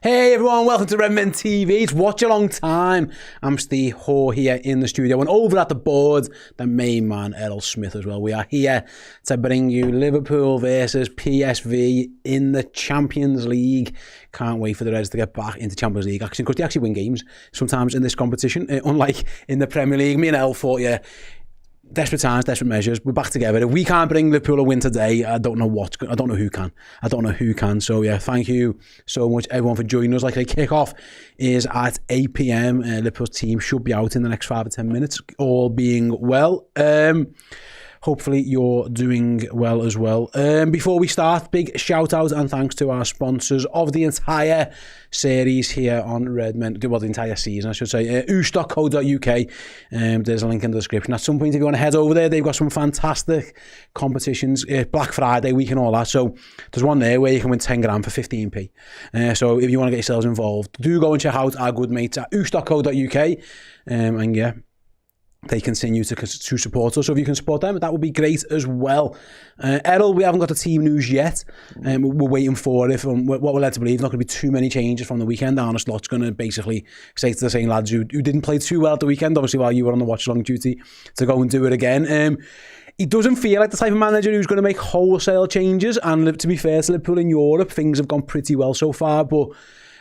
Hey everyone, welcome to Redmen TV. It's Watchalong time. I'm Ste here in the studio, and over at the board, the main man, Errol Smith as well. We are here to bring you Liverpool versus PSV in the Champions League. Can't wait for the Reds to get back into Champions League action, because they actually win games sometimes in this competition, unlike in the Premier League. Me and Errol thought, yeah, desperate times, desperate measures. We're back together. If we can't bring Liverpool a win today, I don't know who can. So yeah, thank you so much everyone for joining us. Like the kick-off is at 8 p.m. Liverpool's team should be out in the next 5 or 10 minutes, all being well. Hopefully you're doing well as well. Before we start, big shout out and thanks to our sponsors of the entire series here on Redmen, well, the entire season I should say, oosh.co.uk. There's a link in the description. At some point, if you want to head over there, they've got some fantastic competitions, Black Friday week and all that. So there's one there where you can win 10 grand for 15p. So if you want to get yourselves involved, do go and check out our good mates at oosh.co.uk. And yeah, they continue to support us. So if you can support them, that would be great as well. Errol, we haven't got the team news yet. We're waiting for it. From what we're led to believe, not going to be too many changes from the weekend. Arne Slot's going to basically say to the same lads who didn't play too well at the weekend, obviously while you were on the watch-along duty, to go and do it again. He doesn't feel like the type of manager who's going to make wholesale changes. And to be fair to Liverpool in Europe, things have gone pretty well so far. But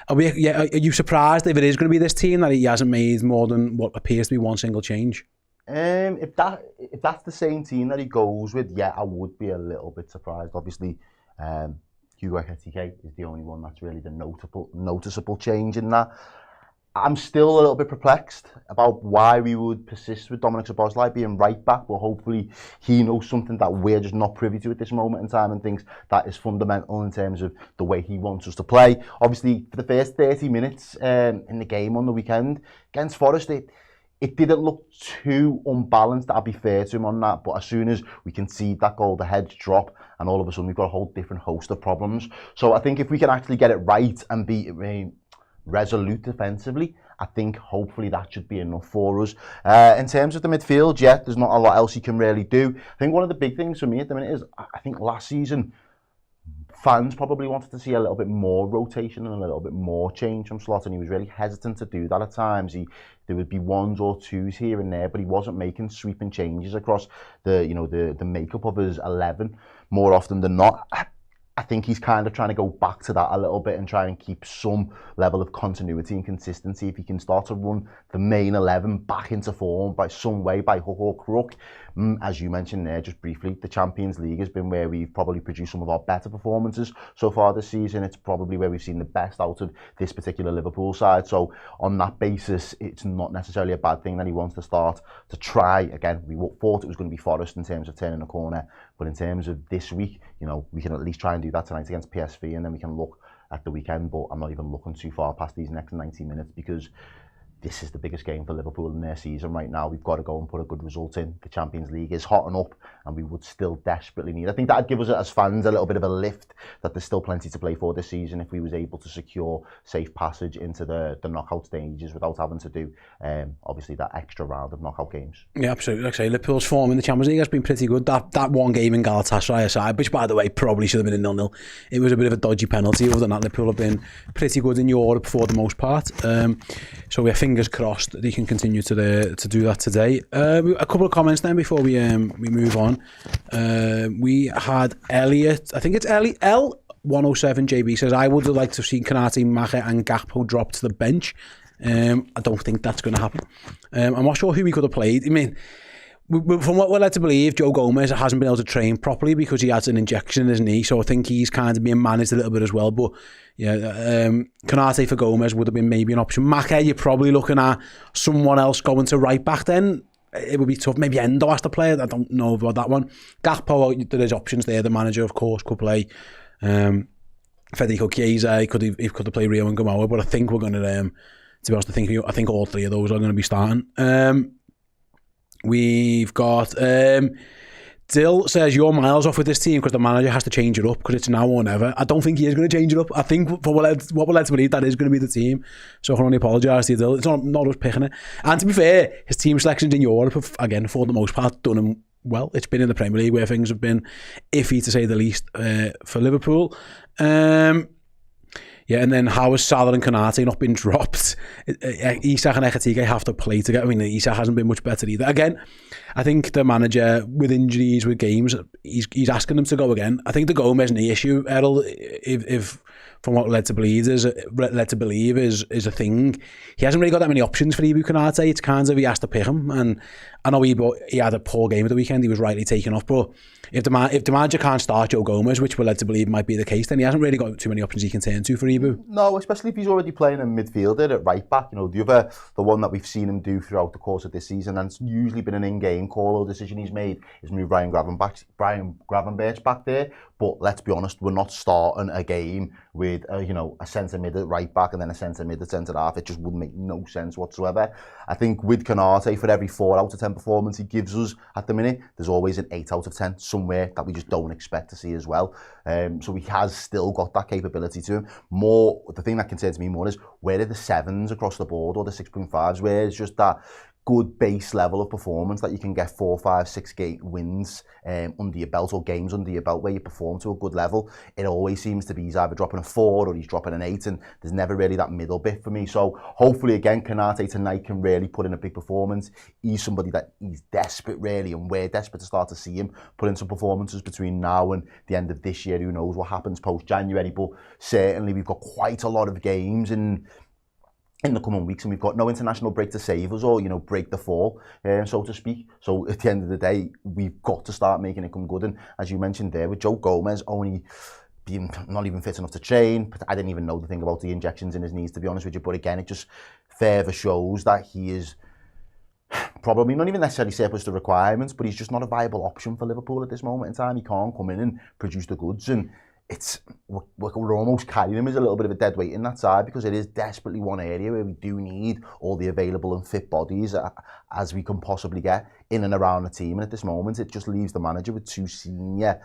are you surprised if it is going to be this team that he hasn't made more than what appears to be one single change? If that's the same team that he goes with, yeah, I would be a little bit surprised. Obviously, Hugo Ekitike is the only one that's really the noticeable change in that. I'm still a little bit perplexed about why we would persist with Dominic Szoboszlai being right back, but hopefully he knows something that we're just not privy to at this moment in time and thinks that is fundamental in terms of the way he wants us to play. Obviously, for the first 30 minutes in the game on the weekend against Forest, it didn't look too unbalanced, I'll be fair to him on that, but as soon as we concede that goal, the heads drop, and all of a sudden we've got a whole different host of problems. So I think if we can actually get it right and be resolute defensively, I think hopefully that should be enough for us. In terms of the midfield, yeah, there's not a lot else he can really do. I think one of the big things for me at the minute is, I think last season, fans probably wanted to see a little bit more rotation and a little bit more change from Slot, and he was really hesitant to do that at times. There would be ones or twos here and there, but he wasn't making sweeping changes across the makeup of his 11 more often than not. I think he's kind of trying to go back to that a little bit and try and keep some level of continuity and consistency. If he can start to run the main 11 back into form by some way, by hook or crook. As you mentioned there, just briefly, the Champions League has been where we've probably produced some of our better performances so far this season. It's probably where we've seen the best out of this particular Liverpool side. So on that basis, it's not necessarily a bad thing that he wants to start to try. Again, we thought it was going to be Forest in terms of turning a corner, but in terms of this week, we can at least try and do that tonight against PSV, and then we can look at the weekend. But I'm not even looking too far past these next 90 minutes, because this is the biggest game for Liverpool in their season right now. We've got to go and put a good result in. The Champions League is hot and up, and we would still desperately need. I think that'd give us as fans a little bit of a lift, that there's still plenty to play for this season if we was able to secure safe passage into the knockout stages without having to do obviously that extra round of knockout games. Yeah, absolutely. Like I say, Liverpool's form in the Champions League has been pretty good. That one game in Galatasaray aside, which by the way probably should have been a 0-0. It was a bit of a dodgy penalty. Other than that, Liverpool have been pretty good in Europe for the most part. So we're fingers crossed that they can continue to do that today. A couple of comments then before we move on. We had Elliot, I think it's L107 JB says, I would have liked to have seen Konate, Mache and Gakpo drop to the bench. I don't think that's going to happen. I'm not sure who we could have played. I mean, from what we're led to believe, Joe Gomez hasn't been able to train properly because he has an injection in his knee, so I think he's kind of being managed a little bit as well. But yeah, Konate for Gomez would have been maybe an option. Mache, you're probably looking at someone else going to right back then. It would be tough. Maybe Endo has to play. I don't know about that one. Gakpo, there's options there. The manager, of course, could play. Federico Chiesa, he could have played Rio and Gamoa, but I think we're going to be honest, I think all three of those are going to be starting. We've got Dill says, you're miles off with this team because the manager has to change it up because it's now or never. I don't think he is going to change it up. I think for what we're led to believe, that is going to be the team. So I can only apologise to you, Dill. It's not us picking it. And to be fair, his team selections in Europe have, again, for the most part, done him well. It's been in the Premier League where things have been iffy, to say the least, for Liverpool. Yeah, and then how has Salah and Konate not been dropped? Isak and Ekitike have to play together. I mean, Isak hasn't been much better either. Again, I think the manager, with injuries, with games, he's asking them to go again. I think the Gomez knee issue, Errol, if from what led to believe is a thing. He hasn't really got that many options for Ibu Konate. It's kind of he has to pick him. And I know he had a poor game at the weekend. He was rightly taken off. But if the manager can't start Joe Gomez, which we're led to believe might be the case, then he hasn't really got too many options he can turn to for Ibu. No, especially if he's already playing a midfielder at right back. You know, the one that we've seen him do throughout the course of this season, and it's usually been an in-game call or decision he's made, is move Brian Gravenberch back there. But let's be honest, we're not starting a game with a centre mid at right back and then a centre mid at centre half. It just wouldn't make no sense whatsoever. I think with Konate, for every 4 out of 10 performance he gives us at the minute, there's always an 8 out of 10 somewhere that we just don't expect to see as well. So he has still got that capability to him. The thing that concerns me more is, where are the 7s across the board, or the 6.5s, where it's just that good base level of performance that you can get 4, 5, 6 wins under your belt, or games under your belt where you perform to a good level. It always seems to be he's either dropping a 4 or he's dropping an 8, and there's never really that middle bit for me. So hopefully again Konate tonight can really put in a big performance. He's somebody that he's desperate really, and we're desperate to start to see him put in some performances between now and the end of this year. Who knows what happens post-January, but certainly we've got quite a lot of games in the coming weeks, and we've got no international break to save us, or break the fall, so to speak. So at the end of the day, we've got to start making it come good. And as you mentioned there, with Joe Gomez only being not even fit enough to train, I didn't even know the thing about the injections in his knees, to be honest with you. But again, it just further shows that he is probably not even necessarily surplus to requirements, but he's just not a viable option for Liverpool at this moment in time. He can't come in and produce the goods, and we're almost carrying him as a little bit of a dead weight in that side, because it is desperately one area where we do need all the available and fit bodies as we can possibly get in and around the team. And at this moment, it just leaves the manager with 2 senior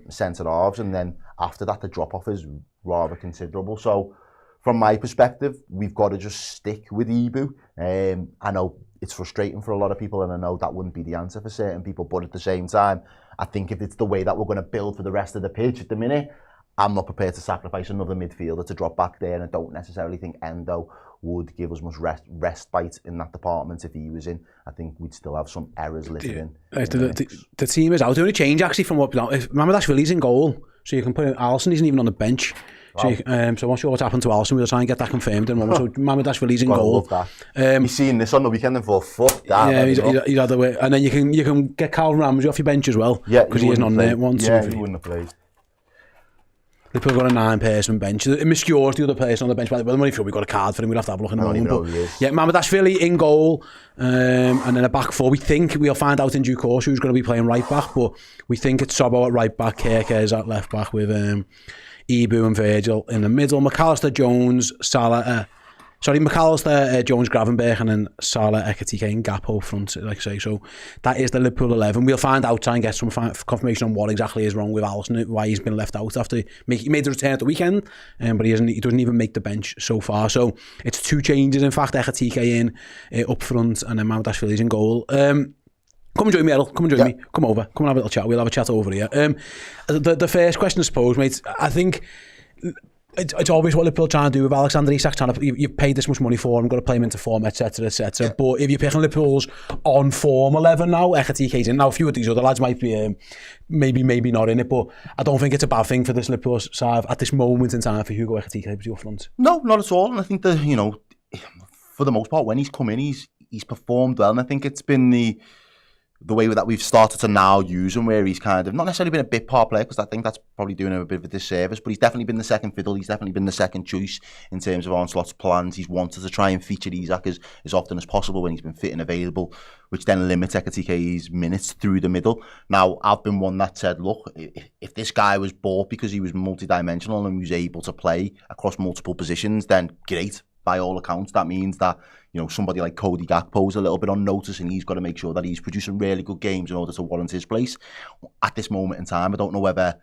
centre-halves, and then after that, the drop-off is rather considerable. So from my perspective, we've got to just stick with Ibu. I know it's frustrating for a lot of people, and I know that wouldn't be the answer for certain people, but at the same time, I think if it's the way that we're going to build for the rest of the pitch at the minute, I'm not prepared to sacrifice another midfielder to drop back there, and I don't necessarily think Endo would give us much respite in that department if he was in. I think we'd still have some errors littered in. The team is out. The only change actually from what Mamardashvili's in goal, so you can put in Alisson. Isn't even on the bench. So, so once what's happened to Alisson, we'll try and get that confirmed in a moment. So Mamardashvili's in goal. You've seen this on the weekend and thought, fuck that. Yeah, he's had the way. And then you can get Calvin Ramsey off your bench as well. Yeah, because he isn't on there once. Yeah, he wouldn't have played. Liverpool got a 9-person bench. Muscure's the other person on the bench. But I'm not sure we've got a card for him. We'll have to have a look in a moment. But yeah, Mamardashvili in goal, and then a back 4. We think we'll find out in due course who's going to be playing right back, but we think it's Sobo at right back, Kerkez at left back, with Ibu and Virgil in the middle. McAllister, Jones, Salah, McAllister, Jones, Gravenberch, and then Salah, Ekitike and Gakpo front, like I say. So that is the Liverpool 11. We'll find out, try and get some confirmation on what exactly is wrong with Alisson, why he's been left out after he made the return at the weekend, but he doesn't even make the bench so far. So it's 2 changes, in fact. Ekitike in up front, and then Mamardashvili's in goal. Come and join me, Errol. Come and join me. Come over. Come and have a little chat. We'll have a chat over here. The first question, I suppose, mate, I think it's obvious what Liverpool trying to do with Alexander Isak. You've paid this much money for him, got to play him into form, etc., etc. But if you're picking Liverpool's on form 11 now, Ekitike's in. Now, a few of these other lads might be maybe not in it, but I don't think it's a bad thing for this Liverpool side at this moment in time for Hugo Ekitike to be up front. No, not at all. And I think that, for the most part, when he's come in, he's performed well. And I think it's been the way that we've started to now use him, where he's kind of not necessarily been a bit part player, because I think that's probably doing him a bit of a disservice, but he's definitely been the second fiddle. He's definitely been the second choice in terms of Arne Slot's plans. He's wanted to try and feature Isak as often as possible when he's been fit and available, which then limits Ekitike's minutes through the middle. Now, I've been one that said, look, if this guy was bought because he was multi-dimensional and was able to play across multiple positions, then great. By all accounts, that means that somebody like Cody Gakpo's a little bit on notice, and he's got to make sure that he's producing really good games in order to warrant his place. At this moment in time, I don't know whether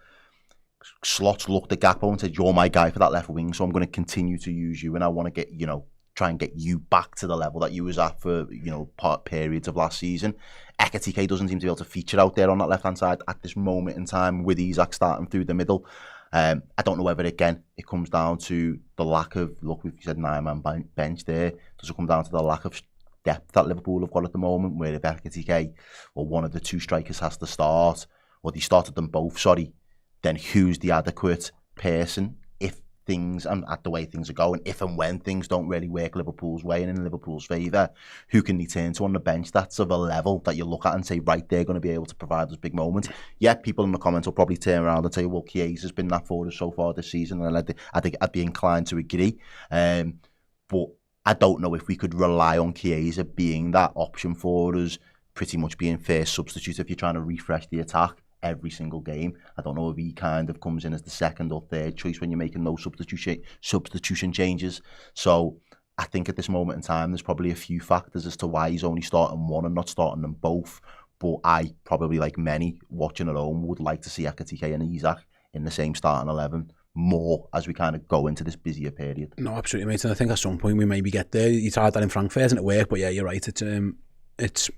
Slot's looked at Gakpo and said, "You're my guy for that left wing, so I'm going to continue to use you, and I want to get try and get you back to the level that you was at for periods of last season." Ekitike doesn't seem to be able to feature out there on that left hand side at this moment in time, with Isak starting through the middle. I don't know whether, again, it comes down to the lack of, look, we've said 9-man bench there. Does it come down to the lack of depth that Liverpool have got at the moment, where if Ekitike or one of the two strikers has to start, or they started them both, then who's the adequate person if things, and at the way things are going, if and when things don't really work Liverpool's way and in Liverpool's favour, who can they turn to on the bench that's of a level that you look at and say, right, they're going to be able to provide us big moments. Yeah, people in the comments will probably turn around and say, well, Chiesa's been that for us so far this season, and I think I'd be inclined to agree. But I don't know if we could rely on Chiesa being that option for us, pretty much being first substitute if you're trying to refresh the attack every single game. I don't know if he kind of comes in as the second or third choice when you're making those substitution changes. So I think at this moment in time, there's probably a few factors as to why he's only starting one and not starting them both. But I probably, like many watching at home, would like to see Ekitike and Isak in the same starting 11 more as we kind of go into this busier period. No, absolutely, mate. And I think at some point we maybe get there. You tried that in Frankfurt and it worked, but yeah, you're right. It's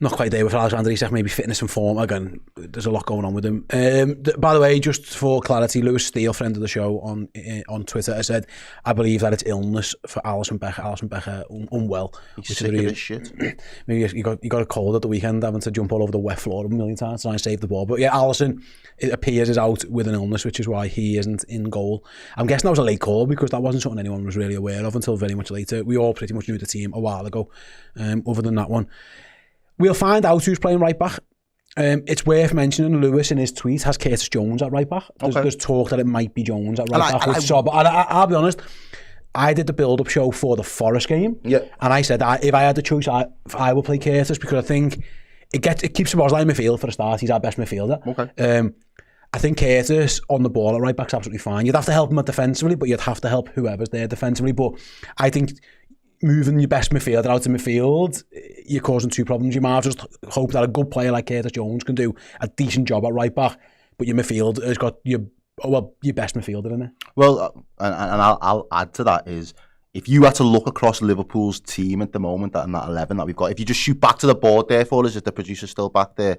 not quite there with Alexander Isak, maybe fitness and form. Again, there's a lot going on with him. By the way, just for clarity, Lewis Steele, friend of the show on Twitter, has said, I believe that it's illness for Alisson Becker. Alisson Becker unwell. He's sick of this shit. Maybe he got a cold at the weekend, having to jump all over the wet floor a million times to try and save the ball. But yeah, Alisson, it appears, is out with an illness, which is why he isn't in goal. I'm guessing that was a late call because that wasn't something anyone was really aware of until very much later. We all pretty much knew the team a while ago, other than that one. We'll find out who's playing right back. It's worth mentioning Lewis in his tweet has Curtis Jones at right back. There's talk that it might be Jones at right back. But I'll be honest, I did the build-up show for the Forest game, and I said if I had the choice, I would play Curtis because I think it keeps Szoboszlai in midfield for a start. He's our best midfielder. I think Curtis on the ball at right back's absolutely fine. You'd have to help him defensively, but you'd have to help whoever's there defensively. But I think moving your best midfielder out of midfield, you're causing two problems. You might just hope that a good player like Curtis Jones can do a decent job at right back, but your midfield has got your best midfielder in it. Well, and I'll add to that is, if you had to look across Liverpool's team at the moment, and that 11 that we've got, if you just shoot back to the board there for us, if the producer's still back there,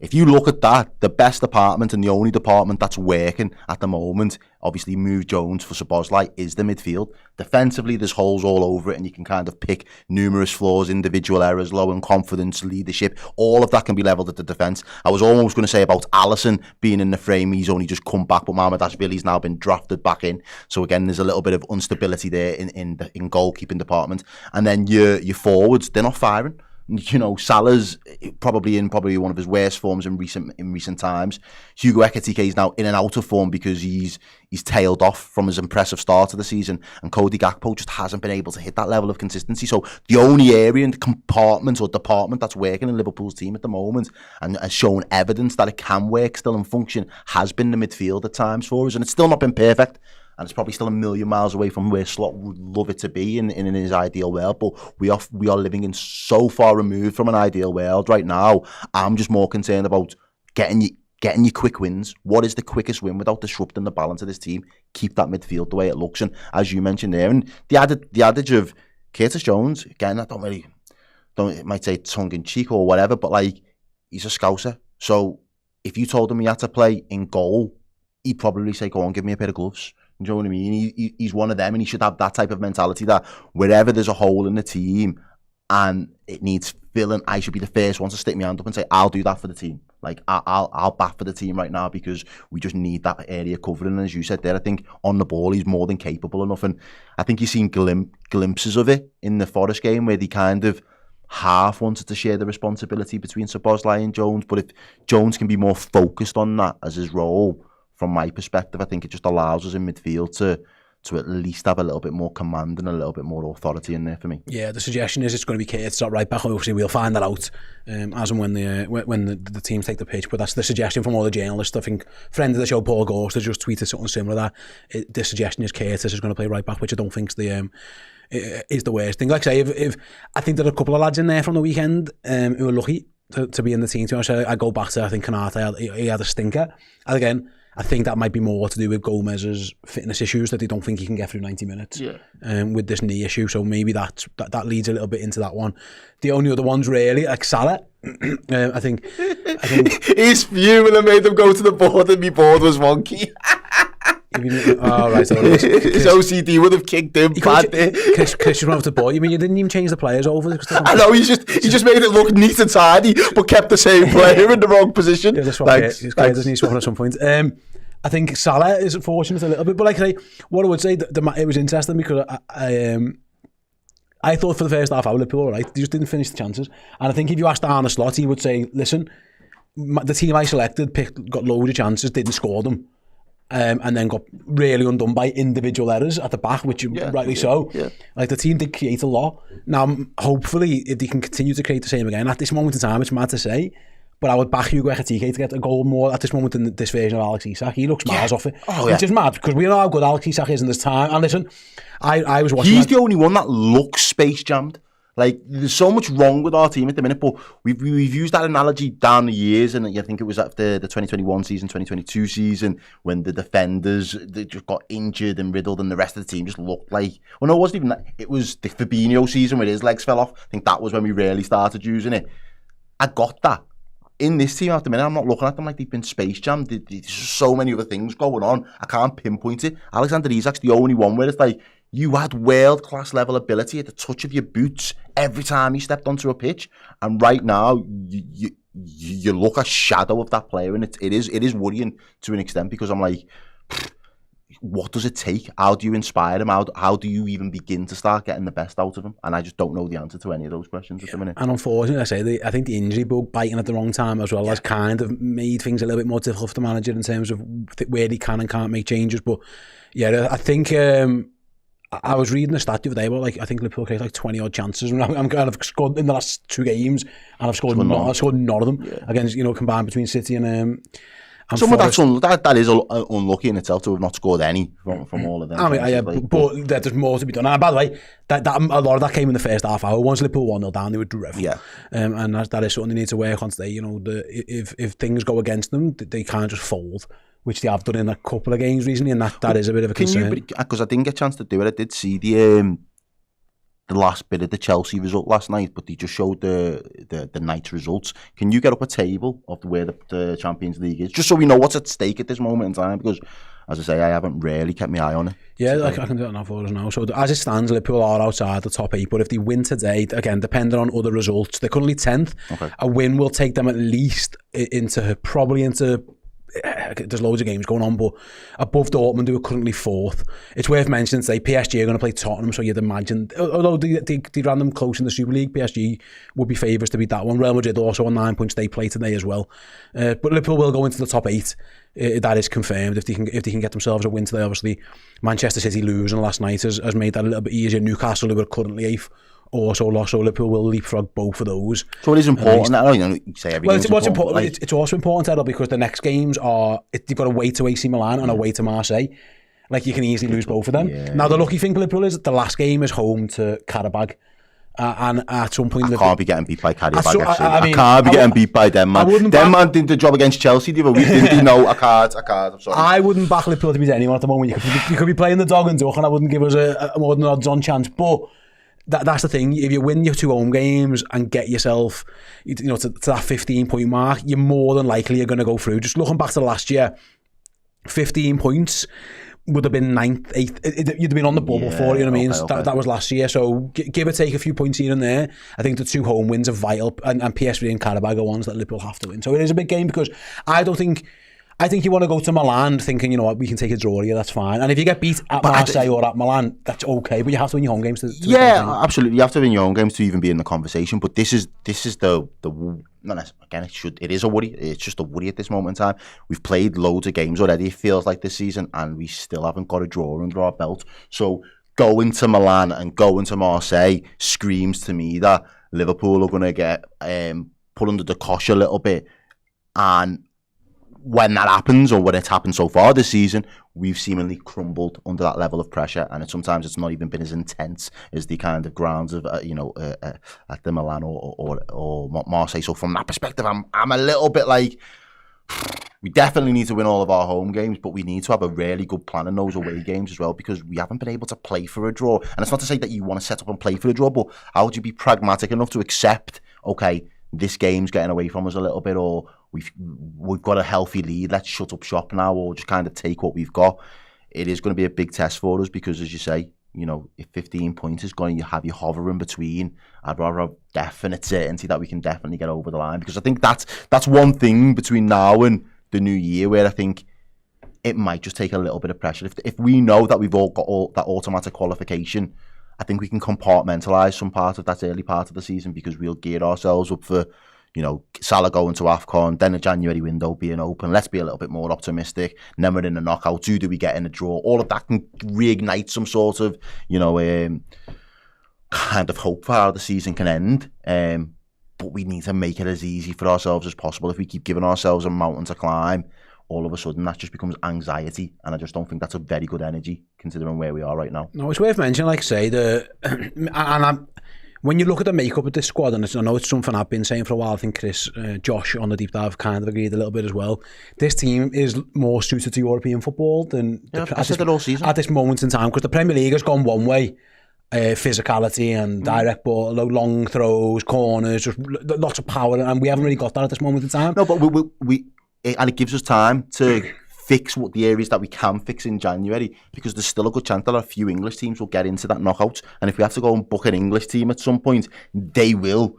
if you look at that, the best department and the only department that's working at the moment, obviously move Jones for Szoboszlai, is the midfield. Defensively, there's holes all over it and you can kind of pick numerous flaws, individual errors, low in confidence, leadership. All of that can be levelled at the defence. I was almost going to say about Alisson being in the frame, he's only just come back, but Mamardashvili's now been drafted back in. So again, there's a little bit of instability there in goalkeeping department. And then your forwards, they're not firing. You know, Salah's probably one of his worst forms in recent times. Hugo Ekitike is now in and out of form because he's tailed off from his impressive start of the season, and Cody Gakpo just hasn't been able to hit that level of consistency. So the only area and compartment or department that's working in Liverpool's team at the moment and has shown evidence that it can work still and function has been the midfield at times for us, and it's still not been perfect. And it's probably still a million miles away from where Slot would love it to be in his ideal world. But we are living in so far removed from an ideal world right now. I'm just more concerned about getting you quick wins. What is the quickest win without disrupting the balance of this team? Keep that midfield the way it looks. And as you mentioned there, and the adage of Curtis Jones, again, it might say tongue in cheek or whatever, but like, he's a Scouser. So if you told him he had to play in goal, he'd probably say, go on, give me a pair of gloves. You know what I mean? He's one of them, and he should have that type of mentality that wherever there's a hole in the team and it needs filling, I should be the first one to stick my hand up and say, I'll do that for the team. Like, I'll bat for the team right now because we just need that area covering. And as you said there, I think on the ball, he's more than capable enough. And I think you've seen glimpses of it in the Forest game where they kind of half wanted to share the responsibility between Szoboszlai and Jones. But if Jones can be more focused on that as his role, from my perspective, I think it just allows us in midfield to at least have a little bit more command and a little bit more authority in there for me. Yeah, the suggestion is it's going to be Curtis at right back. Obviously, we'll find that out as and when the teams take the pitch. But that's the suggestion from all the journalists. I think friend of the show, Paul Gorst, has just tweeted something similar. The suggestion is Curtis is going to play right back, which I don't think is the worst thing. Like I say, if I think there are a couple of lads in there from the weekend who are lucky to be in the team. I go back to, I think, Kanata, he had a stinker. And again, I think that might be more to do with Gomez's fitness issues, that they don't think he can get through 90 minutes with this knee issue. So maybe that leads a little bit into that one. The only other ones really, like Salah, I think he's fuming and made them go to the board, and my board was wonky. Oh, right. So his OCD would have kicked him bad there. Chris, you run off the ball. You mean you didn't even change the players over? I know, he just made it look neat and tidy, but kept the same player in the wrong position. Yeah, this guy doesn't need swapping at some point. I think Salah is fortunate a little bit, but like what I would say, it was interesting because I thought for the first half hour, Liverpool, right, they just didn't finish the chances. And I think if you asked Arne Slot, he would say, listen, the team I selected got loads of chances, didn't score them. And then got really undone by individual errors at the back, which rightly so. Yeah. Like the team did create a lot. Now, hopefully, if they can continue to create the same again, at this moment in time, it's mad to say, but I would back Hugo Ekitike to get a goal more at this moment than this version of Alex Isak. He looks miles off it. It's just mad because we know how good Alex Isak is in this time. And listen, I was watching. He's the only one that looks space jammed. Like, there's so much wrong with our team at the minute, but we've used that analogy down the years, and I think it was after the 2021 season, 2022 season, when the defenders, they just got injured and riddled, and the rest of the team just looked like... Well, no, it wasn't even that. It was the Fabinho season where his legs fell off. I think that was when we really started using it. I got that. In this team at the minute, I'm not looking at them like they've been space jammed. There's so many other things going on. I can't pinpoint it. Alexander Isak's the only one where it's like, you had world-class level ability at the touch of your boots every time you stepped onto a pitch. And right now, you look a shadow of that player. And it is worrying to an extent because I'm like, what does it take? How do you inspire him? How do you even begin to start getting the best out of him? And I just don't know the answer to any of those questions at the minute. And unfortunately, I think the injury bug biting at the wrong time as well has kind of made things a little bit more difficult for the manager in terms of where he can and can't make changes. But yeah, I think... I was reading a stat the other day about I think Liverpool created 20 odd chances. I'm kind of scored in the last 2 games, and I've scored none of them against combined between City and some of that is unlucky in itself to have not scored any from all of them. I mean, but there's more to be done. And by the way, that a lot of that came in the first half hour. Once Liverpool 1-0 down, they were dreadful. Yeah, and that is something they need to work on today. If things go against them, they can't just fold, which they have done in a couple of games recently, and that is a bit of a concern. Because I didn't get a chance to do it. I did see the last bit of the Chelsea result last night, but they just showed the night results. Can you get up a table of where the Champions League is, just so we know what's at stake at this moment in time? Because, as I say, I haven't really kept my eye on it. Yeah, I can do it now for us now. So as it stands, Liverpool are outside the top 8, but if they win today, again, depending on other results, they're currently 10th. Okay. A win will take them at least probably into... There's loads of games going on, but above Dortmund, who are currently 4th. It's worth mentioning today, PSG are going to play Tottenham, so you'd imagine, although they ran them close in the Super League, PSG would be favourites to beat that one. Real Madrid also on 9 points, they play today as well. But Liverpool will go into the top 8. That is confirmed if they can get themselves a win today. Obviously, Manchester City losing last night has made that a little bit easier. Newcastle, who are currently 8th, also lost, so Liverpool will leapfrog both of those. So it is important. I don't you say everything's important. It's also important, Errol, because the next games they've got away to AC Milan and away to Marseille. Like, you can easily lose both of them. Yeah. Now, the lucky thing for Liverpool is that the last game is home to Karabag. And at some point... I can't be getting beat by Karabag, actually. I can't be getting beat by them, man. Them man did the job against Chelsea the other week, didn't they? No, I can't, I'm sorry. I wouldn't back Liverpool to beat anyone at the moment. You could be playing the dog and duck, and I wouldn't give us a more than odds-on chance. But... That's the thing. If you win your 2 home games and get yourself, to that 15-point mark, you're more than likely you're going to go through. Just looking back to last year, 15 points would have been 9th, 8th. You'd have been on the bubble for it, you know what I mean? Okay. That was last year. So give or take a few points here and there. I think the 2 home wins are vital, and PSV and Karabag are ones that Liverpool have to win. So it is a big game because I think you want to go to Milan thinking, we can take a draw here, that's fine. And if you get beat at Marseille or at Milan, that's okay. But you have to win your home games. Absolutely. You have to win your home games to even be in the conversation. But this is the again, it is a worry. It's just a worry at this moment in time. We've played loads of games already, it feels like, this season, and we still haven't got a draw under our belt. So going to Milan and going to Marseille screams to me that Liverpool are going to get put under the cosh a little bit. And when that happens, or when it's happened so far this season, we've seemingly crumbled under that level of pressure, and sometimes it's not even been as intense as the kind of grounds of at the Milan or Marseille. So from that perspective, I'm a little bit like, we definitely need to win all of our home games, but we need to have a really good plan in those away games as well, because we haven't been able to play for a draw. And it's not to say that you want to set up and play for a draw, but how would you be pragmatic enough to accept, okay, this game's getting away from us a little bit, or we've got a healthy lead, let's shut up shop now, or just kind of take what we've got. It is going to be a big test for us because, as you say, you know, if 15 points is going, you have you hovering between. I'd rather have definite certainty that we can definitely get over the line, because I think that's one thing between now and the new year where I think it might just take a little bit of pressure. If we know that we've all got that automatic qualification, I think we can compartmentalise some part of that early part of the season, because we'll gear ourselves up for, you know, Salah going to AFCON, then a January window being open. Let's be a little bit more optimistic. And then we're in the knockouts. Who do we get in a draw? All of that can reignite some sort of, you know, kind of hope for how the season can end. But we need to make it as easy for ourselves as possible. If we keep giving ourselves a mountain to climb, all of a sudden that just becomes anxiety, and I just don't think that's a very good energy considering where we are right now. No, it's worth mentioning, like I say, when you look at the makeup of this squad, and I know it's something I've been saying for a while, I think Chris, Josh on the deep dive kind of agreed a little bit as well. This team is more suited to European football than I said it all season. At this moment in time, because the Premier League has gone one way. Physicality and direct ball, long throws, corners, just lots of power, and we haven't really got that at this moment in time. No, but we and it gives us time to fix what the areas that we can fix in January, because there's still a good chance that a few English teams will get into that knockout, and if we have to go and book an English team at some point, they will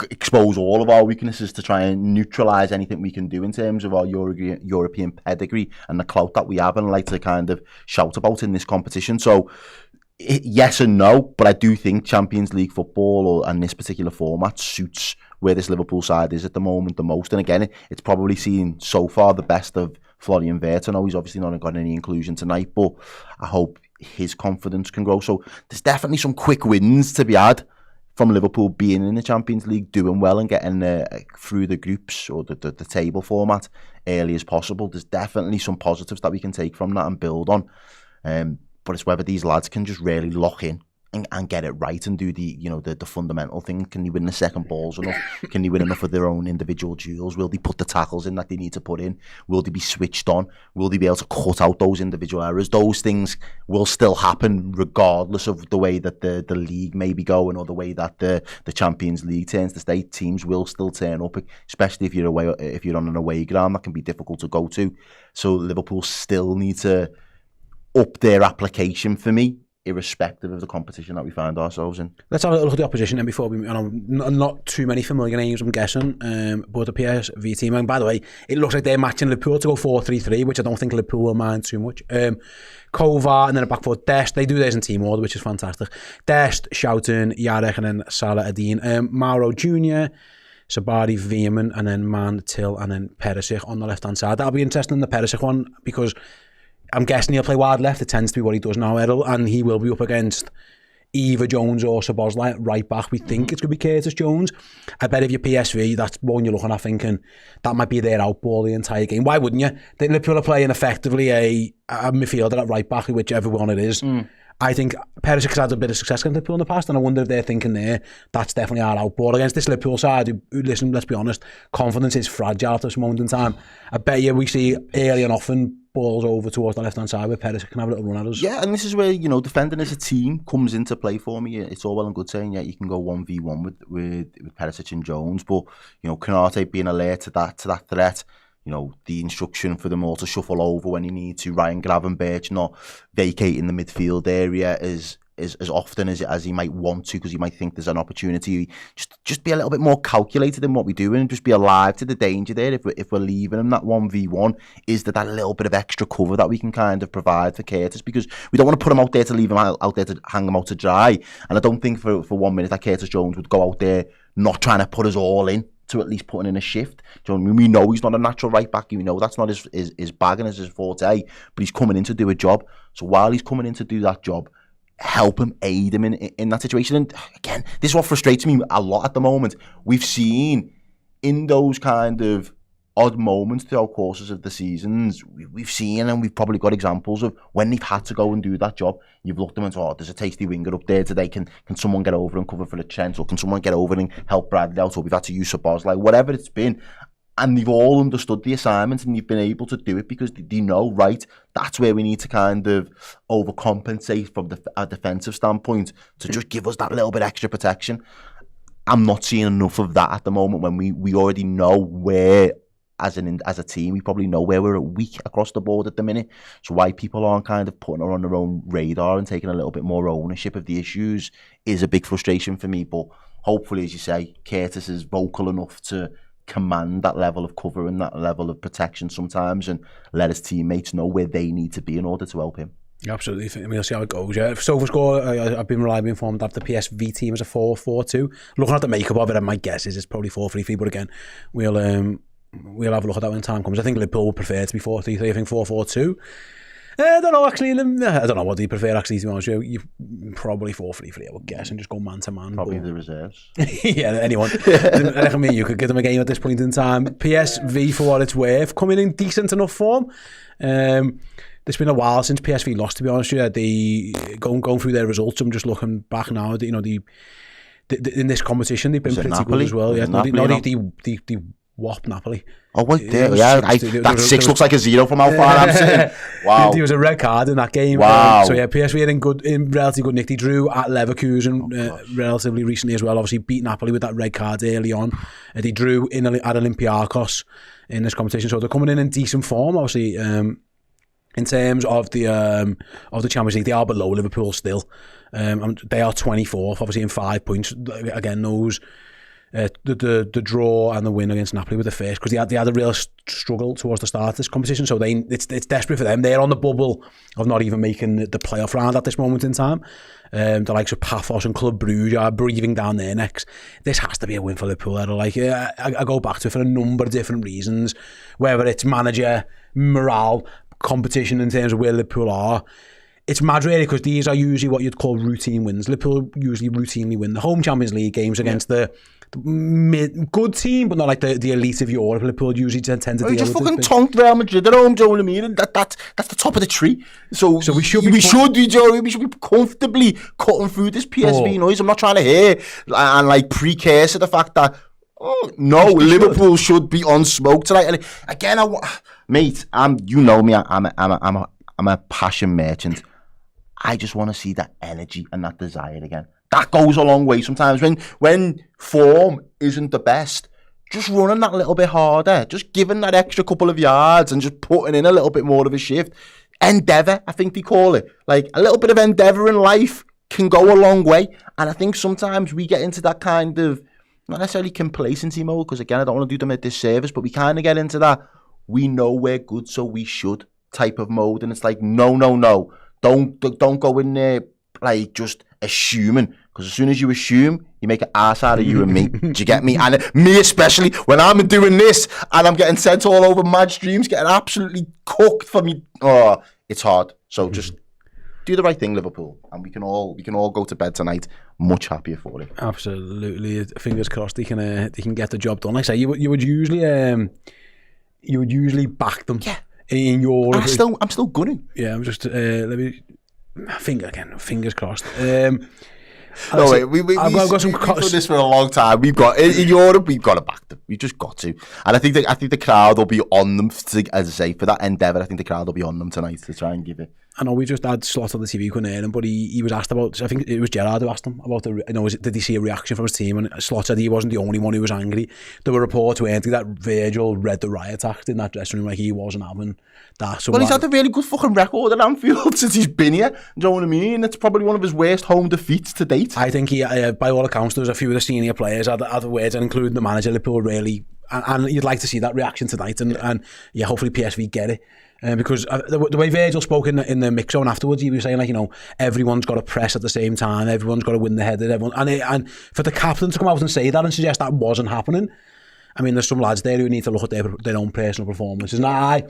expose all of our weaknesses to try and neutralise anything we can do in terms of our European pedigree and the clout that we have and like to kind of shout about in this competition. So yes and no, but I do think Champions League football and this particular format suits where this Liverpool side is at the moment the most. And again, it's probably seen so far the best of Florian Wirtz. I know he's obviously not got any inclusion tonight, but I hope his confidence can grow. So there's definitely some quick wins to be had from Liverpool being in the Champions League, doing well and getting through the groups or the table format early as possible. There's definitely some positives that we can take from that and build on. But it's whether these lads can just really lock in and get it right and do the fundamental thing. Can they win the second balls enough? Can they win enough of their own individual duels? Will they put the tackles in that they need to put in? Will they be switched on? Will they be able to cut out those individual errors? Those things will still happen regardless of the way that the league may be going or the way that the Champions League turns. The state teams will still turn up, especially if you're on an away ground that can be difficult to go to. So Liverpool still need to up their application for me, irrespective of the competition that we find ourselves in. Let's have a look at the opposition then before we... not too many familiar names, I'm guessing, but the PSV team, and by the way, it looks like they're matching Liverpool to go 4-3-3, which I don't think Liverpool will mind too much. Kovar, and then a back four, Dest. They do theirs in team order, which is fantastic. Dest, Schouten, Jarek, and then Salah Adine. Mauro Jr., Sabari, Veerman, and then Man, Till, and then Perisic on the left-hand side. That'll be interesting in the Perisic one, because I'm guessing he'll play wide left. It tends to be what he does now, Errol, and he will be up against either Jones or Szoboszlai right back. We think it's going to be Curtis Jones. I bet if you're PSV, that's one you're looking at thinking that might be their outball the entire game. Why wouldn't you? They Liverpool are playing effectively a midfielder at right back, whichever one it is. I think Perisic has had a bit of success against Liverpool in the past, and I wonder if they're thinking that's definitely our outball against this Liverpool side. Who, listen, let's be honest, confidence is fragile at this moment in time. I bet you we see early and often balls over towards the left-hand side where Perisic can have a little run at us. Yeah, and this is where, defending as a team comes into play for me. It's all well and good saying, you can go 1v1 with Perisic and Jones, but, Konate being alert to that threat, the instruction for them all to shuffle over when you need to, Ryan Gravenberch not vacating the midfield area as often as he might want to, because he might think there's an opportunity. Just be a little bit more calculated in what we do and just be alive to the danger there. If we're leaving him that 1v1, is that little bit of extra cover that we can kind of provide for Curtis, because we don't want to put him out there to leave him out there to hang him out to dry. And I don't think for 1 minute that Curtis Jones would go out there not trying to put us all in, to at least putting in a shift. Do you know what I mean? We know he's not a natural right back. We know that's not his bag and his forte, but he's coming in to do a job. So while he's coming in to do that job, help him, aid him in that situation. And again, this is what frustrates me a lot at the moment. We've seen in those kind of odd moments throughout courses of the seasons, we've seen, and we've probably got examples of when they've had to go and do that job. You've looked at them and thought, there's a tasty winger up there today. Can someone get over and cover for the Trent? Or can someone get over and help Bradley out? Or we've had to use Szoboszlai, whatever it's been. And they've all understood the assignment and they've been able to do it because they know, right, that's where we need to kind of overcompensate from a defensive standpoint to just give us that little bit extra protection. I'm not seeing enough of that at the moment when we already know where, as a team, we probably know where we're weak across the board at the minute. So why people aren't kind of putting it on their own radar and taking a little bit more ownership of the issues is a big frustration for me. But hopefully, as you say, Curtis is vocal enough to command that level of cover and that level of protection sometimes and let his teammates know where they need to be in order to help him. Absolutely. I mean, we'll see how it goes. Yeah. So for score, I've been reliably informed that the PSV team is a 4-4-2. Looking at the makeup of it, and my guess is it's probably 4-3-3. But again, we'll have a look at that when time comes. I think Liverpool would prefer it to be 4-3-3. I think 4-4-2. I don't know, actually. I don't know what you prefer, actually, to be honest with you. Probably 4-3-3, I would guess, and just go man-to-man. Probably the reserves. Yeah, anyone. I reckon you could give them a game at this point in time. PSV, for what it's worth, coming in decent enough form. It's been a while since PSV lost, to be honest with you. Going through their results, I'm just looking back now. In this competition, they've been pretty good as well. Yeah, they whopped Napoli. Oh, what? That 6 looks like a 0 from how far I'm sitting. Wow. There was a red card in that game. Wow. So yeah, PSV are in relatively good nick. They drew at Leverkusen relatively recently as well. Obviously beat Napoli with that red card early on. They drew at Olympiacos in this competition. So they're coming in decent form, obviously. In terms of the Champions League, they are below Liverpool still. They are 24th, obviously in 5 points. Again, those the draw and the win against Napoli were the first because they had a real struggle towards the start of this competition. So it's desperate for them. They're on the bubble of not even making the playoff round at this moment in time. The likes of Paphos and Club Brugge are breathing down their necks. This has to be a win for Liverpool. I go back to it for a number of different reasons, whether it's manager, morale, competition in terms of where Liverpool are. It's mad really because these are usually what you'd call routine wins. Liverpool usually routinely win the home Champions League games against the good team, but not like the elite of Europe. Liverpool usually tend to deal just with fucking tonked Real Madrid at home, do you know what I mean? And that's the top of the tree. So we should be comfortably cutting through this PSV noise. I'm not trying to hear and like precursor the fact that Liverpool should be on smoke tonight. And again, mate, you know me. I'm a passion merchant. I just want to see that energy and that desire again. That goes a long way sometimes. When form isn't the best, just running that little bit harder, just giving that extra couple of yards and just putting in a little bit more of a shift. Endeavour, I think they call it. Like a little bit of endeavour in life can go a long way. And I think sometimes we get into that kind of, not necessarily complacency mode, because again, I don't want to do them a disservice, but we kind of get into that, we know we're good, so we should type of mode. And it's like, no. Don't go in there like just assuming, because as soon as you assume, you make an ass out of you and me. Do you get me? And me especially, when I'm doing this and I'm getting sent all over mad streams, getting absolutely cooked for me. Oh, it's hard. So just do the right thing, Liverpool, and we can all go to bed tonight much happier for it. Absolutely. Fingers crossed they can get the job done. Like I say, you would usually back them. Yeah. In your, I'm still gunning. Yeah, I'm just let me fingers crossed. No, wait, we've done this for a long time. We've got in Europe, we've got to back them. We just got to, and I think the crowd will be on them. As I say, for that endeavour, I think the crowd will be on them tonight to try and give it. I know we just had Slot on the TV, couldn't hear him, but he was asked about, I think it was Gerrard who asked him about did he see a reaction from his team, and Slot said he wasn't the only one who was angry. There were reports that Virgil read the riot act in that dressing room, like he wasn't having that. So he's had a really good fucking record at Anfield since he's been here, do you know what I mean? It's probably one of his worst home defeats to date. I think he, by all accounts, there was a few of the senior players had words, and including the manager, Liverpool really, and you'd like to see that reaction tonight, and yeah, hopefully PSV get it. Because the way Virgil spoke in the mix zone afterwards, he was saying like, everyone's got to press at the same time, everyone's got to win the header, and for the captain to come out and say that and suggest that wasn't happening, I mean, there's some lads there who need to look at their own personal performances. And I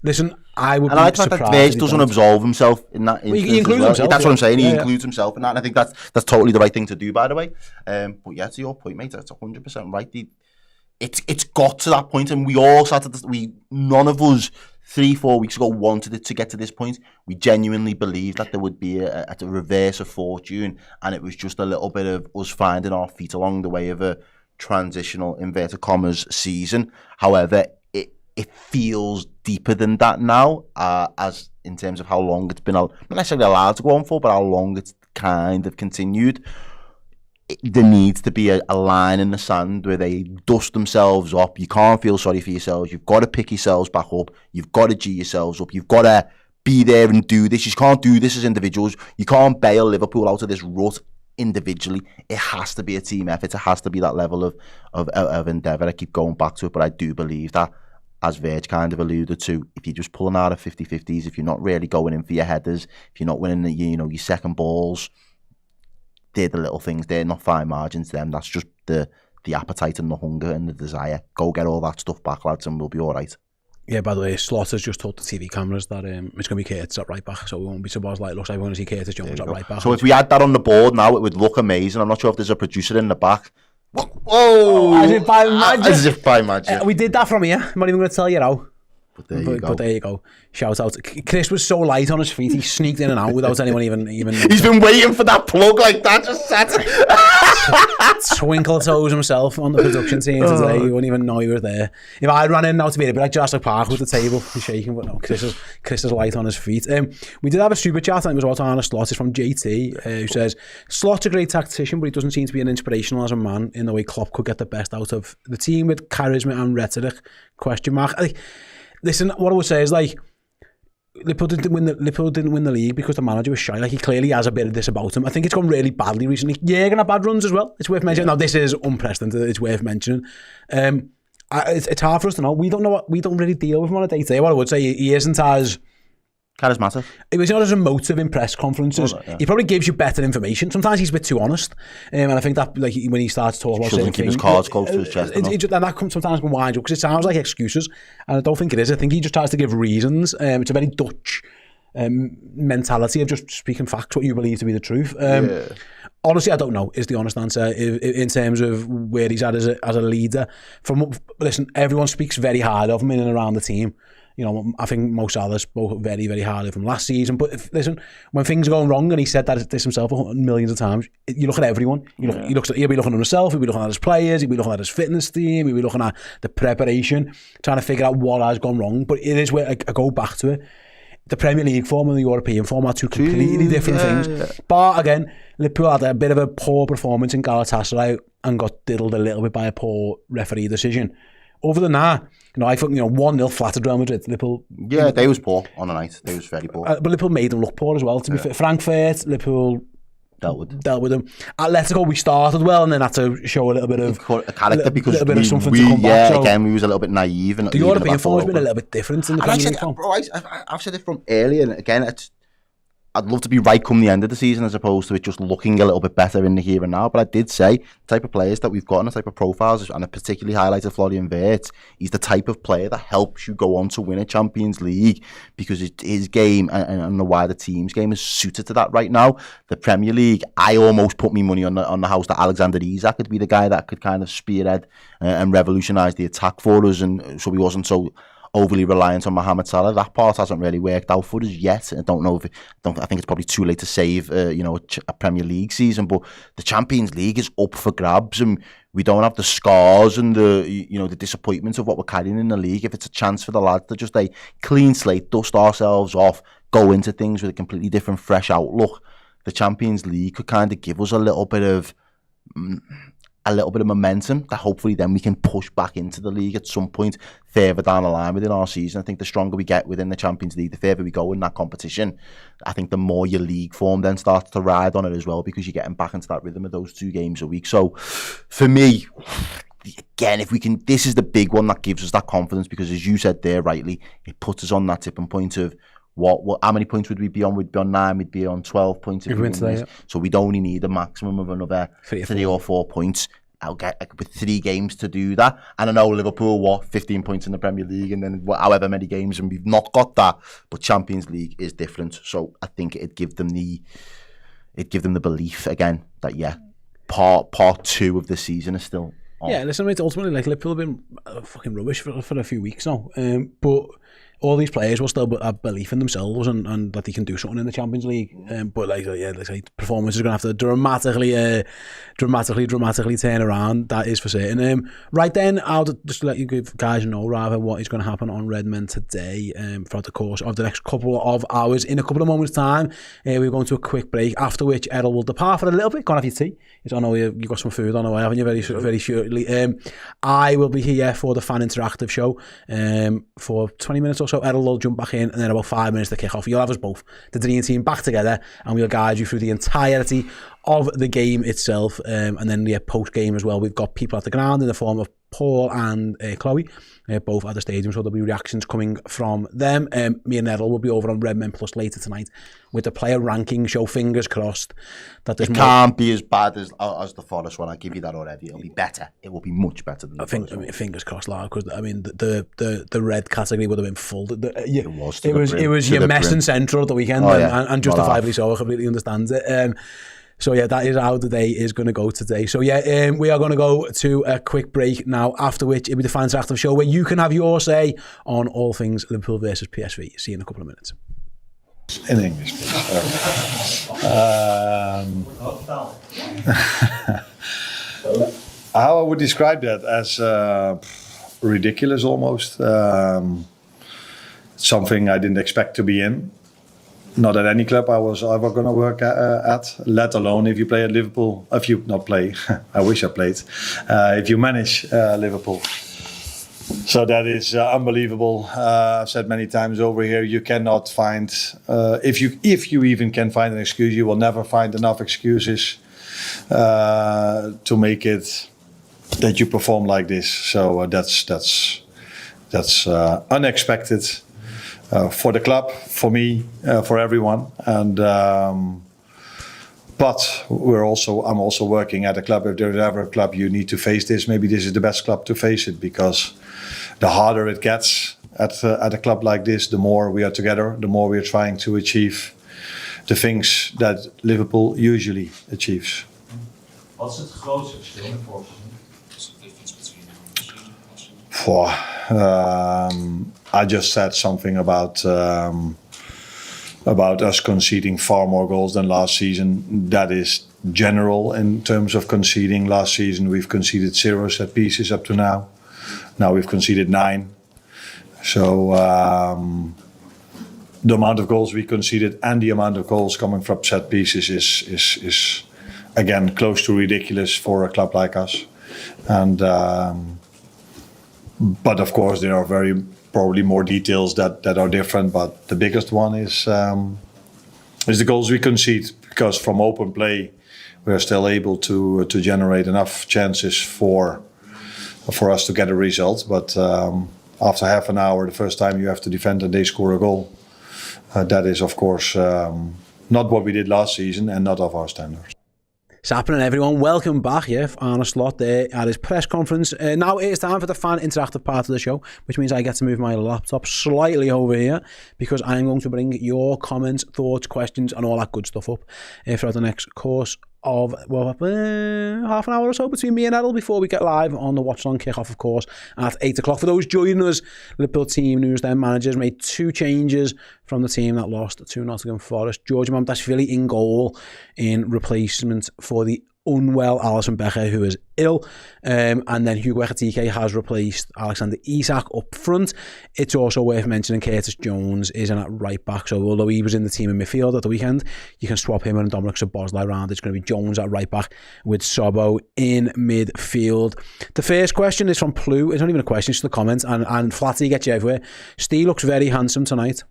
would be surprised that Virgil doesn't absolve himself in that. He includes himself. That's what I'm saying. He includes himself in that, and I think that's totally the right thing to do, by the way. But yeah, to your point, mate, that's 100% right. It's got to that point, and we all sat at none of us 3-4 weeks ago wanted it to get to this point. We genuinely believed that there would be a reverse of fortune, and it was just a little bit of us finding our feet along the way of transitional inverted commas season. However, it feels deeper than that now, as in terms of how long it's been not necessarily allowed to go on for, but how long it's kind of continued. There needs to be a line in the sand where they dust themselves up. You can't feel sorry for yourselves. You've got to pick yourselves back up. You've got to G yourselves up. You've got to be there and do this. You can't do this as individuals. You can't bail Liverpool out of this rut individually. It has to be a team effort. It has to be that level of endeavour. I keep going back to it, but I do believe that, as Verge kind of alluded to, if you're just pulling out of 50-50s, if you're not really going in for your headers, if you're not winning your second balls, they're the little things. They're not fine margins to them. That's just the appetite and the hunger and the desire. Go get all that stuff back, lads, and we'll be all right. Yeah, by the way, Slot has just told the TV cameras that it's going to be Curtis at right back, so we won't be surprised. It looks like we're going to see Curtis Jones at right back. So if we had that on the board now, it would look amazing. I'm not sure if there's a producer in the back. Whoa! As if by magic. As if by magic. We did that from here. I'm not even going to tell you how. But there you go. Shout out. Chris was so light on his feet, he sneaked in and out without anyone even He's been waiting for that plug like that, just sat. Twinkle toes himself on the production team today. You wouldn't even know he was there. If I ran in now to be a bit like Jurassic Park with the table, he's shaking, but no, Chris is light on his feet. We did have a super chat, I think it was about Arne Slot. It's from JT, who says, Slot's a great tactician, but he doesn't seem to be an inspirational as a man in the way Klopp could get the best out of the team with charisma and rhetoric, ? Listen, what I would say is, like, Liverpool didn't win the league because the manager was shy. Like, he clearly has a bit of this about him. I think it's gone really badly recently. Yeah, going to have bad runs as well. It's worth mentioning. Now, this is unprecedented. It's worth mentioning. It's hard for us to know. We don't really deal with him on a day-to-day. What I would say, he isn't as charismatic. It was not as emotive in press conferences. He probably gives you better information. Sometimes he's a bit too honest, and I think that, like, when he starts to talk about certain things, his cards close to his chest, and that sometimes can wind up because it sounds like excuses, and I don't think it is. I think he just tries to give reasons. It's a very Dutch mentality of just speaking facts, what you believe to be the truth. Honestly, I don't know is the honest answer in terms of where he's at as a leader. Listen, everyone speaks very hard of him in and around the team. You know, I think Mo Salah spoke very, very highly from last season. But listen, when things are going wrong, and he said that this himself millions of times, you look at everyone. He'll be looking at himself, he'll be looking at his players, he'll be looking at his fitness team, he'll be looking at the preparation, trying to figure out what has gone wrong. But it is where I go back to it. The Premier League form and the European form are two completely different things. Yeah. But again, Liverpool had a bit of a poor performance in Galatasaray and got diddled a little bit by a poor referee decision. Other than that, I think 1-0 flattered Real Madrid. Liverpool. Yeah, they was poor on the night. They was very poor. But Liverpool made them look poor as well. To be fair, Frankfurt, Liverpool dealt with them. Atletico, we started well and then had to show a little bit of a character because a bit of something to come back. Again, we was a little bit naive. And the European form has been a little bit different in the Premier League. I've said it from earlier, and again, I'd love to be right come the end of the season as opposed to it just looking a little bit better in the here and now. But I did say the type of players that we've got and the type of profiles, and I particularly highlighted Florian Wirtz, he's the type of player that helps you go on to win a Champions League because his game and the wider team's game is suited to that right now. The Premier League, I almost put me money on the house that Alexander Isak could be the guy that could kind of spearhead and revolutionise the attack for us, and so he wasn't so overly reliant on Mohamed Salah. That part hasn't really worked out for us yet. I don't know I think it's probably too late to save a Premier League season, but the Champions League is up for grabs, and we don't have the scars and the disappointments of what we're carrying in the league. If it's a chance for the lads to just a clean slate, dust ourselves off, go into things with a completely different, fresh outlook, the Champions League could kind of give us a little bit of momentum that hopefully then we can push back into the league at some point further down the line within our season. I think the stronger we get within the Champions League, the further we go in that competition, I think the more your league form then starts to ride on it as well, because you're getting back into that rhythm of those 2 games a week. So for me, again, if we can, this is the big one that gives us that confidence, because as you said there rightly, it puts us on that tipping point of how many points would we be on? We'd be on 9, we'd be on 12 points if we win this. So we'd only need a maximum of another 3 or 4 points. I'll get with 3 games to do that. And I know Liverpool, 15 points in the Premier League and then however many games, and we've not got that. But Champions League is different. So I think it'd give them the belief again that part 2 of the season is still on. Yeah, listen, mate, ultimately, like, Liverpool have been fucking rubbish for a few weeks now. But all these players will still have belief in themselves and that they can do something in the Champions League. But like performance is going to have to dramatically turn around. That is for certain. Right then, I'll just let you guys know rather what is going to happen on Redmen today throughout the course of the next couple of hours. In a couple of moments' time, we're going to a quick break, after which Errol will depart for a little bit. Go and have your tea. I know you've got some food on the way, haven't you? Very shortly. I will be here for the Fan Interactive show for 20 minutes or so. Errol will jump back in, and then about 5 minutes to kick off. You'll have us both, the Dream Team, back together, and we'll guide you through the entirety of the game itself. And then the post-game as well, we've got people at the ground in the form of Paul and Chloe, both at the stadium, so there'll be reactions coming from them. Me and Errol will be over on Redmen Plus later tonight with the player ranking show. Fingers crossed that there's can't be as bad as the Forest one. I give you that already. It'll be better. It will be much better than the Forest one. Fingers crossed, lad, because I mean the red category would have been full. It was your mess and central at the weekend, and justifiably so. I completely understand it. So yeah, that is how the day is going to go today. So yeah, we are going to go to a quick break now, after which it'll be the Fan Interactive show where you can have your say on all things Liverpool versus PSV. See you in a couple of minutes. In English, please. How I would describe that as ridiculous almost. Something I didn't expect to be in. Not at any club I was ever going to work at, let alone if you play at Liverpool. If you not play, I wish I played. If you manage Liverpool. So that is unbelievable. I've said many times over here, you cannot find, if you even can find an excuse, you will never find enough excuses to make it that you perform like this. So that's unexpected. For the club, for me, for everyone, and but I'm also working at a club. If there's ever a club you need to face this, maybe this is the best club to face it, because the harder it gets at a club like this, the more we are together, the more we are trying to achieve the things that Liverpool usually achieves. Wat is het grootste verschil in vorig seizoen? I just said something about us conceding far more goals than last season. That is general in terms of conceding. Last season we've conceded 0 set pieces up to now. Now we've conceded 9. So the amount of goals we conceded and the amount of goals coming from set pieces is again close to ridiculous for a club like us. And but of course there are probably more details that are different, but the biggest one is the goals we concede, because from open play we are still able to generate enough chances for us to get a result. But after half an hour, the first time you have to defend and they score a goal, that is of course not what we did last season and not of our standards. It's happening, everyone. Welcome back, Arne Slot there at his press conference. Now it is time for the Fan Interactive part of the show, which means I get to move my laptop slightly over here, because I am going to bring your comments, thoughts, questions and all that good stuff up throughout the next course of half an hour or so between me and Errol before we get live on the Watchalong kick-off, of course, at 8 o'clock. For those joining us, Liverpool team news, their managers made 2 changes from the team that lost to Nottingham Forest. George Mamdashvili in goal in replacement for the unwell Alisson Becker, who is ill, and then Hugo Ekitike has replaced Alexander Isak up front. It's also worth mentioning Curtis Jones is in at right back, so although he was in the team in midfield at the weekend, you can swap him and Dominic Szoboszlai around. It's going to be Jones at right back with Sobo in midfield. The first question is from Plu. It's not even a question, it's just a comment, and Flatty gets you everywhere. Steve looks very handsome tonight.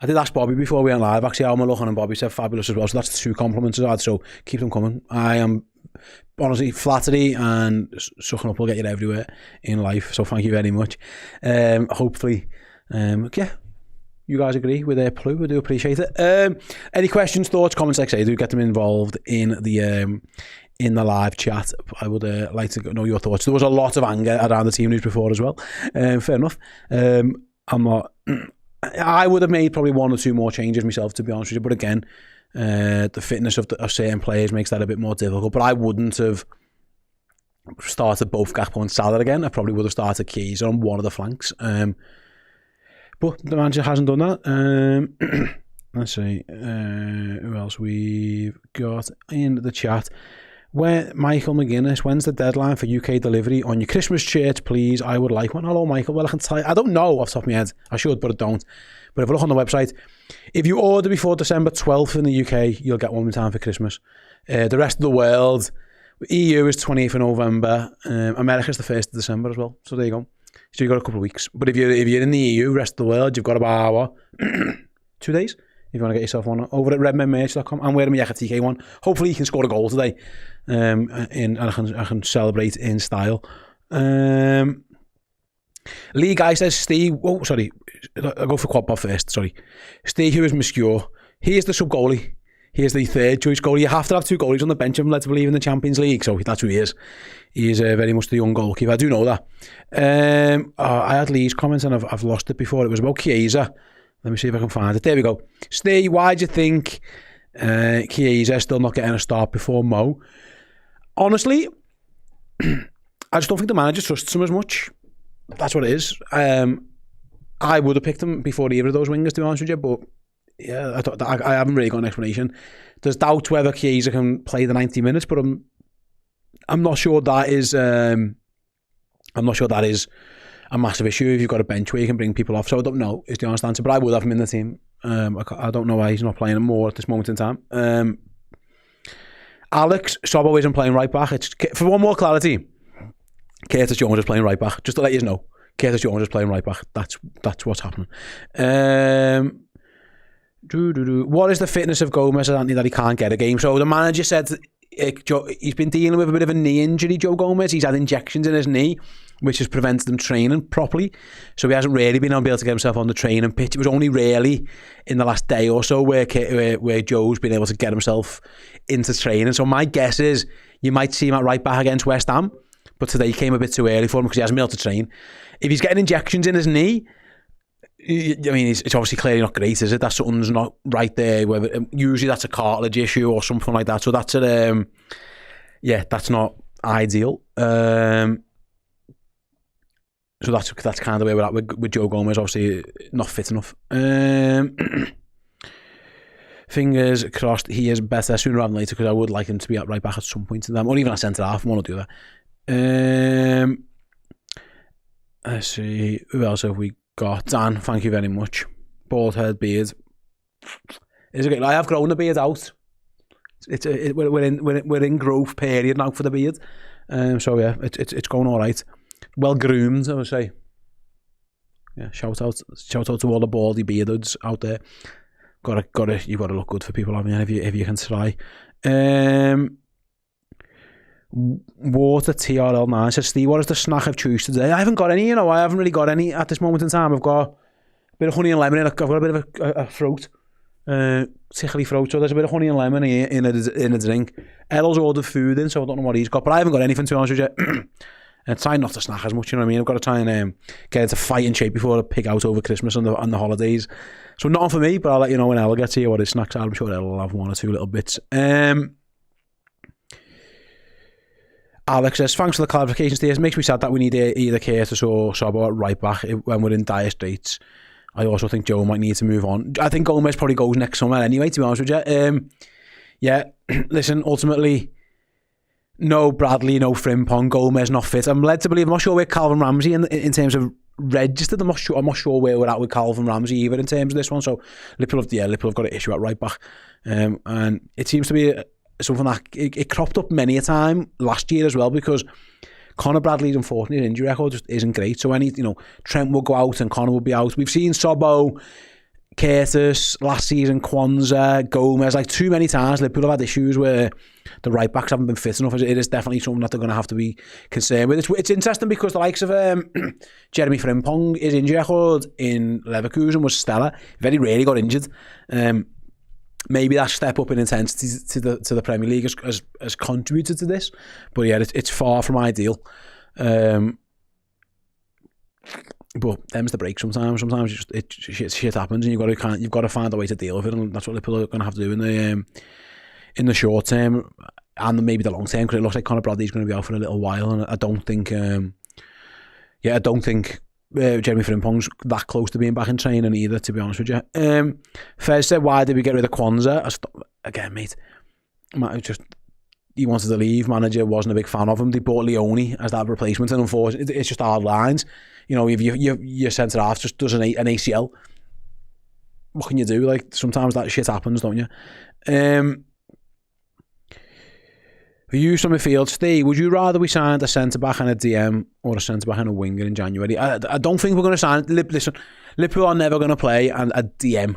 I did ask Bobby before we went live, actually, how am I looking, and Bobby said fabulous as well. So that's 2 compliments I've had, so keep them coming. I am honestly flattery and sucking up will get you everywhere in life, so thank you very much. Hopefully, you guys agree with their Plu. I do appreciate it. Any questions, thoughts, comments, like I say, do get them involved in the live chat. I would like to know your thoughts. There was a lot of anger around the team news before as well. Fair enough. I would have made probably 1 or 2 more changes myself, to be honest with you. But again, the fitness of certain players makes that a bit more difficult. But I wouldn't have started both Gakpo and Salah again, I probably would have started Chiesa on one of the flanks. But the manager hasn't done that. Let's see, who else we've got in the chat. Where Michael McGuinness, when's the deadline for UK delivery on your Christmas shirts, please? I would like one. Hello, Michael. Well, I can tell you, I don't know off the top of my head. I should, but I don't. But if I look on the website, if you order before December 12th in the UK, you'll get one in time for Christmas. The rest of the world, EU is 28th of November. America's the 1st of December as well. So there you go. So you've got a couple of weeks. But if you're in the EU, rest of the world, you've got about 2 days. If you want to get yourself one over at redmenmerch.com. I'm wearing my TK one. Hopefully you can score a goal today. And I can celebrate in style. Lee Guy says, Steve, oh, sorry, I'll go for Quadpod first, sorry. Steve, who is Monsieur, he is the sub-goalie. He is the third choice goalie. You have to have two goalies on the bench, I'm led to believe, in the Champions League, so that's who he is. He is very much the young goalkeeper, I do know that. I had Lee's comments and I've lost it before. It was about Chiesa. Let me see if I can find it. There we go. Steve, why do you think Chiesa is still not getting a start before Mo? Honestly, I just don't think the manager trusts him as much. That's what it is. I would have picked him before either of those wingers, to be honest with you, but yeah, I haven't really got an explanation. There's doubt whether Chiesa can play the 90 minutes, but I'm not sure that is a massive issue if you've got a bench where you can bring people off. So I don't know is the honest answer, but I would have him in the team. I don't know why he's not playing more at this moment in time. Alex, Sobbo isn't playing right back. For one more clarity, Curtis Jones is playing right back. Just to let you know, Curtis Jones is playing right back. That's what's happening. What is the fitness of Gomez, Anthony, that he can't get a game? So the manager said he's been dealing with a bit of a knee injury, Joe Gomez. He's had injections in his knee, which has prevented him training properly. So he hasn't really been able to get himself on the training pitch. It was only really in the last day or so where Joe's been able to get himself into training. So my guess is you might see him at right back against West Ham, but today came a bit too early for him because he hasn't been able to train. If he's getting injections in his knee, I mean, it's obviously clearly not great, is it? That something's not right there. Usually that's a cartilage issue or something like that. So that's that's not ideal. So that's kind of where we're at with Joe Gomez. Obviously not fit enough. Fingers crossed he is better sooner rather than later, because I would like him to be at right back at some point in them, or even a centre half, one or the other. Let's see, who else have we got? Dan, thank you very much. Bald head, beard. Is it? I have grown the beard out. We're in growth period now for the beard. So yeah, it's going all right. Well groomed, I would say. Yeah, shout out to all the baldy bearduds out there. You've got to look good for people, haven't you? If you can try. Water TRL9 says, Steve, what is the snack of choice today? I haven't got any, I haven't really got any at this moment in time. I've got a bit of honey and lemon, I've got a bit of a throat, tickly throat, so there's a bit of honey and lemon in a drink. Errol's ordered food in, so I don't know what he's got, but I haven't got anything, to be honest with you. And trying not to snack as much, you know what I mean? I've got to try and get into fighting shape before I pick out over Christmas and the holidays. So nothing for me, but I'll let you know when Errol gets here what his snacks are. I'm sure Errol will have one or two little bits. Alex says, thanks for the clarification, Steve. It makes me sad that we need either Curtis or Sobbo at right back when we're in dire straits. I also think Joe might need to move on. I think Gomez probably goes next summer anyway, to be honest with you. Yeah, listen, ultimately, no Bradley, no Frimpong, Gomez not fit. I'm led to believe, I'm not sure where Calvin Ramsey in terms of registered. I'm not sure where we're at with Calvin Ramsey either in terms of this one. So Liverpool have got an issue at right back. And it seems to be something that it cropped up many a time last year as well, because Conor Bradley's unfortunately injury record just isn't great. So Trent will go out and Conor will be out. We've seen Sobbo, Curtis last season, Kwanzaa, Gomez, like too many times Liverpool have had issues where the right backs haven't been fit enough. It is definitely something that they're going to have to be concerned with. It's interesting because the likes of Jeremy Frimpong, his injury record in Leverkusen was stellar. Very rarely got injured. Maybe that step up in intensity to the Premier League has contributed to this, but yeah, it's far from ideal. But them's the break sometimes. Sometimes shit happens, and you've got to find a way to deal with it, and that's what Liverpool are going to have to do in the short term. and maybe the long term, because it looks like Conor Bradley's going to be out for a little while, and I don't think Jeremy Frimpong's that close to being back in training either, to be honest with you. Fez said, why did we get rid of Kwanzaa? Again, mate, he wanted to leave. Manager wasn't a big fan of him. They bought Leone as that replacement, and unfortunately, it's just hard lines. You know, if your centre half just does an ACL, what can you do? Like, sometimes that shit happens, don't you? For you from midfield, Steve, would you rather we signed a centre-back and a DM or a centre-back and a winger in January? I don't think we're going to sign... Listen, Liverpool are never going to play a DM.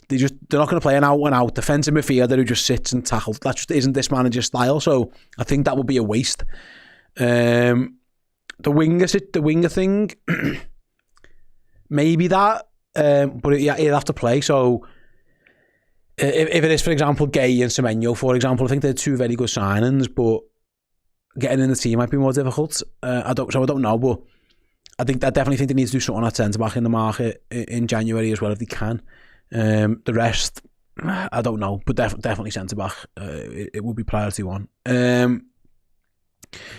They're not going to play an out-and-out defensive midfielder who just sits and tackles. That just isn't this manager's style, so I think that would be a waste. The winger thing, maybe that, but he'll have to play, so... If it is, for example, Gay and Semenyo, for example, I think they're two very good signings, but getting in the team might be more difficult. I don't know, but I definitely think they need to do something at centre-back in the market in January as well, if they can. The rest, I don't know, but definitely centre-back. It would be priority one.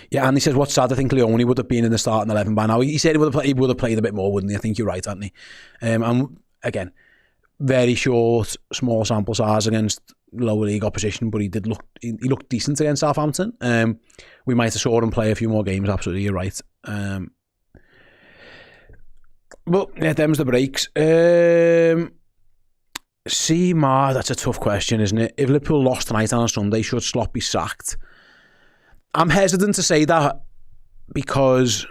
Yeah, Andy says, what's sad, I think Leone would have been in the starting 11 by now. He said he would have played a bit more, wouldn't he? I think you're right, Anthony. And again, very short, small sample size against lower league opposition, but he looked decent against Southampton. We might have saw him play a few more games, absolutely, you're right. But yeah, them's the breaks. That's a tough question, isn't it? If Liverpool lost tonight on a Sunday, should Slot be sacked? I'm hesitant to say that because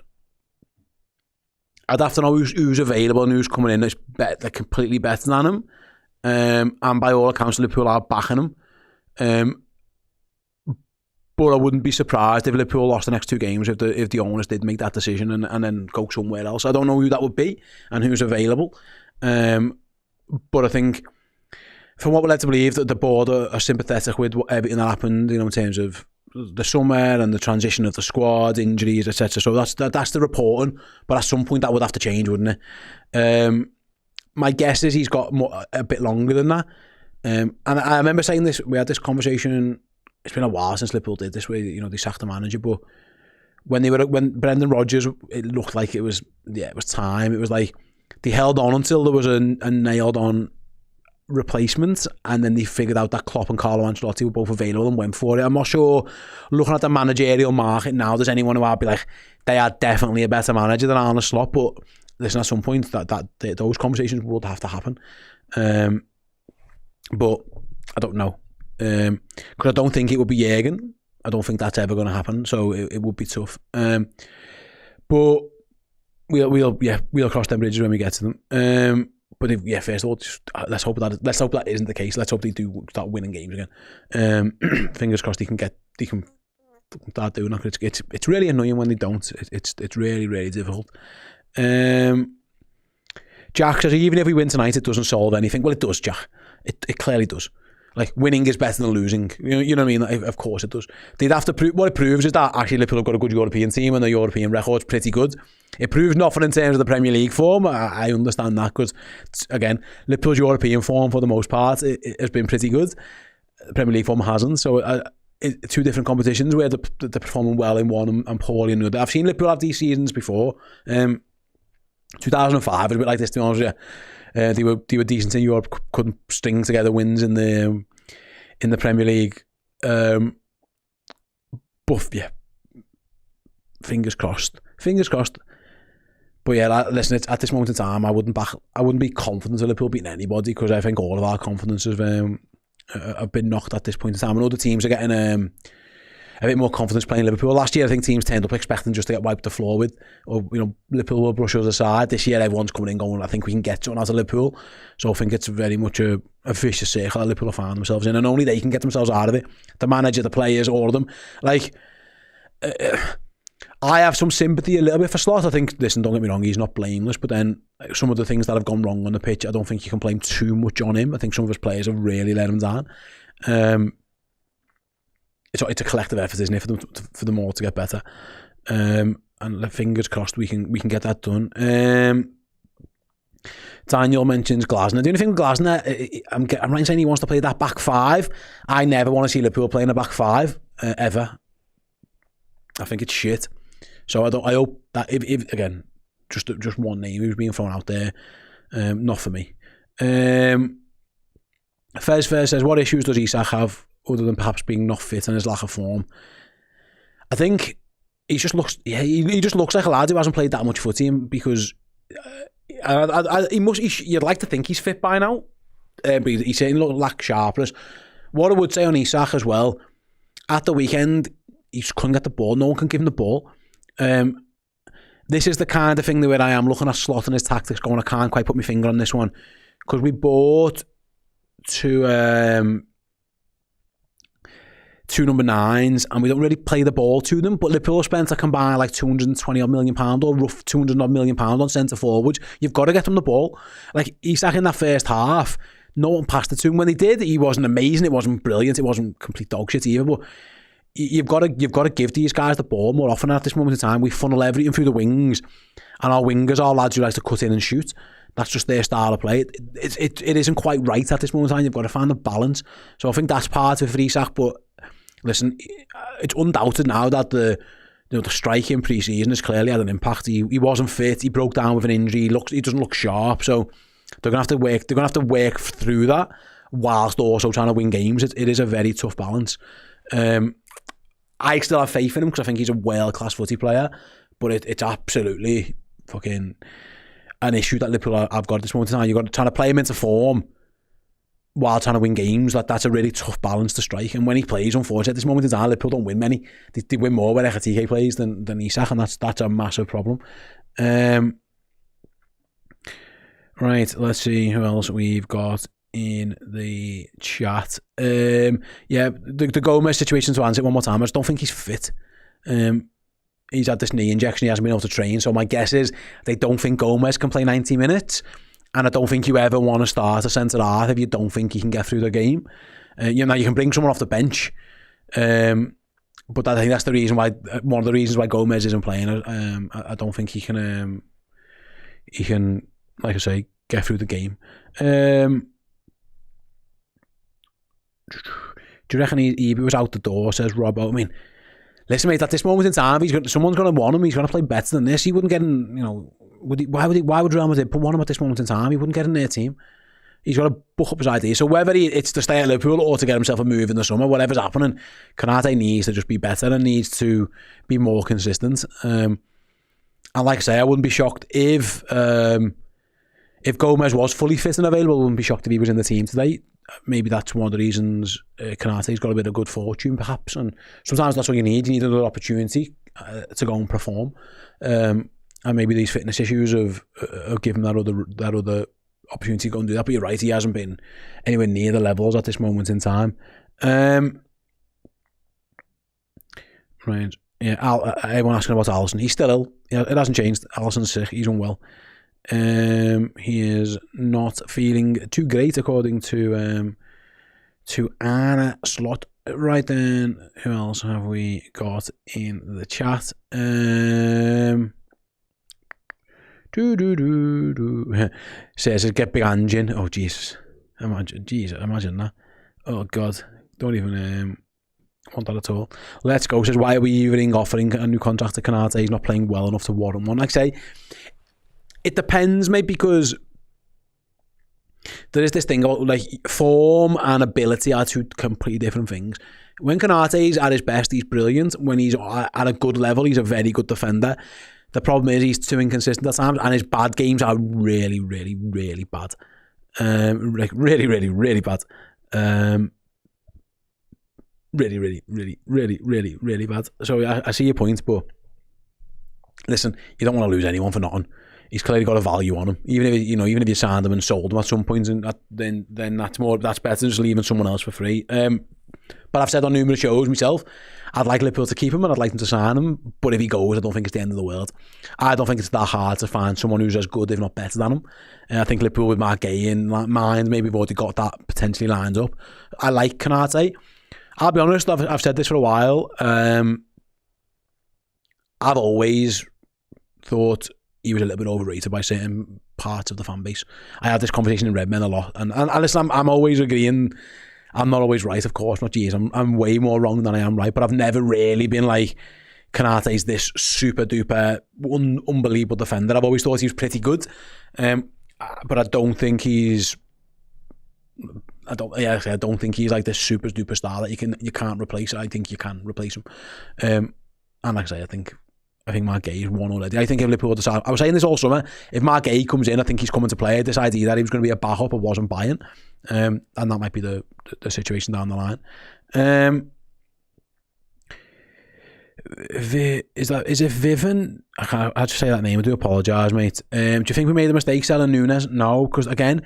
I'd have to know who's available and who's coming in that's they're completely better than him. And by all accounts, Liverpool are backing him. But I wouldn't be surprised if Liverpool lost the next two games if the owners did make that decision and then go somewhere else. I don't know who that would be and who's available. But I think, from what we're led to believe, that the board are sympathetic with everything that happened, you know, in terms of the summer and the transition of the squad, injuries, etc. So that's the reporting. But at some point that would have to change, wouldn't it? My guess is he's got a bit longer than that. And I remember saying this. We had this conversation. It's been a while since Liverpool did this, where, you know, they sacked the manager. But when Brendan Rodgers, it looked like it was time. It was like they held on until there was a nailed on replacement, and then they figured out that Klopp and Carlo Ancelotti were both available and went for it. I'm not sure, looking at the managerial market now, there's anyone who I'd be like, they are definitely a better manager than Arne Slot, but listen, at some point that those conversations would have to happen. But I don't know, because I don't think it would be Jürgen. I don't think that's ever going to happen, so it would be tough. But we'll cross them bridges when we get to them. But first of all, let's hope that isn't the case. Let's hope they do start winning games again. Fingers crossed they can start doing that. It's really annoying when they don't. It's really, really difficult. Jack says, even if we win tonight, it doesn't solve anything. Well, it does, Jack. It clearly does. Like, winning is better than losing. You know what I mean? Like, of course it does. They'd have to prove, what it proves is that actually Liverpool have got a good European team and the European record's pretty good. It proves nothing in terms of the Premier League form. I understand that, because, again, Liverpool's European form for the most part it has been pretty good. The Premier League form hasn't. So two different competitions where they're performing well in one and poorly in the other. I've seen Liverpool have these seasons before. 2005 was a bit like this, to be honest with you. They were decent in Europe, couldn't string together wins in the Premier League. But yeah, fingers crossed. But yeah, listen, at this moment in time, I wouldn't be confident of Liverpool beating anybody, because I think all of our confidence have been knocked at this point in time. And other teams are getting a bit more confidence playing Liverpool. Last year, I think teams turned up expecting just to get wiped the floor with, or, you know, Liverpool will brush us aside. This year, everyone's coming in going, I think we can get something out of Liverpool. So I think it's very much a vicious circle that Liverpool have found themselves in, and only they can get themselves out of it. The manager, the players, all of them. Like, I have some sympathy a little bit for Slot. I think, listen, don't get me wrong, he's not blameless, but then some of the things that have gone wrong on the pitch, I don't think you can blame too much on him. I think some of his players have really let him down. It's a collective effort, isn't it, for them all to get better. And fingers crossed we can get that done. Daniel mentions Glasner. The only thing with Glasner, I'm right in saying he wants to play that back five. I never want to see Liverpool playing a back five. ever. I think it's shit. So I hope that if again, just one name who's being thrown out there, not for me. Fez says, what issues does Isak have other than perhaps being not fit and his lack of form? I think he just looks like a lad who hasn't played that much footy, because you'd like to think he's fit by now, but he certainly lacks sharpness. What I would say on Isak as well, at the weekend, he just couldn't get the ball. No one can give him the ball. This is the kind of thing where I am looking at Slot and his tactics going, I can't quite put my finger on this one, because we bought two number 9s and we don't really play the ball to them, but Liverpool spent a combined like £220 million or rough £200 million on centre forwards. You've got to get them the ball. Like Isak in that first half, no one passed it to him. When they did, he wasn't amazing, it wasn't brilliant, it wasn't complete dog shit either, but you've got to give these guys the ball more often. At this moment in time, we funnel everything through the wings, and our wingers are lads who like to cut in and shoot. That's just their style of play. It isn't quite right at this moment in time. You've got to find the balance. So I think that's part of it for Isak. But listen, it's undoubted now that the striking pre-season has clearly had an impact. He wasn't fit. He broke down with an injury. He doesn't look sharp. So they're gonna have to work. They're gonna have to work through that whilst also trying to win games. It is a very tough balance. I still have faith in him because I think he's a world-class footy player. But it's absolutely fucking an issue that Liverpool have got at this moment in time. You've got to try to play him into form while trying to win games. That's a really tough balance to strike. And when he plays, unfortunately, at this moment in time, Liverpool don't win many. They win more when Ekitike plays than Isak, and that's a massive problem. Right, let's see who else we've got in the chat. The Gomez situation, to answer it one more time, I just don't think he's fit. He's had this knee injection, he hasn't been able to train, so my guess is they don't think Gomez can play 90 minutes, and I don't think you ever want to start a centre-half if you don't think he can get through the game. You can bring someone off the bench, but I think that's the reason why, one of the reasons why Gomez isn't playing. I don't think he can, like I say, get through the game. Do you reckon he was out the door, says Rob? I mean, listen, mate, at this moment in time, someone's going to want him. He's going to play better than this. He wouldn't get in, why would Real Madrid want him at this moment in time? He wouldn't get in their team. He's got to book up his ideas. So whether it's to stay at Liverpool or to get himself a move in the summer, whatever's happening, Konate needs to just be better and needs to be more consistent. And like I say, I wouldn't be shocked if Gomez was fully fit and available. I wouldn't be shocked if he was in the team today. Maybe that's one of the reasons Konate's got a bit of good fortune, perhaps. And sometimes that's what you need. You need another opportunity to go and perform. And maybe these fitness issues have given that other opportunity to go and do that. But you're right, he hasn't been anywhere near the levels at this moment in time. Right. Yeah, everyone asking about Alisson. He's still ill. It hasn't changed. Alisson's sick. He's unwell. He is not feeling too great, according to Arne Slot. Right then, who else have we got in the chat? Says get big engine. Oh Jesus, imagine that. Oh God, don't even want that at all. Let's go. Says, why are we even offering a new contract to Konate? He's not playing well enough to warrant one. Like I say, it depends, mate, because there is this thing about like form and ability are two completely different things. When Konate's at his best, he's brilliant. When he's at a good level, he's a very good defender. The problem is he's too inconsistent at times, and his bad games are really, really, really bad. Like really, really, really bad. Really, really, really, really, really, really bad. So I see your point, but listen, you don't want to lose anyone for nothing. He's clearly got a value on him. Even if you signed him and sold him at some point, and then that's better than just leaving someone else for free. But I've said on numerous shows myself, I'd like Liverpool to keep him and I'd like them to sign him. But if he goes, I don't think it's the end of the world. I don't think it's that hard to find someone who's as good, if not better than him. I think Liverpool with Mark Gay in mind, maybe we've already got that potentially lined up. I like Konate. I'll be honest, I've said this for a while. I've always thought he was a little bit overrated by certain parts of the fan base. I had this conversation in Redmen a lot, and listen, I'm always agreeing I'm not always right, of course, not geez. I'm way more wrong than I am right, but I've never really been like, Konate's this super duper unbelievable defender. I've always thought he was pretty good, but I don't think he's like this super duper star that you can't replace. I think you can replace him, and like I say, I think Mark Gay is one already. I think if Liverpool decide, I was saying this all summer, if Mark Gay comes in, I think he's coming to play. This idea that he was going to be a backup, I wasn't buying, and that might be the situation down the line. Is it Vivian? I had to say that name. I do apologise, mate. Do you think we made a mistake selling Nunes? No, because again,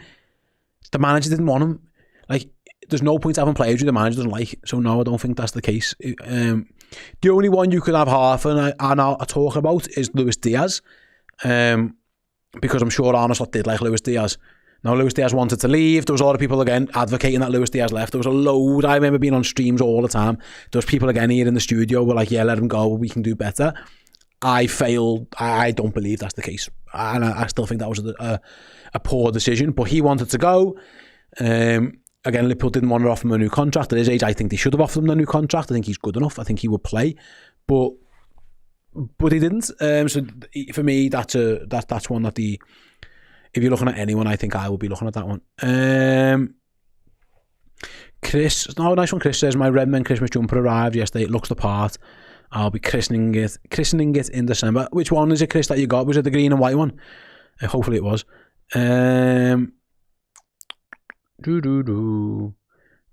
the manager didn't want him. Like, there's no point having players who the manager doesn't like. So no, I don't think that's the case. The only one you could have half and I talk about is Luis Diaz, because I'm sure Arne Slot did like Luis Diaz. Now, Luis Diaz wanted to leave. There was a lot of people, again, advocating that Luis Diaz left. There was a load. I remember being on streams all the time. There was people, again, here in the studio were like, yeah, let him go. We can do better. I failed. I don't believe that's the case. And I still think that was a poor decision. But he wanted to go. Again, Liverpool didn't want to offer him a new contract. At his age, I think they should have offered him a new contract. I think he's good enough. I think he would play. But he didn't. So for me, that's one that if you're looking at anyone, I think I will be looking at that one. Nice one. Chris says, my Redmen Christmas jumper arrived yesterday. It looks the part. I'll be christening it in December. Which one is it, Chris, that you got? Was it the green and white one? Hopefully it was.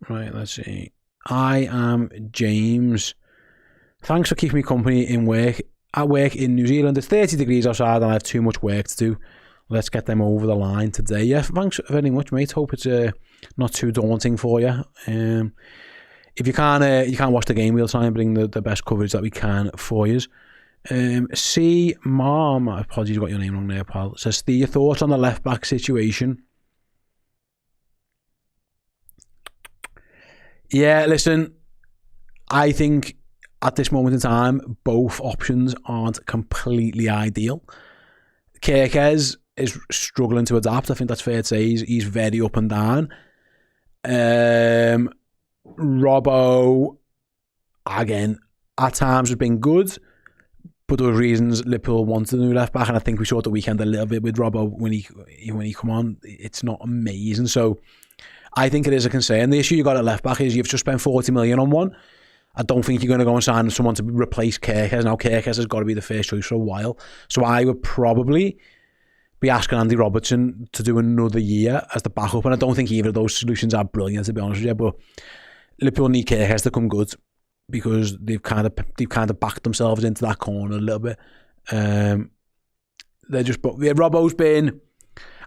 Right, let's see. I am James. Thanks for keeping me company in work. I work in New Zealand. It's 30 degrees outside and I have too much work to do. Let's get them over the line today. Yeah, thanks very much, mate. Hope it's not too daunting for you. If you can't watch the game, we'll try and bring the best coverage that we can for you. Mom, apologies, I got your name wrong there, pal. Says, Steve, your thoughts on the left back situation? Yeah, listen, I think at this moment in time, both options aren't completely ideal. Kerkez is struggling to adapt. I think that's fair to say. He's very up and down. Robbo, again, at times has been good, but there were reasons Liverpool wanted a new left back, and I think we saw at the weekend a little bit with Robbo when he come on. It's not amazing, so I think it is a concern. The issue you got at left back is you've just spent 40 million on one. I don't think you're going to go and sign someone to replace Kerkez. Now, Kerkez has got to be the first choice for a while. So I would probably be asking Andy Robertson to do another year as the backup. And I don't think either of those solutions are brilliant, to be honest with you. But Liverpool need Kerkez to come good because they've kind of backed themselves into that corner a little bit. Robbo's been...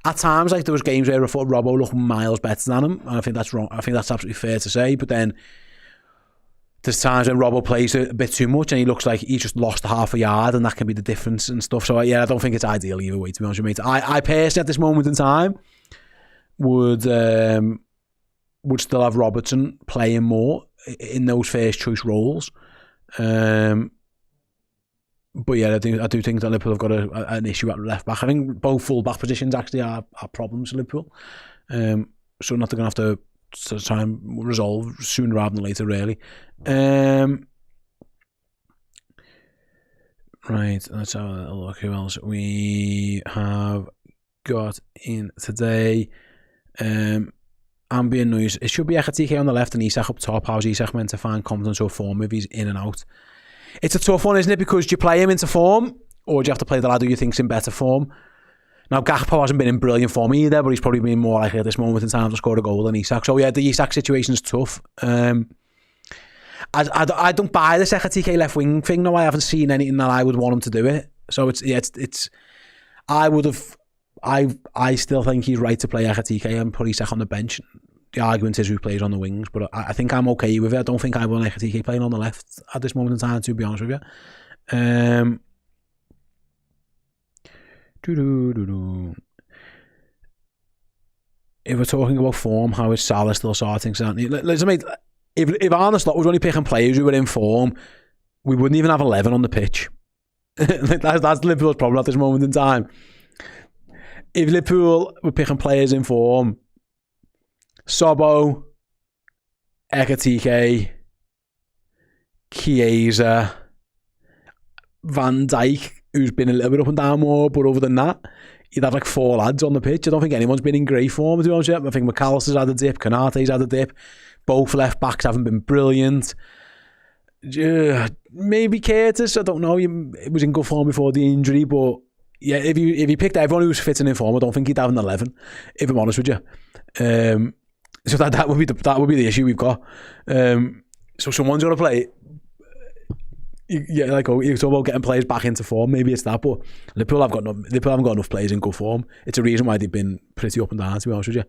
At times, like there was games where I thought Robbo looked miles better than him. And I think that's wrong. I think that's absolutely fair to say. But then there's times when Robbo plays a bit too much and he looks like he's just lost half a yard, and that can be the difference and stuff. So yeah, I don't think it's ideal either way, to be honest with you, mate. I personally, at this moment in time, would still have Robertson playing more in those first choice roles. But yeah, I do think that Liverpool have got an issue at left back. I think both full back positions actually are problems for Liverpool. So not they're going to have to try and resolve sooner rather than later, really. Right, let's have a look. Who else we have got in today? Ambient noise. It should be Ekatike on the left and Isak up top. How's Isak meant to find confidence or form if he's in and out? It's a tough one, isn't it? Because do you play him into form, or do you have to play the lad who you think's in better form? Now, Gakpo hasn't been in brilliant form either, but he's probably been more likely at this moment in time to score a goal than Isak. So yeah, the Isak situation's tough. I don't buy this Ekatike left wing thing. No, I haven't seen anything that I would want him to do it. So I still think he's right to play Ekatike and put Isak on the bench. The argument is who plays on the wings, but I think I'm okay with it. I don't think I want Ekatike playing on the left at this moment in time, to be honest with you. If we're talking about form, how is Salah still sorting something? Listen, mate, if Arne Slot was only picking players who were in form, we wouldn't even have 11 on the pitch. That's Liverpool's problem at this moment in time. If Liverpool were picking players in form, Sobbo, Ekatike, Chiesa, Van Dijk, who's been a little bit up and down more, but other than that, you'd have like 4 lads on the pitch. I don't think anyone's been in great form, to be honest. I think McAllister's had a dip, Konate's had a dip. Both left backs haven't been brilliant. Maybe Curtis, I don't know. It was in good form before the injury, but yeah, if you picked everyone who was fit and in form, I don't think he'd have an 11, if I'm honest with you. So that would be the issue we've got. So someone's got to play. Yeah, like you talk about getting players back into form. Maybe it's that, but Liverpool haven't got enough players in good form. It's a reason why they've been pretty up and down, to be honest with you.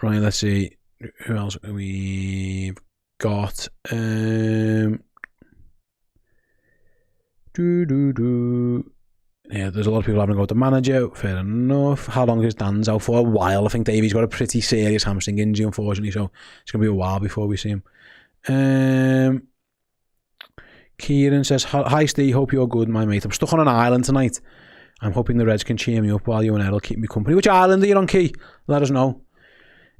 Right, let's see who else we've got. Yeah, there's a lot of people having to go with the manager. Fair enough. How long is Dan's out for? A while. I think Davey's got a pretty serious hamstring injury, unfortunately, so it's going to be a while before we see him. Kieran says, hi Steve, hope you're good, my mate. I'm stuck on an island tonight. I'm hoping the Reds can cheer me up while you and Errol keep me company. Which island are you on, Key? Let us know.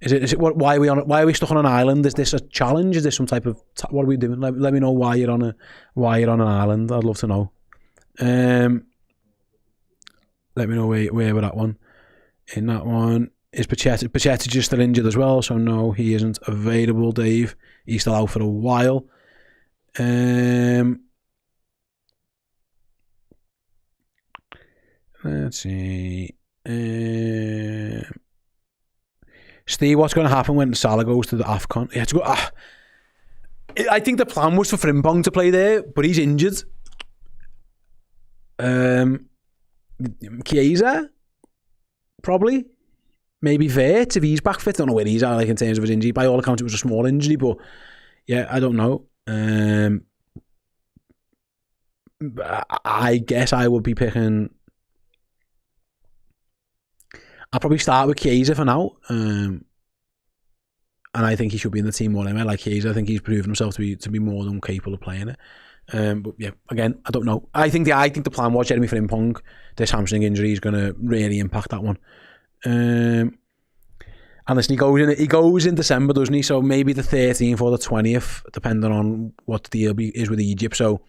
Is it why are we stuck on an island? Is this a challenge? Is this some type of what are we doing? Let me know why you're on an island. I'd love to know. Let me know where we're at one. In that one is Pachetti just still injured as well, so no, he isn't available, Dave. He's still out for a while. Let's see. Steve, what's going to happen when Salah goes to the AFCON? He had to go. I think the plan was for Frimpong to play there, but he's injured. Chiesa, probably. Maybe Vert if he's back fit. I don't know where he's at, like in terms of his injury. By all accounts, it was a small injury, but yeah, I don't know. I guess I would be picking. I'll probably start with Chiesa for now. And I think he should be in the team more. I like Chiesa. I think he's proven himself to be more than capable of playing it. But yeah, again, I don't know. I think the plan was Jeremy Frimpong. This hamstring injury is going to really impact that one. And listen, he goes in December, doesn't he? So maybe the 13th or the 20th, depending on what the deal is with Egypt. So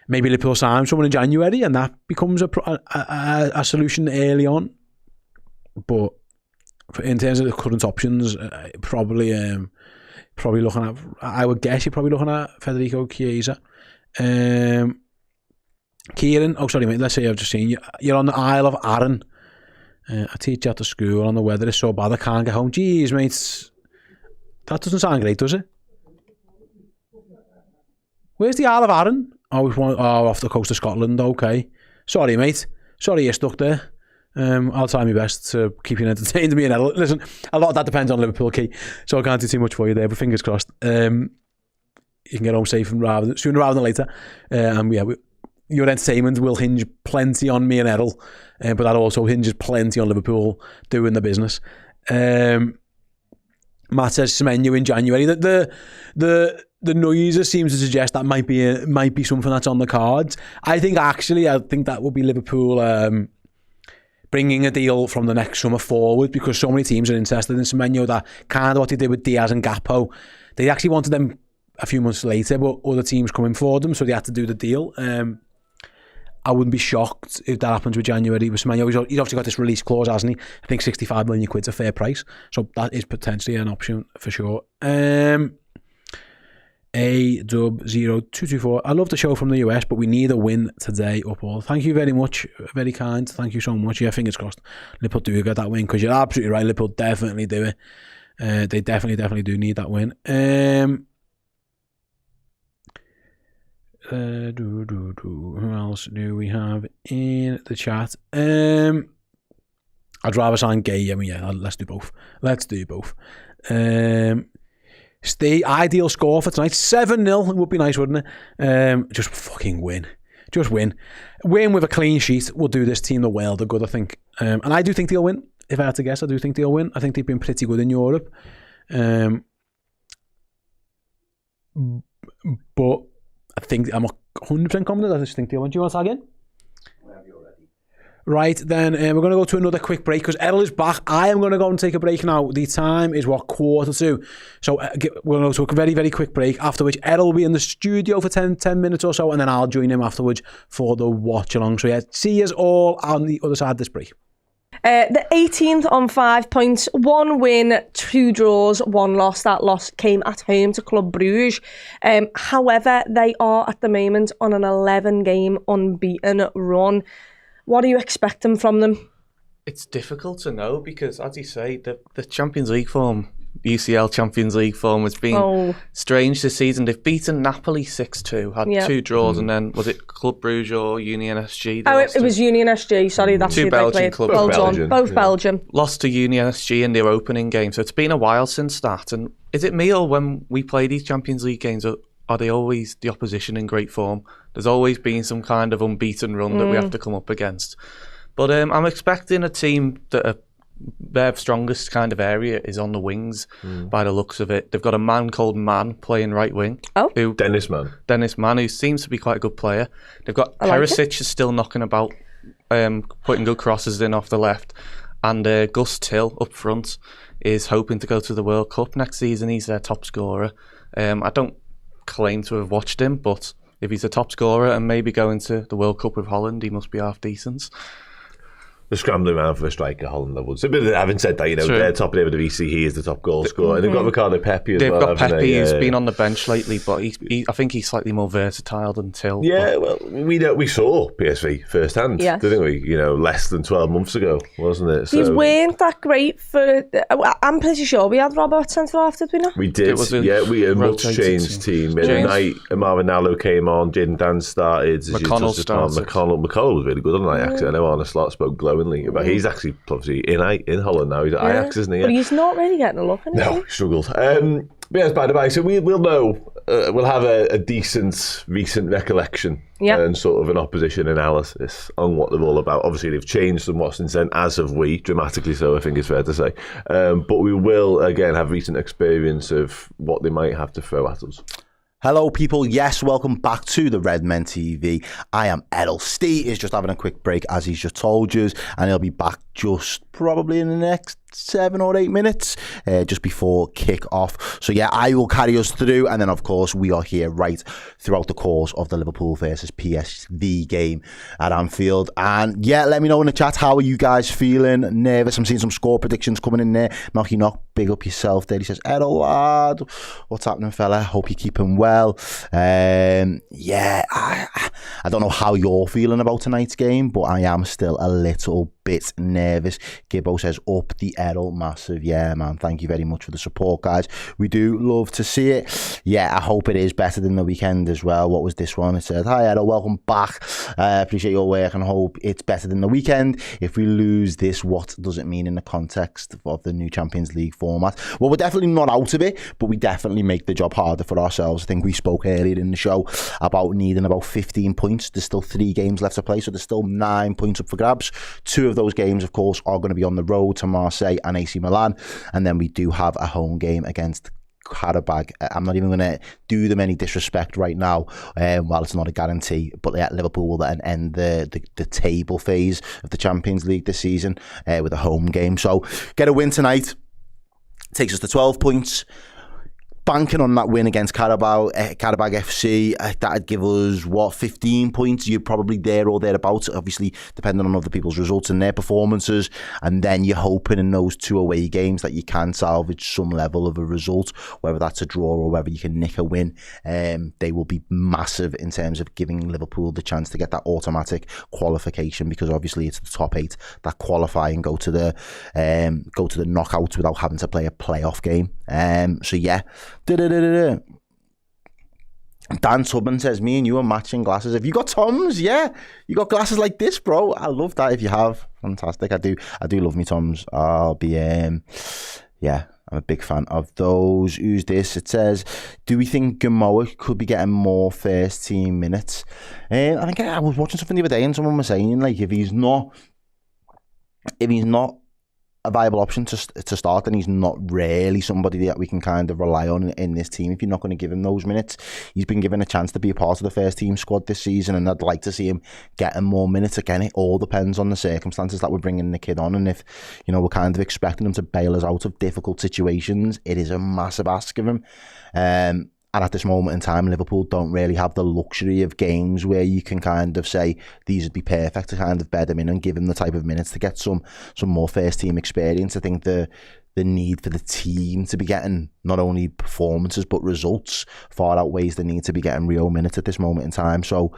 maybe Liverpool sign someone in January, and that becomes a solution early on. But in terms of the current options, probably looking at. I would guess you're probably looking at Federico Chiesa. Kieran, oh sorry mate, let's say I've just seen you. You're on the Isle of Arran. I teach at the school and the weather is so bad I can't get home. Jeez mate, that doesn't sound great, does it? Where's the Isle of Arran? Off the coast of Scotland, okay. Sorry mate, sorry you're stuck there. I'll try my best to keep you entertained. Me and Errol. Listen, a lot of that depends on Liverpool, Key, so I can't do too much for you there, but fingers crossed. You can get home safe and sooner rather than later. Yeah, your entertainment will hinge plenty on me and Errol, but that also hinges plenty on Liverpool doing the business. Matt says Semenyo in January. The noises seems to suggest that might be something that's on the cards. I think that would be Liverpool bringing a deal from the next summer forward, because so many teams are interested in Semenyo that kind of what they did with Diaz and Gakpo. They actually wanted them a few months later, but other teams coming for them, so they had to do the deal. I wouldn't be shocked if that happens with January with Semenyo. He's obviously got this release clause, hasn't he? I think 65 million quid's a fair price, so that is potentially an option for sure. A-Dub0224. I love the show from the US, but we need a win today, up all. Thank you very much. Very kind. Thank you so much. Yeah, fingers crossed Liverpool do get that win, because you're absolutely right. Liverpool definitely do it. They definitely do need that win. Who else do we have in the chat? I'd rather sign Gay. I mean, yeah, let's do both. Stay ideal score for tonight, 7-0. It would be nice, wouldn't it? Just fucking win. Just win. Win with a clean sheet will do this team the world of good, I think. And I do think they'll win. If I had to guess, I do think they'll win. I think they've been pretty good in Europe. But I think I'm 100% confident. I just think they'll win. Do you want to tag in? Whenever you're ready. Right, then we're going to go to another quick break because Errol is back. I am going to go and take a break now. The time is, 1:45. So we're going to go to a very, very quick break, after which Errol will be in the studio for 10 minutes or so, and then I'll join him afterwards for the watch-along. So yeah, see us all on the other side of this break. The 18th on 5 points, 1 win, 2 draws, 1 loss. That loss came at home to Club Brugge. However, they are at the moment on an 11-game unbeaten run. What are you expecting from them? It's difficult to know because, as you say, the Champions League form, UCL Champions League form has been strange this season. They've beaten Napoli 6-2, had 2 draws, and then was it Club Brugge or Union SG? It was Union SG, sorry, that's 2 who Belgian they played. clubs. Both Belgium. Lost to Union SG in their opening game, so it's been a while since that. And is it me, or when we play these Champions League games, are they always the opposition in great form? There's always been some kind of unbeaten run that we have to come up against. But I'm expecting a team that their strongest kind of area is on the wings, by the looks of it. They've got a man called Mann playing right wing. Dennis Mann, who seems to be quite a good player. They've got Perisic is still knocking about, putting good crosses in off the left. And Gus Till up front is hoping to go to the World Cup next season. He's their top scorer. I don't claim to have watched him, but if he's a top scorer and maybe going to the World Cup with Holland, he must be half decent. The scrambling around for a striker, Holland, I would say. But having said that, they're top of the VC, he is the top goal scorer. And they've got Ricardo Pepi as well. They've got Pepi, who's been on the bench lately, but I think he's slightly more versatile than Till. Yeah, well, we saw PSV firsthand, didn't we? Less than 12 months ago, wasn't it? These weren't that great for... I'm pretty sure we had Robert centre-half, did we not? We did, we had a much-changed team. In the night, Marvin Nallo came on, Jaden Dan started. McConnell started. McConnell was really good on Ajax. I know Arne Slot spoke glowingly about he's actually obviously in Holland now. He's at Ajax, isn't he? But he's not really getting a look, is he? He struggled. But yeah, by the way, so we'll know, we'll have a decent recent recollection and sort of an opposition analysis on what they're all about. Obviously, they've changed somewhat since then, as have we, dramatically so, I think it's fair to say. But we will, again, have recent experience of what they might have to throw at us. Hello people, yes, welcome back to the Red Men TV. I am Errol. Ste is just having a quick break, as he's just told you, and he'll be back just probably in the next 7 or 8 minutes, just before kick-off. So yeah, I will carry us through, and then of course we are here right throughout the course of the Liverpool versus PSV game at Anfield. And yeah, let me know in the chat, how are you guys feeling? Nervous? I'm seeing some score predictions coming in there. Knocky knock, big up yourself there. He says, Errol lad, what's happening fella? Hope you're keeping well. Yeah, I don't know how you're feeling about tonight's game, but I am still a little bit nervous. Gibbo says, up the Errol, massive. Yeah, man, thank you very much for the support, guys. We do love to see it. Yeah, I hope it is better than the weekend as well. What was this one? It said, hi Errol, welcome back. Appreciate your work and hope it's better than the weekend. If we lose this, what does it mean in the context of the new Champions League format? Well, we're definitely not out of it, but we definitely make the job harder for ourselves. I think we spoke earlier in the show about needing about 15 points. There's still 3 games left to play, so there's still 9 points up for grabs. 2 of those games, of course, are going to be on the road to Marseille and AC Milan, and then we do have a home game against Karabakh. I'm not even going to do them any disrespect right now, while it's not a guarantee, but yeah, Liverpool will then end the table phase of the Champions League this season with a home game. So get a win tonight, takes us to 12 points. Banking on that win against Karabakh FC, that'd give us, 15 points? You're probably there or thereabouts, obviously, depending on other people's results and their performances. And then you're hoping in those 2 away games that you can salvage some level of a result, whether that's a draw or whether you can nick a win. They will be massive in terms of giving Liverpool the chance to get that automatic qualification, because obviously it's the top 8 that qualify and go to the knockouts without having to play a playoff game. So yeah. Dan Tubman says, me and you are matching glasses. Have you got Toms? Yeah, you got glasses like this, bro. I love that. If you have, fantastic. I do love me Toms. I'll be yeah, I'm a big fan of those. Who's this? It says, do we think Gamoa could be getting more first team minutes? I think I was watching something the other day and someone was saying, like, if he's not a viable option to start, and he's not really somebody that we can kind of rely on in this team. If you're not going to give him those minutes, he's been given a chance to be a part of the first team squad this season, and I'd like to see him getting more minutes. Again, it all depends on the circumstances that we're bringing the kid on, and if, you know, we're kind of expecting him to bail us out of difficult situations, it is a massive ask of him. And at this moment in time, Liverpool don't really have the luxury of games where you can kind of say these would be perfect to kind of bed him in and give him the type of minutes to get some more first team experience. I think the need for the team to be getting not only performances but results far outweighs the need to be getting real minutes at this moment in time. So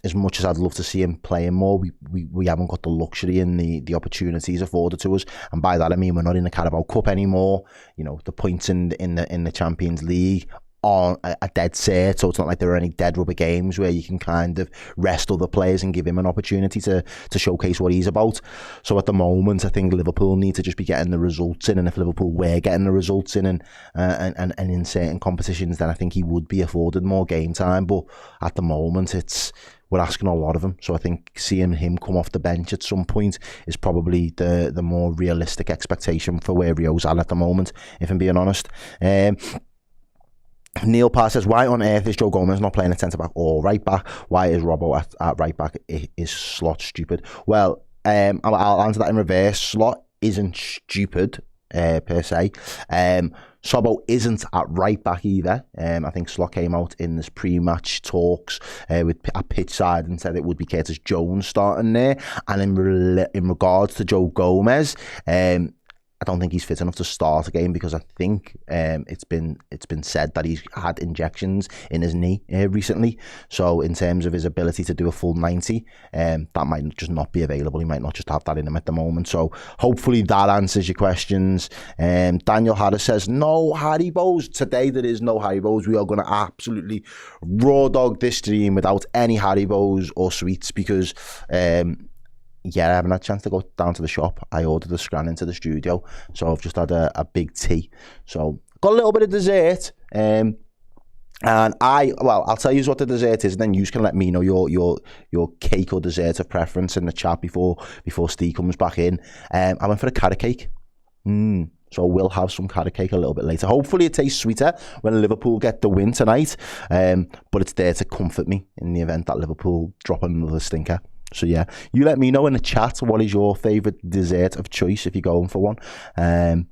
as much as I'd love to see him playing more, we haven't got the luxury and the opportunities afforded to us. And by that I mean we're not in the Carabao Cup anymore. You know, the points in the Champions League are a dead set, so it's not like there are any dead rubber games where you can kind of rest other players and give him an opportunity to showcase what he's about. So at the moment, I think Liverpool need to just be getting the results in, and if Liverpool were getting the results in and in certain competitions, then I think he would be afforded more game time. But at the moment, we're asking a lot of him, so I think seeing him come off the bench at some point is probably the more realistic expectation for where Rio's at the moment, if I'm being honest. Neil Parr says, why on earth is Joe Gomez not playing at centre-back or right-back? Why is Robbo at right-back? Is Slot stupid? Well, I'll answer that in reverse. Slot isn't stupid, per se. Sobbo isn't at right-back either. I think Slot came out in this pre-match talks at pitch side and said it would be Curtis Jones starting there. And in regards to Joe Gomez, I don't think he's fit enough to start a game, because I think it's been said that he's had injections in his knee recently. So in terms of his ability to do a full 90, that might just not be available. He might not just have that in him at the moment. So hopefully that answers your questions. Daniel Harris says, no Haribos. Today there is no Haribos. We are going to absolutely raw dog this stream without any Haribos or sweets, because I haven't had a chance to go down to the shop. I ordered a scran into the studio, so I've just had a big tea. So got a little bit of dessert, and I'll tell you what the dessert is, and then you can let me know your cake or dessert of preference in the chat before Steve comes back in. I went for a carrot cake. So we'll have some carrot cake a little bit later. Hopefully it tastes sweeter when Liverpool get the win tonight, but it's there to comfort me in the event that Liverpool drop another stinker. So yeah, you let me know in the chat what is your favourite dessert of choice if you're going for one. And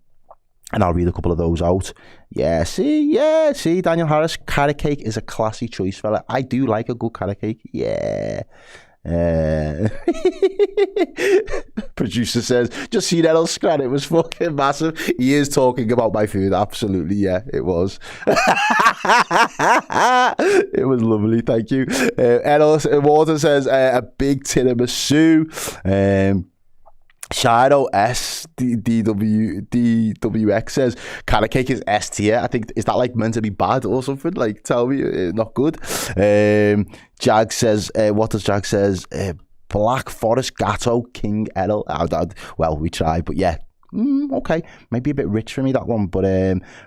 I'll read a couple of those out. See, Daniel Harris, carrot cake is a classy choice, fella. I do like a good carrot cake. Yeah. Producer says, just see that old scran, it was fucking massive. He is talking about my food, absolutely. Yeah, it was. It was lovely, thank you. Errol Water says a big tiramisu. Shido DWX says carrot cake is S tier. I think, is that like meant to be bad or something? Like, tell me, not good. Jag says, what does Jag says? Black Forest Gatto King Errol. Well, we tried, but yeah. Okay, maybe a bit rich for me, that one. But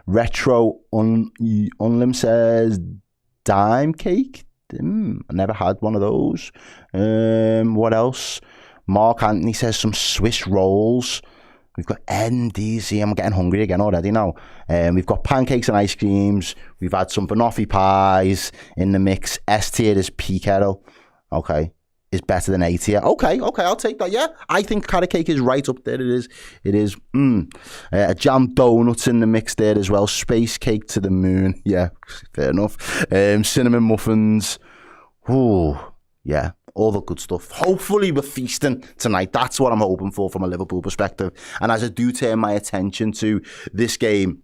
Retro Unlim says dime cake. I never had one of those. What else? Mark Anthony says some Swiss rolls. We've got NDC. I'm getting hungry again already now. We've got pancakes and ice creams. We've had some banoffee pies in the mix. S tier is peak Errol. Okay. Is better than A tier. Okay, I'll take that. Yeah, I think carrot cake is right up there. It is. A jam donuts in the mix there as well. Space cake to the moon. Yeah, fair enough. Cinnamon muffins. Ooh, yeah. All the good stuff. Hopefully we're feasting tonight. That's what I'm hoping for from a Liverpool perspective. And as I do turn my attention to this game,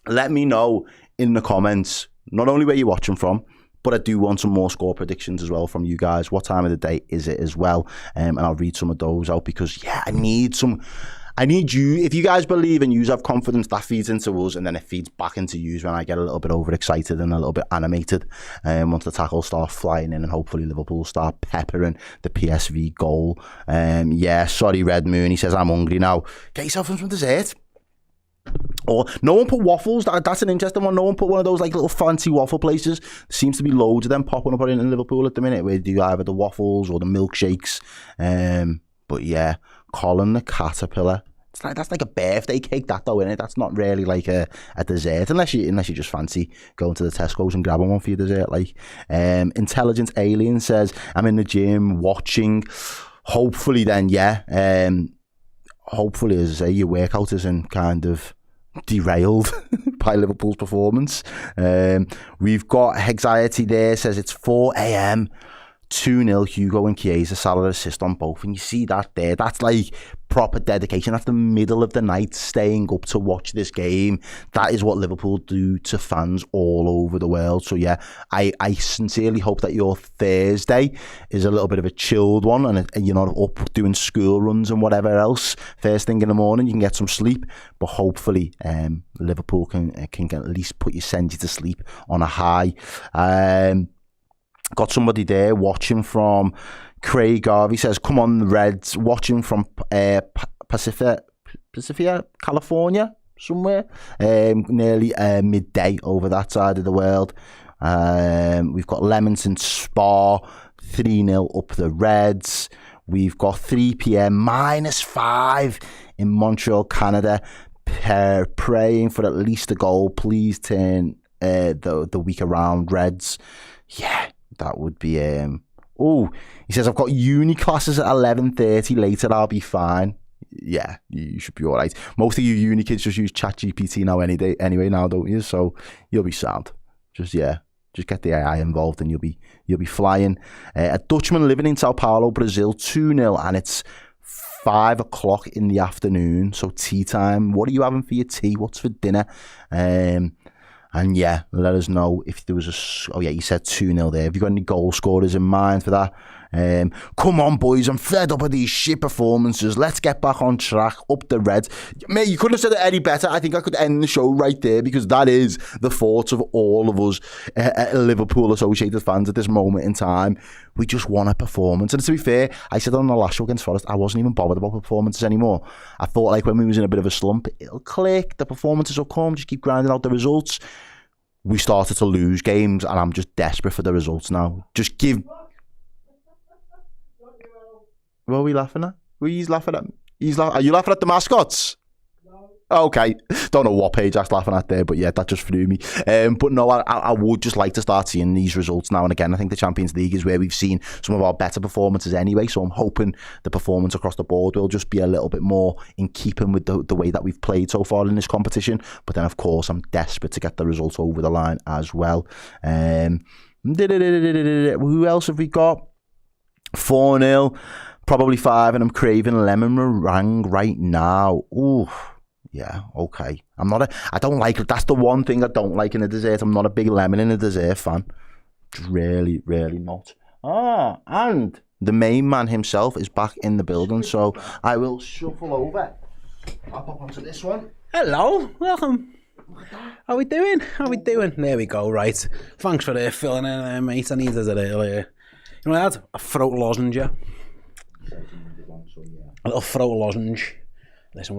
let me know in the comments, not only where you're watching from, but I do want some more score predictions as well from you guys. What time of the day is it as well? And I'll read some of those out, because yeah, I need you. If you guys believe and you have confidence, that feeds into us, and then it feeds back into you when I get a little bit overexcited and a little bit animated. Once the tackles start flying in, and hopefully Liverpool start peppering the PSV goal. Yeah, sorry, Red Moon. He says, I'm hungry now. Get yourself some dessert. Or no one put waffles. That's an interesting one. No one put one of those like little fancy waffle places. There seems to be loads of them popping up in Liverpool at the minute, where they do either the waffles or the milkshakes. But yeah, Colin the Caterpillar that's like a birthday cake, that though, isn't it? That's not really like a dessert, unless you just fancy going to the Tesco's and grabbing one for your dessert. Like, Intelligent Alien says, I'm in the gym watching. Hopefully, then, yeah. Hopefully, as I say, your workout isn't kind of derailed by Liverpool's performance. We've got Anxiety there, says it's 4 a.m. 2-0, Hugo and Chiesa, Salah assist on both, and you see that there. That's like proper dedication. That's the middle of the night, staying up to watch this game. That is what Liverpool do to fans all over the world. So yeah, I sincerely hope that your Thursday is a little bit of a chilled one, and you're not up doing school runs and whatever else first thing in the morning. You can get some sleep, but hopefully Liverpool can at least send you to sleep on a high. Got somebody there watching from Craig Garvey, says, come on the Reds, watching from Pacifica, California, somewhere, nearly midday over that side of the world. We've got Leamington Spa, 3-0 up the Reds. We've got 3 p.m, -5 in Montreal, Canada, praying for at least a goal. Please turn the week around, Reds. Yeah. That would be he says, I've got uni classes at 11:30 later, I'll be fine. Yeah, you should be all right. Most of you uni kids just use ChatGPT now anyway now, don't you? So you'll be sound. Just get the AI involved and you'll be flying. A Dutchman living in Sao Paulo, Brazil, 2-0, and it's 5 o'clock in the afternoon, so tea time. What are you having for your tea? What's for dinner? And yeah, let us know if there was you said 2-0 there. Have you got any goal scorers in mind for that? Come on, boys, I'm fed up of these shit performances. Let's get back on track, up the Reds. Mate, you couldn't have said it any better. I think I could end the show right there, because that is the thoughts of all of us Liverpool associated fans at this moment in time. We just want a performance. And to be fair, I said on the last show against Forest, I wasn't even bothered about performances anymore. I thought, like, when we was in a bit of a slump, it'll click, the performances will come, just keep grinding out the results. We started to lose games, and I'm just desperate for the results now. Just give... What are we laughing at? He's laughing at... Are you laughing at the mascots? No. Okay. Don't know what page I was laughing at there, but yeah, that just threw me. But no, I would just like to start seeing these results now and again. I think the Champions League is where we've seen some of our better performances anyway, so I'm hoping the performance across the board will just be a little bit more in keeping with the way that we've played so far in this competition. But then, of course, I'm desperate to get the results over the line as well. Who else have we got? 4-0. Probably 5, and I'm craving lemon meringue right now. Ooh, yeah, okay. I don't like it. That's the one thing I don't like in a dessert. I'm not a big lemon in a dessert fan. Just really, really not. And the main man himself is back in the building, so I will shuffle over. I'll pop onto this one. Hello, welcome. How we doing? There we go, right. Thanks for filling in there, mate. I needed it earlier. You know that? A throat lozenge. A little throat lozenge. Listen,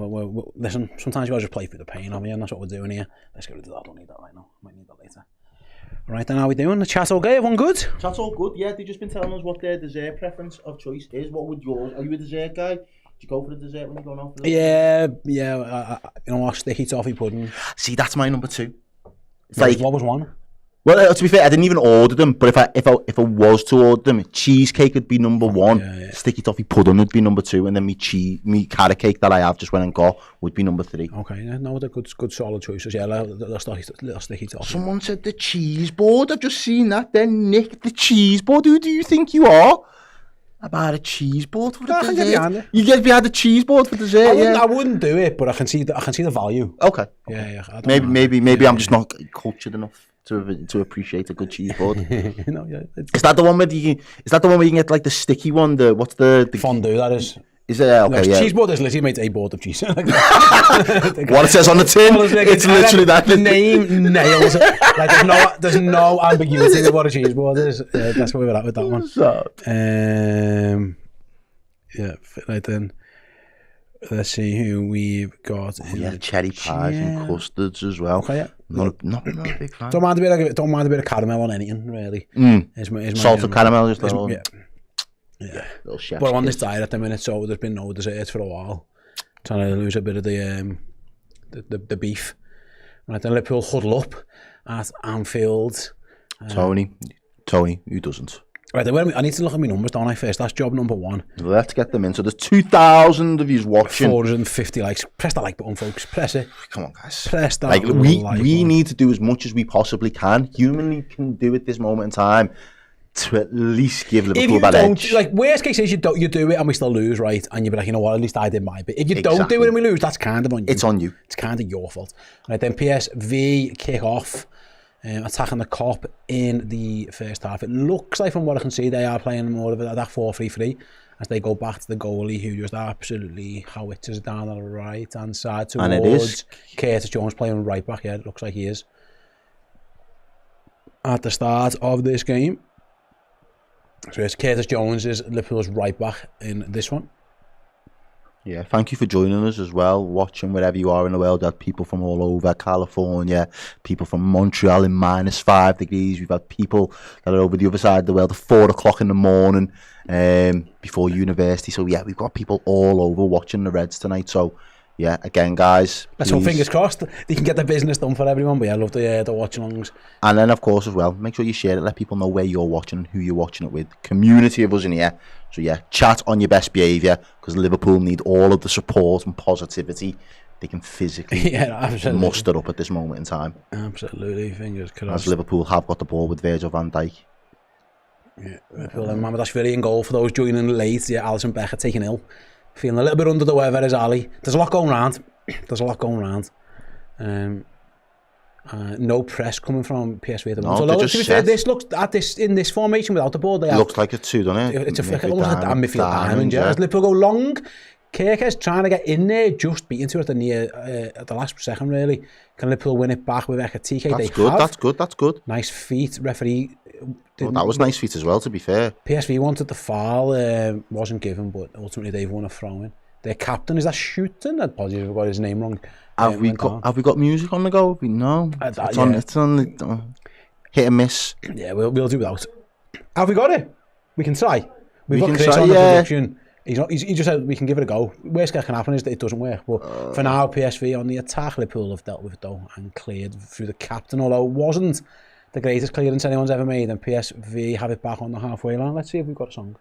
listen, sometimes you gotta just play through the pain of you, and that's what we're doing here. Let's get rid of that. I don't need that right now. Might need that later. Right then, how we doing? The chat okay? Everyone good? Chat's all good, yeah. They've just been telling us what their dessert preference of choice is. What would yours? Are you a dessert guy? Do you go for the dessert when you're going out for the Yeah. You know what? Sticky toffee pudding. See, that's my number 2. It's What was one? Well, to be fair, I didn't even order them. But if I was to order them, cheesecake would be number 1. Yeah. Sticky toffee pudding would be number 2, and then me carrot cake that I have just went and got would be number 3. Okay, yeah, no, they're good solid choices. Yeah, little sticky toffee. Someone said the cheese board. I've just seen that. Then Nick, the cheese board. Who do you think you are? About a cheese board for the dessert? Get behind it. You get behind the cheese board for dessert? I wouldn't do it, but I can see the value. Okay. Yeah. Maybe I'm just not cultured enough to appreciate a good cheese board. No, yeah. Is that the one where you can get like the sticky one? What's the fondue? That is. Is it okay? Yeah. Cheese board is literally made a board of cheese. What it says on the tin, it's literally that. The name nails it. Like there's no ambiguity with what a cheese board is. That's where we're at with that one. Yeah, right then. Let's see who we've got. Cherry pies and custards as well. Okay, yeah. Not a big fan. Don't mind a bit of caramel on anything, really. Salted caramel, just yeah. Little chef's But I'm on this diet at the minute, so there's been no desserts for a while. Trying to lose a bit of the beef. Right, then Liverpool huddle up at Anfield. Tony, who doesn't? Right, I need to look at my numbers, don't I, first? That's job number 1. Let's get them in. So there's 2,000 of you watching. 450 likes. Press that like button, folks. Press it. Come on, guys. Press that like, we button. need to do as much as we possibly can, humanly can do at this moment in time, to at least give Liverpool that edge. Like, worst case is you do it and we still lose, right? And you'll be like, you know what, at least I did my bit. If you don't do it and we lose, that's kind of on you. It's on you. It's kind of your fault. Right, then PSV kick off, attacking the Kop in the first half. It looks like, from what I can see, they are playing more of that 4-3-3 as they go back to the goalie, who just absolutely howitzers down on the right-hand side towards and it is Curtis Jones playing right back. Yeah, it looks like he is. At the start of this game. So it's Curtis Jones is Liverpool's right back in this one. Yeah, thank you for joining us as well, watching wherever you are in the world. We've had people from all over California, people from Montreal in -5 degrees. We've had people that are over the other side of the world at 4 o'clock in the morning before university. So yeah, we've got people all over watching the Reds tonight. So yeah, again, guys, let's hope, fingers crossed, they can get the business done for everyone. But yeah, I love the watch-alongs. And then, of course, as well, make sure you share it. Let people know where you're watching and who you're watching it with. Community of us in here. So yeah, chat on your best behaviour, because Liverpool need all of the support and positivity they can physically muster up at this moment in time. Absolutely, fingers crossed. As Liverpool have got the ball with Virgil van Dijk. Yeah, Liverpool and Mamardashvili in goal for those joining late. Yeah, Alisson Becker taking ill. Feeling a little bit under the weather as Ali. There's a lot going around. No press coming from PSV at the moment. No, so to be fair, this looks at this in this formation without the ball. It looks like it's 2, doesn't it? It's almost like a midfield diamond. Yeah. As Liverpool go long, Kirk's trying to get in there, just beating to it at the last second. Really, can Liverpool win it back with Ekatike? That's good. Nice feet, referee. That was nice feet as well, to be fair. PSV wanted the foul, wasn't given, but ultimately they've won a throw-in. Their captain, is that Shooten? I'd probably got his name wrong. Have we got music on the go? No. It's on the hit and miss. Yeah, we'll do without. Have we got it? We can try. We've got Chris on the production. He just said we can give it a go. Worst that can happen is that it doesn't work. But for now, PSV on the attack, Liverpool have dealt with it though and cleared through the captain, although it wasn't the greatest clearance anyone's ever made, and PSV have it back on the halfway line. Let's see if we've got a song.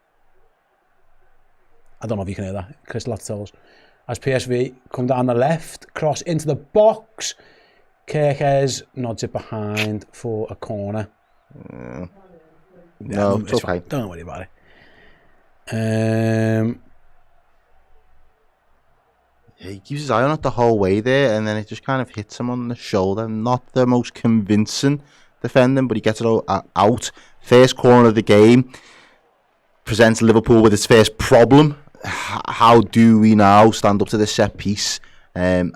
I don't know if you can hear that. Chris will have to tell us. As PSV come down the left, cross into the box, Kirkes nods it behind for a corner. No, it's okay. Fine. Don't worry about it. He keeps his eye on it the whole way there, and then it just kind of hits him on the shoulder. Not the most convincing defending, but he gets it out. First corner of the game presents Liverpool with its first problem. How do we now stand up to this set piece? And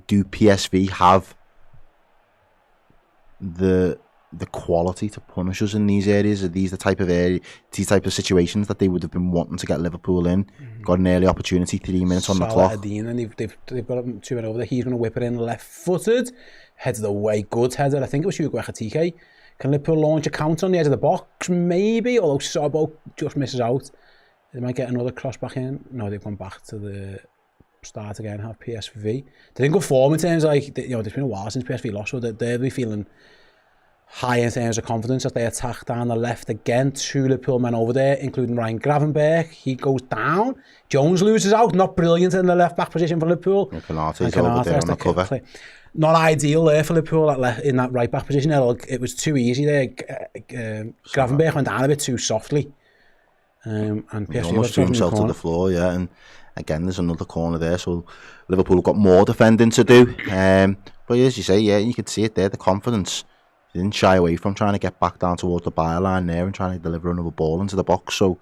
do PSV have the quality to punish us in these areas? Are these the type of situations that they would have been wanting to get Liverpool in? Got an early opportunity, 3 minutes on the clock. And they've got 2 men over there. He's going to whip it in left-footed, heads away, good header. I think it was Hugo Ekatike. Can Liverpool launch a counter on the edge of the box? Maybe, although Sobo just misses out. They might get another cross back in. No, they've gone back to the start again, have PSV. They didn't go forward in terms of, like, there's been a while since PSV lost, so they'll be feeling high in terms of confidence as they attack down the left again. 2 Liverpool men over there, including Ryan Gravenberch. He goes down. Jones loses out. Not brilliant in the left back position for Liverpool. And Canate's over there on the cover. Not ideal there for Liverpool in that right back position. It was too easy there. Gravenberch went down a bit too softly. And PSV almost threw himself to the floor, yeah. And again, there's another corner there, so Liverpool have got more defending to do. But as you say, yeah, you could see it there, the confidence. They didn't shy away from trying to get back down towards the byline there and trying to deliver another ball into the box. So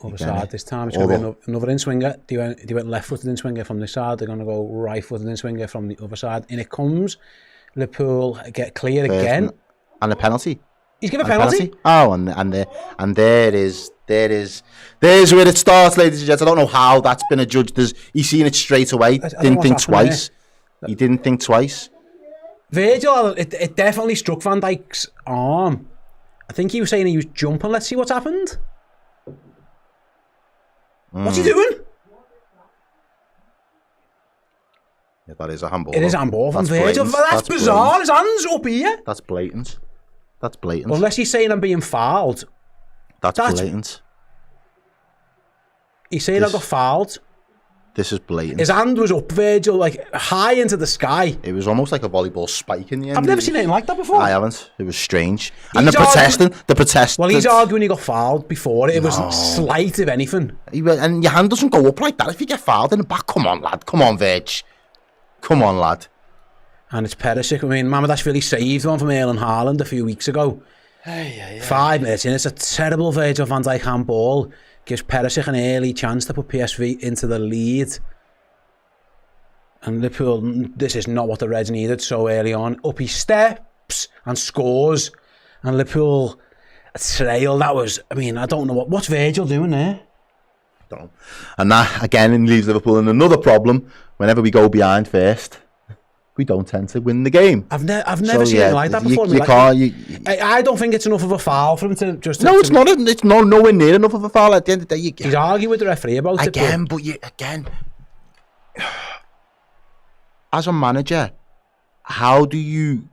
other side this time, it's going to be another in-swinger. They went left-footed in-swinger from this side. They're going to go right-footed in-swinger from the other side. In it comes. Liverpool get clear again. And a penalty. He's given a penalty? Oh, and there it is. There's where it starts, ladies and gents. I don't know how that's been adjudged. He's seen it straight away. Didn't think twice. He didn't think twice. Virgil, it definitely struck Van Dijk's arm. I think he was saying he was jumping. Let's see what's happened. What's he doing? Yeah, that is a handball. It is handball from That's Virgil. blatant. That's bizarre. blatant. His hands up here. That's blatant. That's blatant. Unless he's saying I'm being fouled. That's blatant. He's saying I got fouled. This is blatant. His hand was up, Virgil, like high into the sky. It was almost like a volleyball spike in the end. I've never seen anything like that before. I haven't. It was strange. And the protesting. Well, he's arguing he got fouled before. It was slight, if anything. And your hand doesn't go up like that if you get fouled in the back. Come on, lad. Come on, Virg. Come on, lad. And it's Perisic. I mean, Mamardashvili saved one from Erling Haaland a few weeks ago. 5 minutes in. It's a terrible Virgil van Dijk handball. Gives Perisic an early chance to put PSV into the lead. And Liverpool, this is not what the Reds needed so early on. Up he steps and scores. And Liverpool, a trail, that was, I mean, I don't know what's Virgil doing there? Don't. And that, again, leaves Liverpool in another problem. Whenever we go behind first, we don't tend to win the game. I've never seen anything like that before. I don't think it's enough of a foul for him to just... No, it's not. It's nowhere near enough of a foul. At the end of the day, he's arguing with the referee about it. Again, as a manager, how do you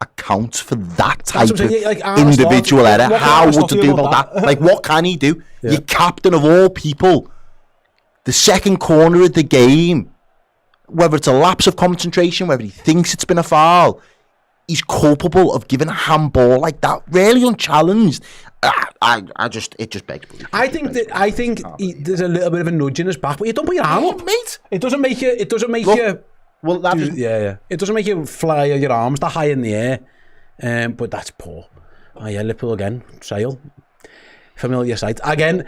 account for that type of individual error? How would you do about that? Like, what can he do? Yeah. You're captain of all people. The second corner of the game. Whether it's a lapse of concentration, whether he thinks it's been a foul, he's culpable of giving a handball like that, really unchallenged. It just begs belief. I think there's a little bit of a nudge in his back, but you don't put your arm up, mate. It doesn't make you. It doesn't make you. Well, that is, It doesn't make you fly your arms that high in the air. But that's poor. Oh yeah, Liverpool again. Sale. Familiar sight again.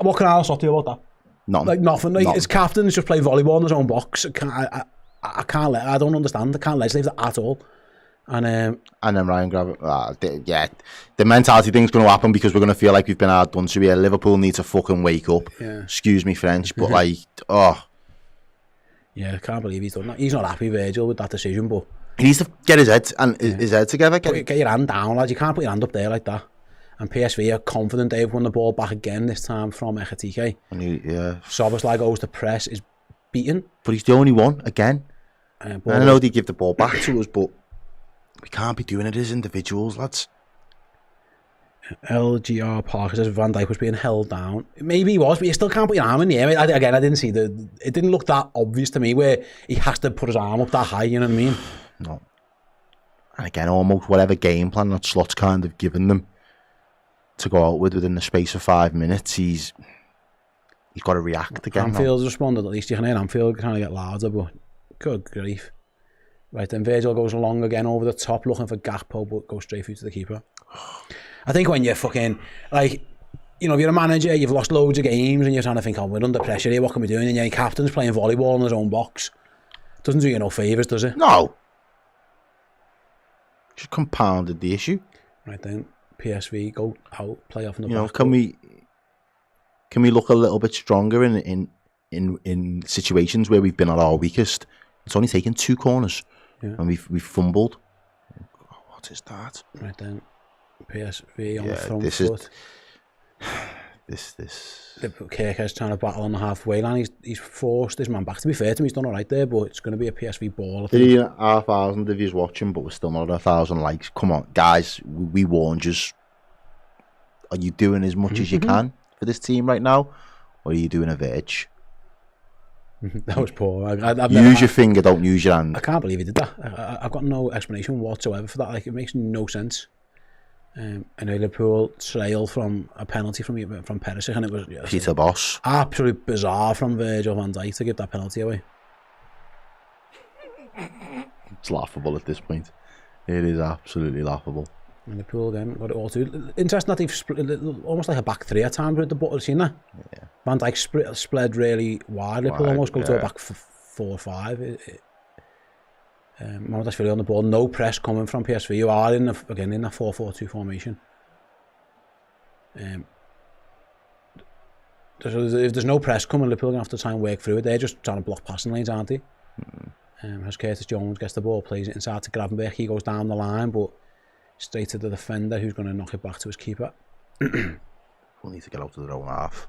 What can Arne Slot do about that? Nothing. His captain's just play volleyball in his own box. I don't understand. I can't legislate that at all. And then Ryan Gravel, the mentality thing's going to happen because we're going to feel like we've been hard done to here. Liverpool need to fucking wake up. Yeah. Excuse me, French, but yeah, I can't believe he's done that. He's not happy, Virgil, with that decision, but he needs to get his head together. Get your hand down, lads. You can't put your hand up there like that. And PSV are confident they've won the ball back again this time from Ekitike. Szoboszlai goes to press, is beaten. But he's the only one, again. I know they give the ball back to us, but we can't be doing it as individuals, lads. LGR Parker says Van Dijk was being held down. Maybe he was, but you still can't put your arm in the air. Again, I didn't see it didn't look that obvious to me where he has to put his arm up that high, you know what I mean? No. And again, almost whatever game plan that Slot's kind of given them to go out with within the space of 5 minutes, he's got to react again. Anfield's responded, at least you can hear Anfield trying to get louder, but good grief. Right, then Virgil goes along again over the top looking for Gakpo, but goes straight through to the keeper. I think when you're fucking, if you're a manager, you've lost loads of games and you're trying to think, we're under pressure here, what can we do? And your captain's playing volleyball in his own box. Doesn't do you no favours, does it? No. Just compounded the issue. Right then, PSV go out, play off in the back. Can we look a little bit stronger in situations where we've been at our weakest? It's only taken 2 corners, and we've fumbled. Oh, what is that? Right then, PSV on the front foot. Kirker's trying to battle on the halfway line. He's forced his man back. To be fair to him, he's done all right there, but it's going to be a PSV ball. 3,500 of you's watching, but we're still not at 1,000 likes. Come on, guys, we warned you. Are you doing as much as you can for this team right now, or are you doing a Virg? That was poor. Use your finger, don't use your hand. I can't believe he did that. I've got no explanation whatsoever for that. Like, it makes no sense. I know Liverpool trail from a penalty from Perisic, and it was Peter Boss. Absolutely bizarre from Virgil van Dijk to give that penalty away. It's laughable at this point. It is absolutely laughable. And Liverpool again got it all too. Interesting that they've split almost like a back 3 at times with the ball. Seen that? Yeah. Van Dijk spread really wide. Liverpool almost go to a back 4 or 5. Mamardashvili on the ball, no press coming from PSV. You are in that 4-4-2 formation. If there's no press coming, Liverpool are going to have to try and work through it. They're just trying to block passing lanes, aren't they? As Curtis Jones gets the ball, plays it inside to Gravenberch, he goes down the line, but straight to the defender who's going to knock it back to his keeper. We'll need to get out of their own half.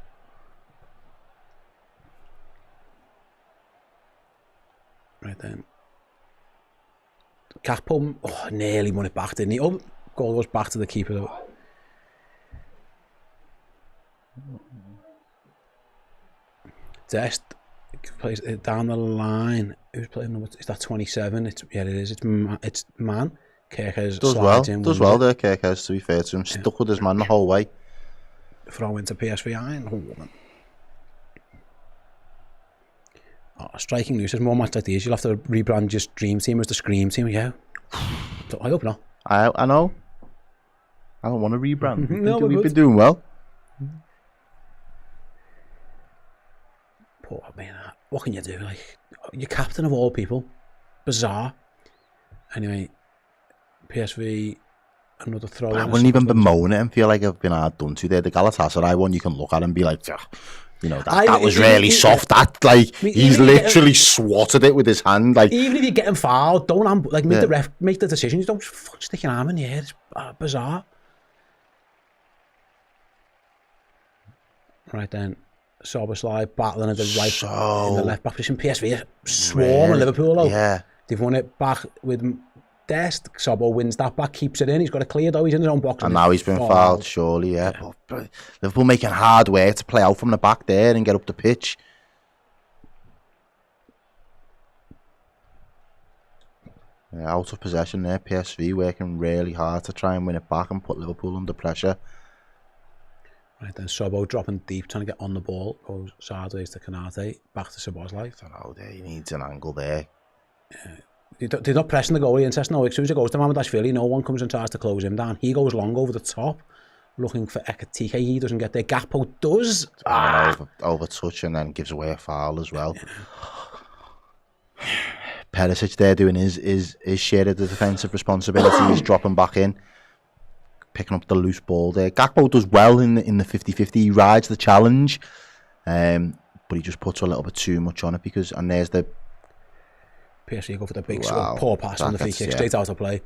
Right then. Gakpo, nearly won it back, didn't he? Oh, goal goes back to the keeper though. Dest plays it down the line. Who's playing number? Is that 27? It is. It's man. Kirkers does well there. Kirkers, to be fair to him, stuck with his man the whole way. Throw into PSV iron. Striking news. There's more match like these. You'll have to rebrand your dream team as the Scream Team. Yeah. I hope not. I know. I don't want to rebrand. We've been doing well. Poor man. What can you do? Like, you're captain of all people. Bizarre. Anyway, PSV, another throw. I wouldn't even bemoan it and feel like I've been hard done to there. The Galatasaray one, you can look at and be like, you know, that was really soft. That, like, he's literally swatted it with his hand. Like, even if you're getting fouled, don't make the ref make the decision. You don't fucking stick your arm in the air. It's bizarre. Right then, Soboslai battling at the right in the left back position. PSV swarm at Liverpool though. Yeah, they've won it back with Dest. Sobo wins that back, keeps it in. He's got it clear though. He's in his own box. And now he's been fouled, surely. Yeah. But Liverpool making hard work to play out from the back there and get up the pitch. Yeah, out of possession there. PSV working really hard to try and win it back and put Liverpool under pressure. Right then, Sobo dropping deep, trying to get on the ball. Goes sideways to Kanate, back to Soboslai. He needs an angle there. They're not pressing the goalie. Interesting. No, as soon as it goes to Mamadashvili, no one comes and tries to close him down. He goes long over the top, looking for Ekatike. He doesn't get there. Gakpo does. Over touch and then gives away a foul as well. Perisic there doing his share of the defensive responsibility. He's dropping back in, picking up the loose ball there. Gakpo does well in the 50-50. He rides the challenge, but he just puts a little bit too much on it and there's the PSV go for the big sort of poor pass on the free kick, straight out of play.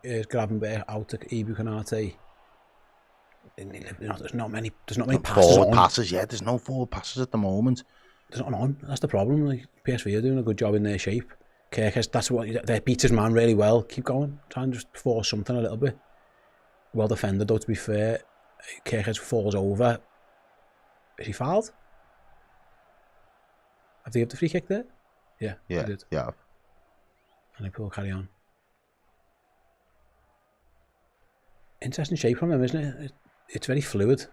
Here's Gravenberch out to Ibu Kanate. There's not many passes. Forward passes, yeah. There's no forward passes at the moment. There's not on. That's the problem. Like, PSV are doing a good job in their shape. Kirkes, that's what they beat his man really well. Keep going. Try and just force something a little bit. Well defended though, to be fair. Kirkes falls over. Is he fouled? Have they given the free kick there? Yeah. Yeah. Yeah. And Liverpool carry on. Interesting shape from him, isn't it? It's very fluid.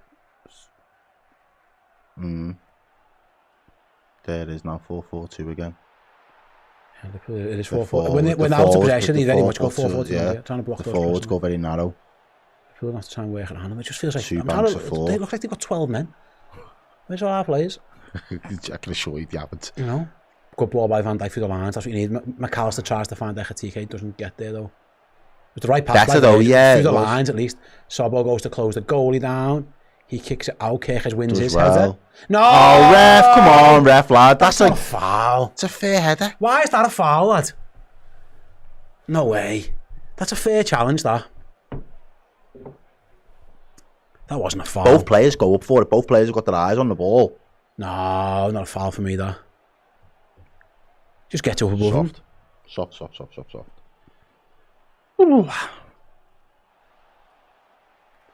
There it is now, 4-4-2 again. Yeah, it is 4-4. When out of possession, they very much go 4-4-2. Yeah. Trying to block the forwards go very narrow. People have to try and work it on them. It just feels like two banks of four. They look like they've got 12 men. Where's all our players? I can assure you they haven't. You know, good ball by Van Dijk through the lines. That's what you need. McAllister tries to find Ekatike, doesn't get there though. It's the right pass. Better though, yeah. Through the lines at least. Sobo goes to close the goalie down. He kicks it out. Kirkes wins his header. No! Oh, ref! Come on, ref, lad. That's not a foul. It's a fair header. Why is that a foul, lad? No way. That's a fair challenge, that. That wasn't a foul. Both players go up for it. Both players have got their eyes on the ball. No, not a foul for me, that. Just get up above him. Soft. Ooh.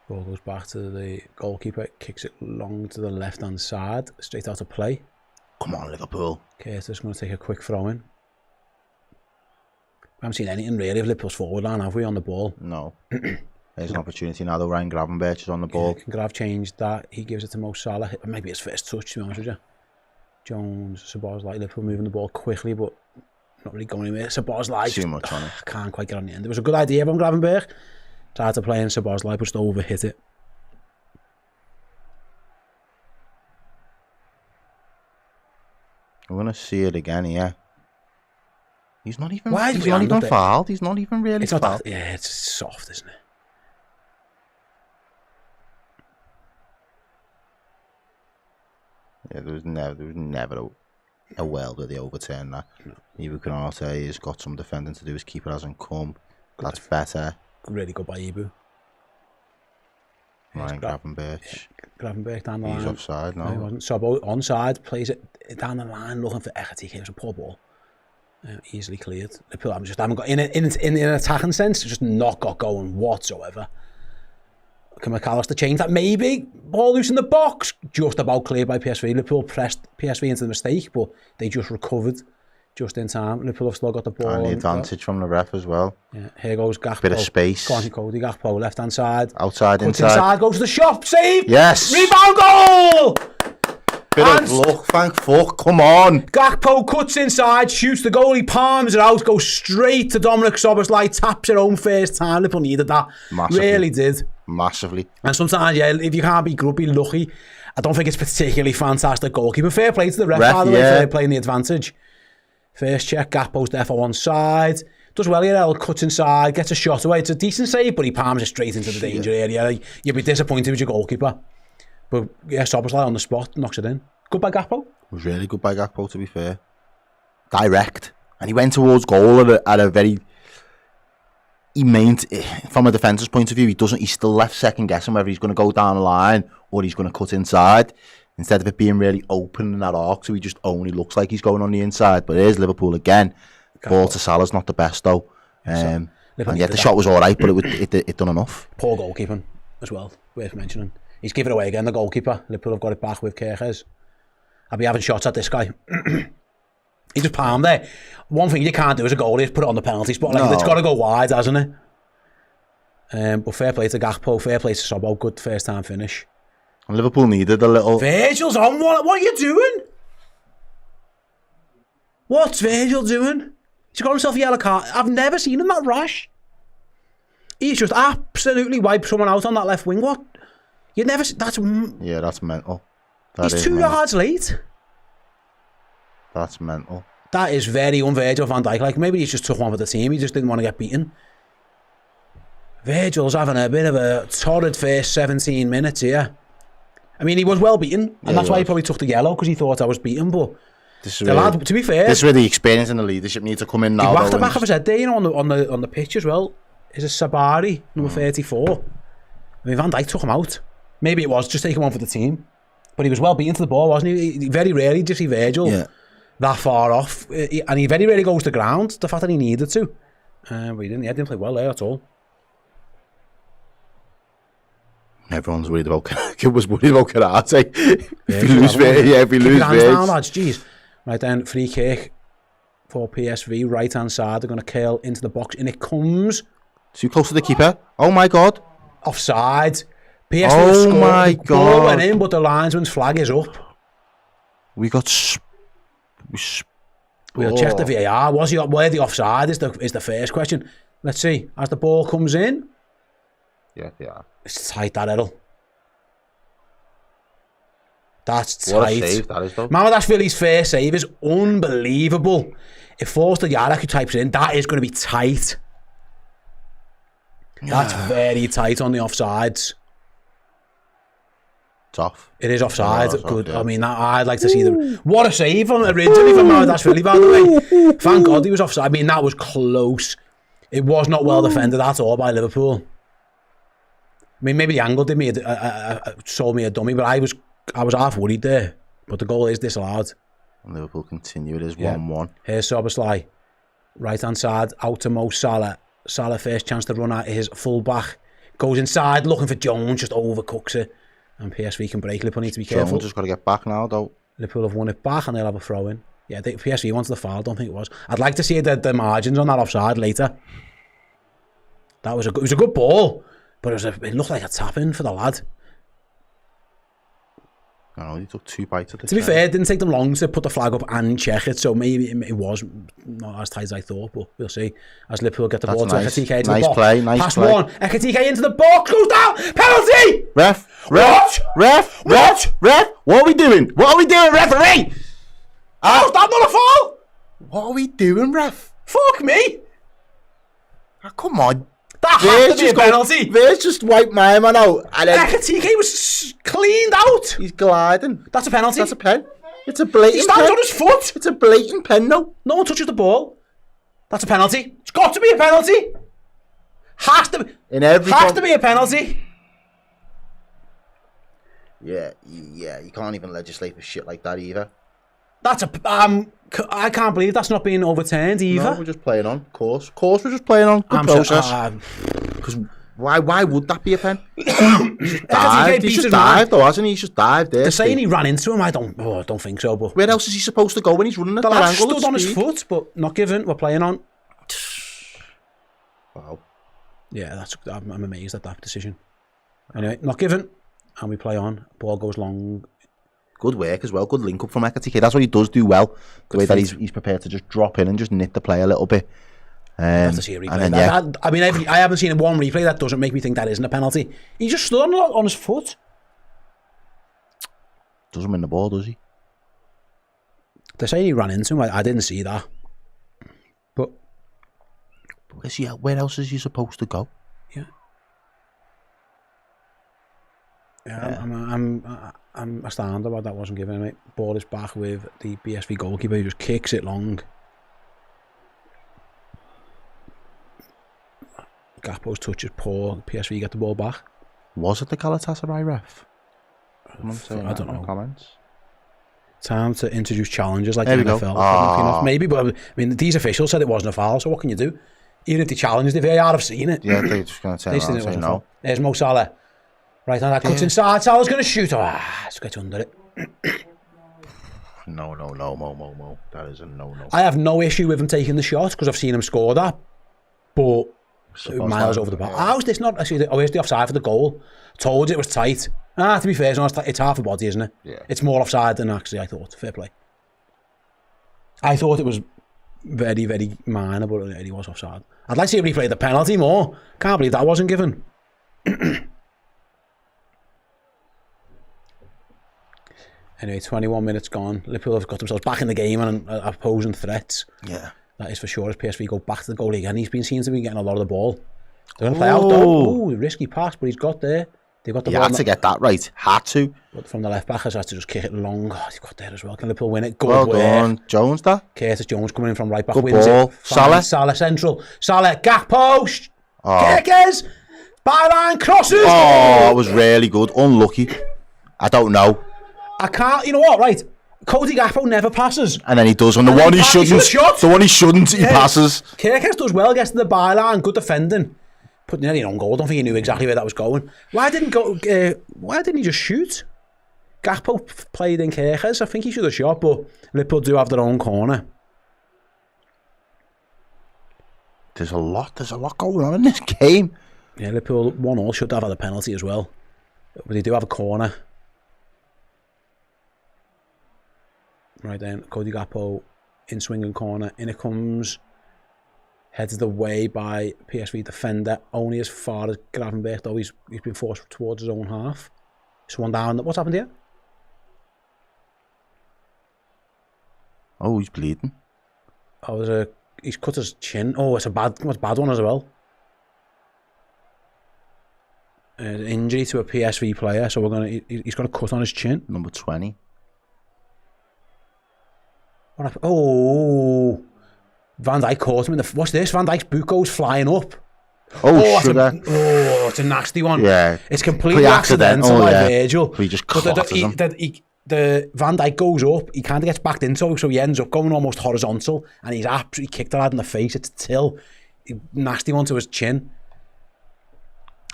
Ball goes back to the goalkeeper, kicks it long to the left-hand side, straight out of play. Come on, Liverpool. Curtis going to take a quick throw in. We haven't seen anything really of Liverpool's forward line, have we, on the ball? No. There's an opportunity now, though. Ryan Gravenberch is on the ball. Yeah, Grav changed that. He gives it to Mo Salah. Maybe his first touch, to be honest with you. Jones, Szoboszlai, Liverpool moving the ball quickly, but not really going anywhere. Szoboszlai too much on it. Can't quite get on the end. It was a good idea from Gravenberch. Tried to play in Szoboszlai, but just overhit it. We're going to see it again here. He's not even fouled. He's not even really fouled. Yeah, it's soft, isn't it? Yeah, there was never a world where they overturn that. Ibu Konate has got some defending to do. His keeper hasn't come. That's better. Really good by Ibu. Ryan Gravenberch. Gravenberch down the line. He's offside now. No, he wasn't. Sobbo onside, plays it down the line, looking for Ekatike. It was a poor ball. Easily cleared. Liverpool haven't got in an attacking sense, just not got going whatsoever. Can McAllister change that? Maybe. Ball loose in the box. Just about cleared by PSV. Liverpool pressed PSV into the mistake, but they just recovered just in time. Liverpool have still got the ball. And the advantage from the ref as well. Yeah, here goes Gakpo. Bit of space. Cody Gakpo, left hand side. Outside, Cuts inside. Goes to the shop. Save. Yes. Rebound goal. Bit of luck, thank fuck. Come on. Gakpo cuts inside, shoots the goalie, palms it out, goes straight to Dominic Szoboszlai, taps it home first time. Liverpool needed that. Massively. Really did. Massively. And sometimes, yeah, if you can't be good, be lucky. I don't think it's particularly fantastic goalkeeper. Fair play to the ref, by the way, fair play in the advantage. First check, Gakpo's there for one side. Does well here, cuts inside, gets a shot away. It's a decent save, but he palms it straight into the danger area. You'd be disappointed with your goalkeeper. But yeah, Szoboszlai on the spot, knocks it in. Good by Gakpo. It was really good by Gakpo, to be fair. Direct. And he went towards goal at a very... From a defender's point of view, he's still left second guessing whether he's going to go down the line or he's going to cut inside. Instead of it being really open in that arc, so he just only looks like he's going on the inside. But here's Liverpool again. Gakpo. Ball to Salah's not the best though. And yeah, the shot was alright, but it done enough. Poor goalkeeping as well, worth mentioning. He's given away again, the goalkeeper. Liverpool have got it back with Kerkez. I'll be having shots at this guy. He just palmed there. One thing you can't do as a goalie is put it on the penalty spot. Like, it's got to go wide, hasn't it? But fair play to Gakpo, fair play to Sobbo. Good first time finish. And Liverpool needed a little... Virgil's on one. What are you doing? What's Virgil doing? He's got himself a yellow card. I've never seen him that rash. He's just absolutely wiped someone out on that left wing. What? You'd never... That's... Yeah, that's mental. He's 2 yards late. That's mental. That is very un-Virgil van Dijk. Like, maybe he just took one for the team. He just didn't want to get beaten. Virgil's having a bit of a torrid first 17 minutes here. I mean, he was well beaten, and that's why he probably took the yellow, because he thought I was beaten, but... Lad, to be fair... This is where the experience and the leadership need to come in now. He whacked the back of his head there, you know, on the pitch as well. Is a Sabari, number 34. I mean, Van Dijk took him out. Maybe it was just taking one for the team. But he was well beaten to the ball, wasn't he? Very rarely did you see Virgil that far off. And he very rarely goes to ground, the fact that he needed to. But he didn't play well there at all. Everyone's worried about Karate. If you lose Virgil. Lads, jeez. Right then, free kick for PSV, right hand side. They're going to curl into the box, and it comes... Too close to the keeper. Oh my God. Offside. PSV oh my God. Ball went in, but the linesman's flag is up. We got... We'll check the VAR. Where the offside is the first question. Let's see. As the ball comes in... Yeah. It's tight, that, Errol. That's tight. What a save that is, though. Mamadashvili's first save is unbelievable. If Forster Yarek who types it in, that is going to be tight. That's very tight on the offsides. It's off. It is offside. It's Good. off, yeah. I mean, I'd like to see them. What a save originally from Mamadashvili, by the way. Thank God he was offside. I mean, that was close. It was not well defended at all by Liverpool. I mean, maybe the angle did me sold me a dummy, but I was half worried there. But the goal is disallowed. And Liverpool continue. It is 1-1. Here's Szoboszlai. Right hand side, out to Mo Salah. Salah first chance to run at his full back. Goes inside, looking for Jones, just overcooks it. And PSV can break. Liverpool need to be careful. Jones just got to get back now, though. Liverpool have won it back and they'll have a throw in. Yeah, PSV wants the foul, don't think it was. I'd like to see the margins on that offside later. It was a good ball. But it looked like a tap-in for the lad. No, he took 2 bites at the To be fair, it didn't take them long to put the flag up and check it, so maybe it was not as tight as I thought, but we'll see. As Liverpool get the ball to Ekatike into the box. Pass play. One, Ekatike into the box, goes down, penalty! Ref! What are we doing? Referee? How's that not a foul? What are we doing, ref? Fuck me! Oh, come on. That had to be a penalty. There's just wiped my man out. And then Ekatike was cleaned out. He's gliding. That's a penalty. That's a pen. It's a blatant He stands pen. on his foot. It's a blatant pen, no. No one touches the ball. That's a penalty. It's got to be a penalty. Has to be. Has to be a penalty. Yeah, you can't even legislate for shit like that either. That's a. I can't believe that's not being overturned either. No, we're just playing on. Of course, we're just playing on. Good process. Because why would that be a pen? He's just dived. He's just dived, though, hasn't he? He's just dived there. They're saying he ran into him. I don't think so. But where else is he supposed to go when he's running at the that lad angle? stood on his foot, but not given. We're playing on. Wow. Yeah, I'm amazed at that decision. Anyway, not given, and we play on. Ball goes long. Good work as well. Good link up from Ekatike. That's what he does do well. The way that he's prepared to just drop in and just nip the play a little bit. Have to see a replay. I mean, I haven't seen one replay. That doesn't make me think that isn't a penalty. He just stood on his foot. Doesn't win the ball, does he? They're saying he ran into him. I didn't see that. But where else is he supposed to go? Yeah. I'm astounded about that wasn't given, mate. Ball is back with the PSV goalkeeper who just kicks it long. Gakpo's touch is poor. PSV get the ball back. Was it the Galatasaray ref? I don't know. Comments. Time to introduce challenges like there the NFL. Maybe, but I mean, these officials said it wasn't a foul, so what can you do? Even if they challenged, if they are have seen it. Yeah, they're just going to turn around and say no. There's Mo Salah. Right, and that cuts inside. Salah's going to shoot. Let's get under it. No, Mo. That is a no. I have no issue with him taking the shot because I've seen him score that. But miles over the bar. How's this not? Where's the offside for the goal? Told you it was tight. To be fair, it's half a body, isn't it? Yeah. It's more offside than actually I thought. Fair play. I thought it was very, very minor, but it was offside. I'd like to see him replay the penalty more. Can't believe that wasn't given. Anyway, 21 minutes gone. Liverpool have got themselves back in the game and are posing threats. Yeah. That is for sure as PSV go back to the goal again. He's been seen to be getting a lot of the ball. They're going to play out though. Risky pass, but he's got there. They've got the ball. He had to get that right. Had to. But from the left back, has had to just kick it long. He's got there as well. Can Liverpool win it? Good well work. Done. Jones, that. Curtis Jones coming in from right back. Good wins ball. It. Salah central. Salah, Gakpo. Kickers. Byline crosses. It was really good. Unlucky. I don't know. I can't. You know what? Right. Cody Gakpo never passes. And then he does. On the one he shouldn't, he passes. Kirkes does well, gets to the byline, good defending. Put nearly on goal. I don't think he knew exactly where that was going. Why didn't he just shoot? Gakpo played in Kirkes. I think he should have shot, but Liverpool do have their own corner. There's a lot going on in this game. Yeah, Liverpool 1-1 should have had a penalty as well. But they do have a corner. Right then, Cody Gakpo in swinging corner. In it comes. Heads the way by PSV defender. Only as far as Gravenberch, though he's been forced towards his own half. Someone down. What's happened here? Oh, he's bleeding. He's cut his chin. Oh, it's a bad one as well. An injury to a PSV player, so he's got a cut on his chin. Number 20. What happened? Oh, Van Dijk caught him in what's this? Van Dijk's boot goes flying up. It's a nasty one. Yeah. It's completely accidental by Virgil. He just caught him. The Van Dijk goes up, he kind of gets backed into, so he ends up going almost horizontal, and he's absolutely kicked the lad in the face. It's a till. Nasty one to his chin.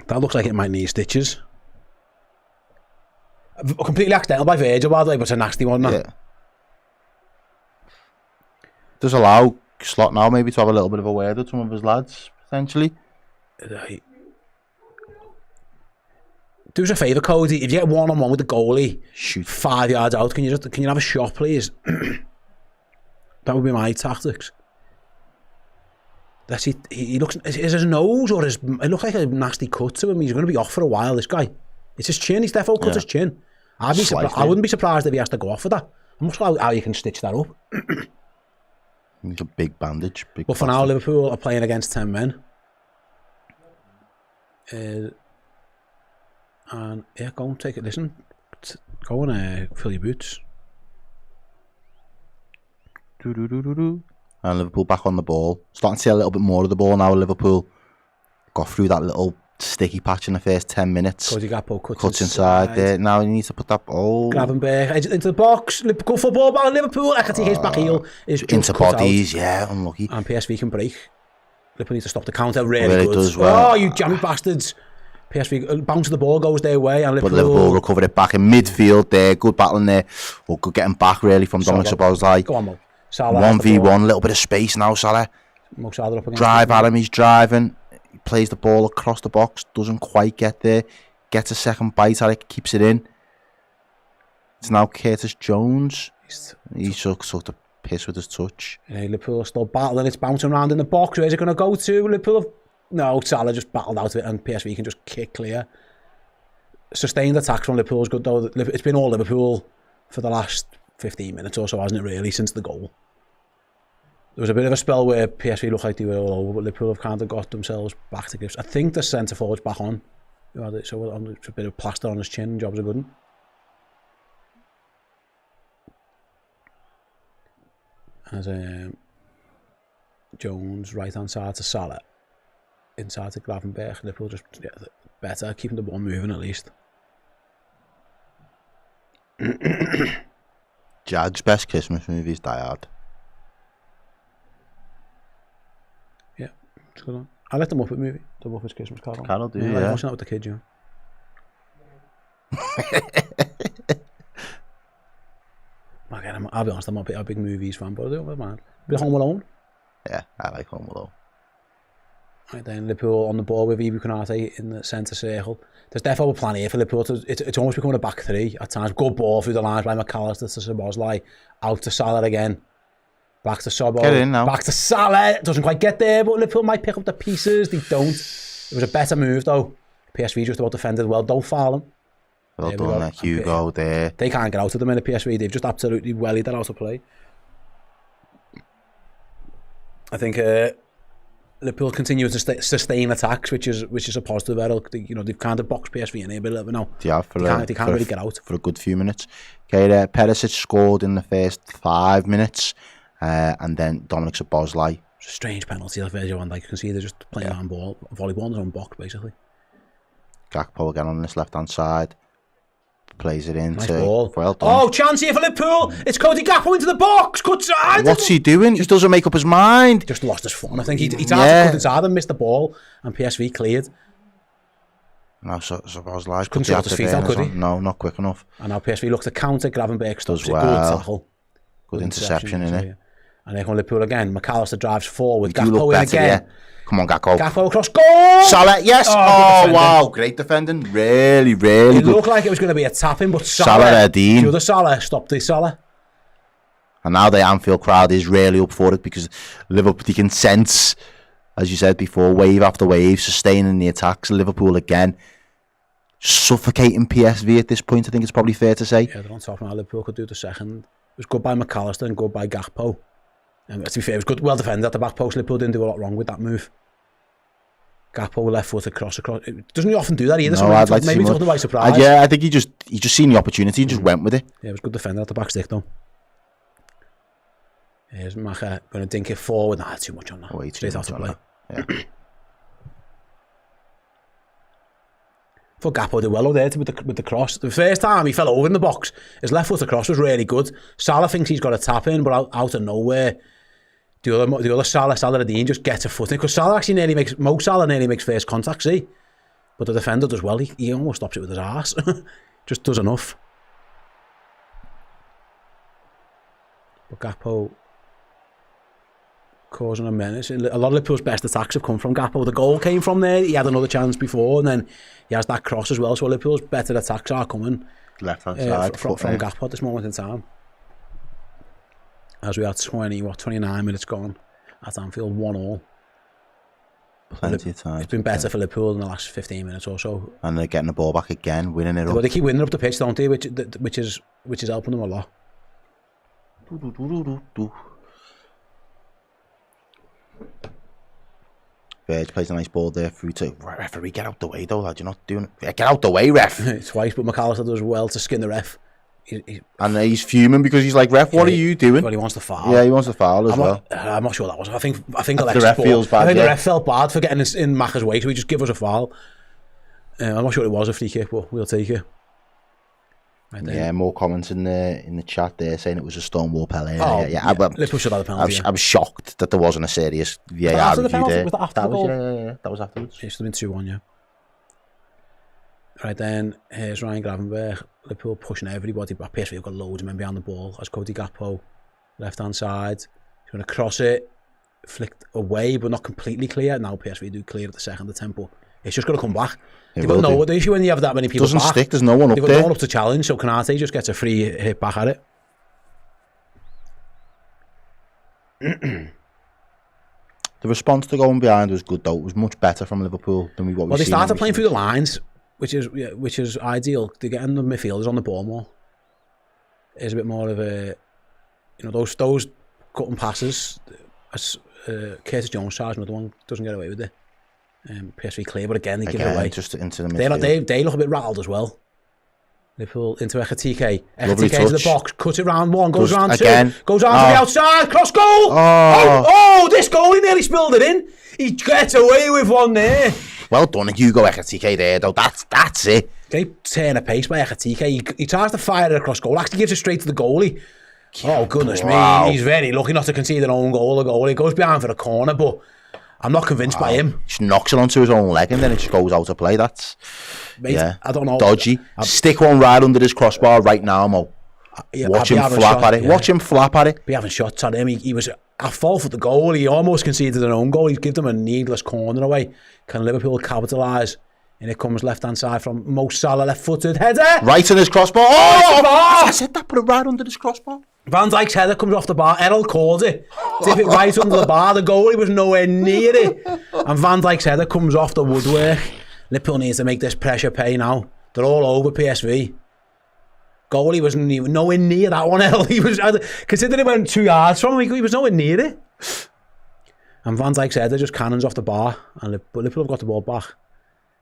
That looks like it might need stitches. Completely accidental by Virgil, by the way, but it's a nasty one. Yeah. Does allow Slot now maybe to have a little bit of a word with some of his lads, potentially. Do us a favour, Cody. If you get one-on-one with the goalie, shoot 5 yards out. Can you have a shot, please? That would be my tactics. That's it. He looks. Is his nose or it looks like a nasty cut to him. He's going to be off for a while. This guy. It's his chin. He's definitely cut his chin. I wouldn't be surprised if he has to go off for that. I'm not sure how you can stitch that up. It's a big bandage. But for now, Liverpool are playing against 10 men. And yeah, go and take it. Listen, go and fill your boots. And Liverpool back on the ball. Starting to see a little bit more of the ball now. Liverpool got through that little sticky patch in the first 10 minutes. Cody Gakpo cuts inside there. Now he needs to put that ball. Gravenberch into the box. Go for ball by Liverpool. I can see his back heel is just into cut bodies, out. yeah, unlucky. And PSV can break. Liverpool need to stop the counter really good. Does well. Oh, you jammy bastards. PSV bounce of the ball goes their way and But Liverpool recovered it back in midfield there. Good battling there. Or good getting back really from Dominic Szoboszlai. Go on, Mo. Salah 1v1, little bit of space now, Salah. Mo Salah up against Drive at him, he's driving. He plays the ball across the box, doesn't quite get there. Gets a second bite at it, keeps it in. It's now Curtis Jones. He took the piss with his touch. Yeah, Liverpool are still battling, it's bouncing around in the box. Where's it going to go to? Liverpool No, Salah just battled out of it and PSV can just kick clear. Sustained attacks from Liverpool is good though. It's been all Liverpool for the last 15 minutes or so, hasn't it really, since the goal. There was a bit of a spell where PSV looked like they were all over, but Liverpool have kind of got themselves back to grips. I think the centre forward's back on. So it's a bit of plaster on his chin, job's a good one. As Jones right hand side to Salah, inside to Gravenberch. Liverpool just better, keeping the ball moving at least. Jag's best Christmas movie is Die Hard. Yeah, it's good on. I like the Muppet movie, the Muppet's Christmas Carol. Carol do, I yeah. like watching that with the kids, you know. Again, I'll be honest, I'm not a big movies fan, but I don't mind. Bit Home Alone. Yeah, I like Home Alone. Right then, Liverpool on the ball with Ibu Konate in the centre circle. There's definitely a plan here for Liverpool. It's almost becoming a back three at times. Good ball through the lines by McAllister to Szoboszlai. Out to Salah again. Back to Sobo. Get in now. Back to Salah. Doesn't quite get there, but Liverpool might pick up the pieces. They don't. It was a better move though. PSV just about defended well. Don't foul him. Well done there, Hugo there. They can't get out of them in the PSV. They've just absolutely wellied that out of play. I think Liverpool continue to sustain attacks, which is a positive. You know, they've kind of boxed PSV in here a bit, but no, Yeah, they can't really get out for a good few minutes. Okay, Perisic scored in the first 5 minutes, and then Dominic Szoboszlai. It's a strange penalty. Like you can see they're just playing on ball, volleyball in their own box basically. Gakpo again on this left hand side. Plays it in. Nice ball. Well done. Oh, chance here for Liverpool. It's Cody Gakpo into the box. Cuts side. What's he doing? He doesn't make up his mind. Just lost his fun. I think he tried to cut inside and missed the ball, and PSV cleared. No, Szoboszlai couldn't sort his feet out, could he? No, not quick enough. And now PSV looks to counter. Gravenberch stops it. Well. Good tackle. Good interception, innit? Yeah. And then Liverpool again. McAllister drives forward. You do look Gakpo in better, again. yeah. Come on, Gakpo. Gakpo across goal. Salah, yes. Oh, wow, great defending. Really, really it good. looked like it was going to be a tap-in, but Salah the other Salah stopped the Salah. And now the Anfield crowd is really up for it because Liverpool, you can sense, as you said before, wave after wave, sustaining the attacks. Liverpool again, suffocating PSV at this point, I think it's probably fair to say. Yeah, they're on top now. Liverpool could do the second. It was good by McAllister and good by Gakpo. And to be fair, it was good, well defended at the back post. Liverpool didn't do a lot wrong with that move. Gakpo left foot across. Doesn't he often do that either? No, I'd like maybe to took them by surprise. I think he just seen the opportunity and just went with it. Yeah, it was good defender at the back stick though. Here's Maka going to dink it forward. Nah, too much on that. Way too Straight much out to on play. that. Yeah. For Gakpo did well over there with the cross. The first time he fell over in the box, his left foot across was really good. Salah thinks he's got a tap in, but out of nowhere, the other Salah just gets a foot in because Mo Salah nearly makes first contact. See, but the defender does well. He almost stops it with his arse. Just does enough. But Gakpo causing a menace. A lot of Liverpool's best attacks have come from Gakpo. The goal came from there. He had another chance before, and then he has that cross as well. So Liverpool's better attacks are coming Left hand side from Gakpo at this moment in time. As we had 29 minutes gone at Anfield, 1-1. Plenty of time. It's been better for Liverpool in the last 15 minutes or so. And they're getting the ball back again, winning it up. But they keep winning up the pitch, don't they? Which is helping them a lot. Verge plays a nice ball there through to referee. Get out the way though, lad. You're not doing it. Get out the way, ref. Twice, but McAllister does well to skin the ref. And he's fuming because he's like, ref, what are you doing? Well, he wants the foul. Yeah, he wants the foul as well. I'm not sure that was. I think the ref feels bad. I think the ref felt bad for getting in Macca's way, so he just give us a foul. I'm not sure it was a free kick, but we'll take it. Right then. Yeah, more comments in the chat there saying it was a Stonewall Pele. Yeah. Let's push it out the penalty. I was shocked that there wasn't a serious VAR review there. Was that after the goal? Yeah, that was afterwards. It should have been 2-1, yeah. Right then, here's Ryan Gravenberch. Liverpool pushing everybody back. PSV have got loads of men behind the ball. As Cody Gakpo, left-hand side. He's going to cross it. Flicked away, but not completely clear. Now PSV do clear at the second attempt, but it's just going to come back. They've got no other issue when you have that many people doesn't back. Stick, there's no one up there. They've got no one up to challenge, so Konate just gets a free hit back at it. The response to going behind was good though. It was much better from Liverpool than what we've seen. Well, they started playing through the lines, which is ideal. They're getting the midfielders on the ball more. It's a bit more of a, those cutting passes. Curtis Jones charged another one, doesn't get away with it. PSV clear, but again they give it away. Just into the midfield. They look a bit rattled as well. Liverpool into Ekitike. Ekitike to the box, cut it round one, goes round two, goes on to the outside, cross goal. Oh, this goal, he nearly spilled it in. He gets away with one there. Well done, Hugo Ekitike there though. That's it. Great turn of pace by Ekitike. He tries to fire it across goal, actually gives it straight to the goalie. Oh goodness me, he's very lucky not to concede an own goal. The goalie goes behind for the corner, but I'm not convinced by him. Just knocks it onto his own leg and then it just goes out of play. That's I don't know. Dodgy. Stick one right under his crossbar right now, Mo. Watch him flap at it. Watch him flap at it. Be having shots at him. He was at fault for the goal. He almost conceded an own goal. He's given them a needless corner away. Can Liverpool capitalise? And it comes left-hand side from Mo Salah, left-footed header. Right in his crossbar. Oh! I said that, put it right under his crossbar. Van Dijk's header comes off the bar. Errol called it. Dip it right under the bar. The goalie was nowhere near it. And Van Dijk's header comes off the woodwork. Liverpool needs to make this pressure pay now. They're all over PSV. Goalie wasn't even nowhere near that one, Errol. He was, considering it went 2 yards from him, he was nowhere near it. And Van Dijk's header just cannons off the bar. And Liverpool have got the ball back.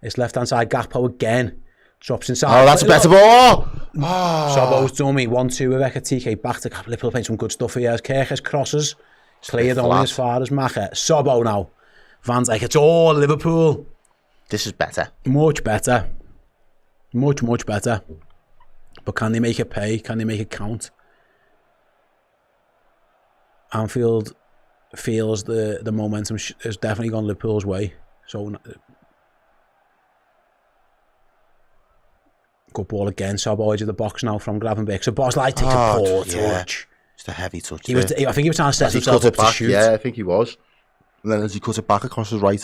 It's left-hand side, Gakpo again. Drops inside. Oh, that's a better ball. Oh. Sobo's dummy, 1-2 with Ekitike. Back to Liverpool playing some good stuff here. As Kirkes crosses. Cleared only as far as Macca. Sobo now. Van Dijk, it's all Liverpool. This is better. Much better. Much, much better. But can they make it pay? Can they make it count? Anfield feels the momentum has definitely gone Liverpool's way. So... good ball again. Sobo edge of the box now from Gravenberch. So Bosley takes a poor touch. Just a heavy touch. I think he was trying to set himself up to shoot. Yeah, I think he was. And then as he cut it back across the right,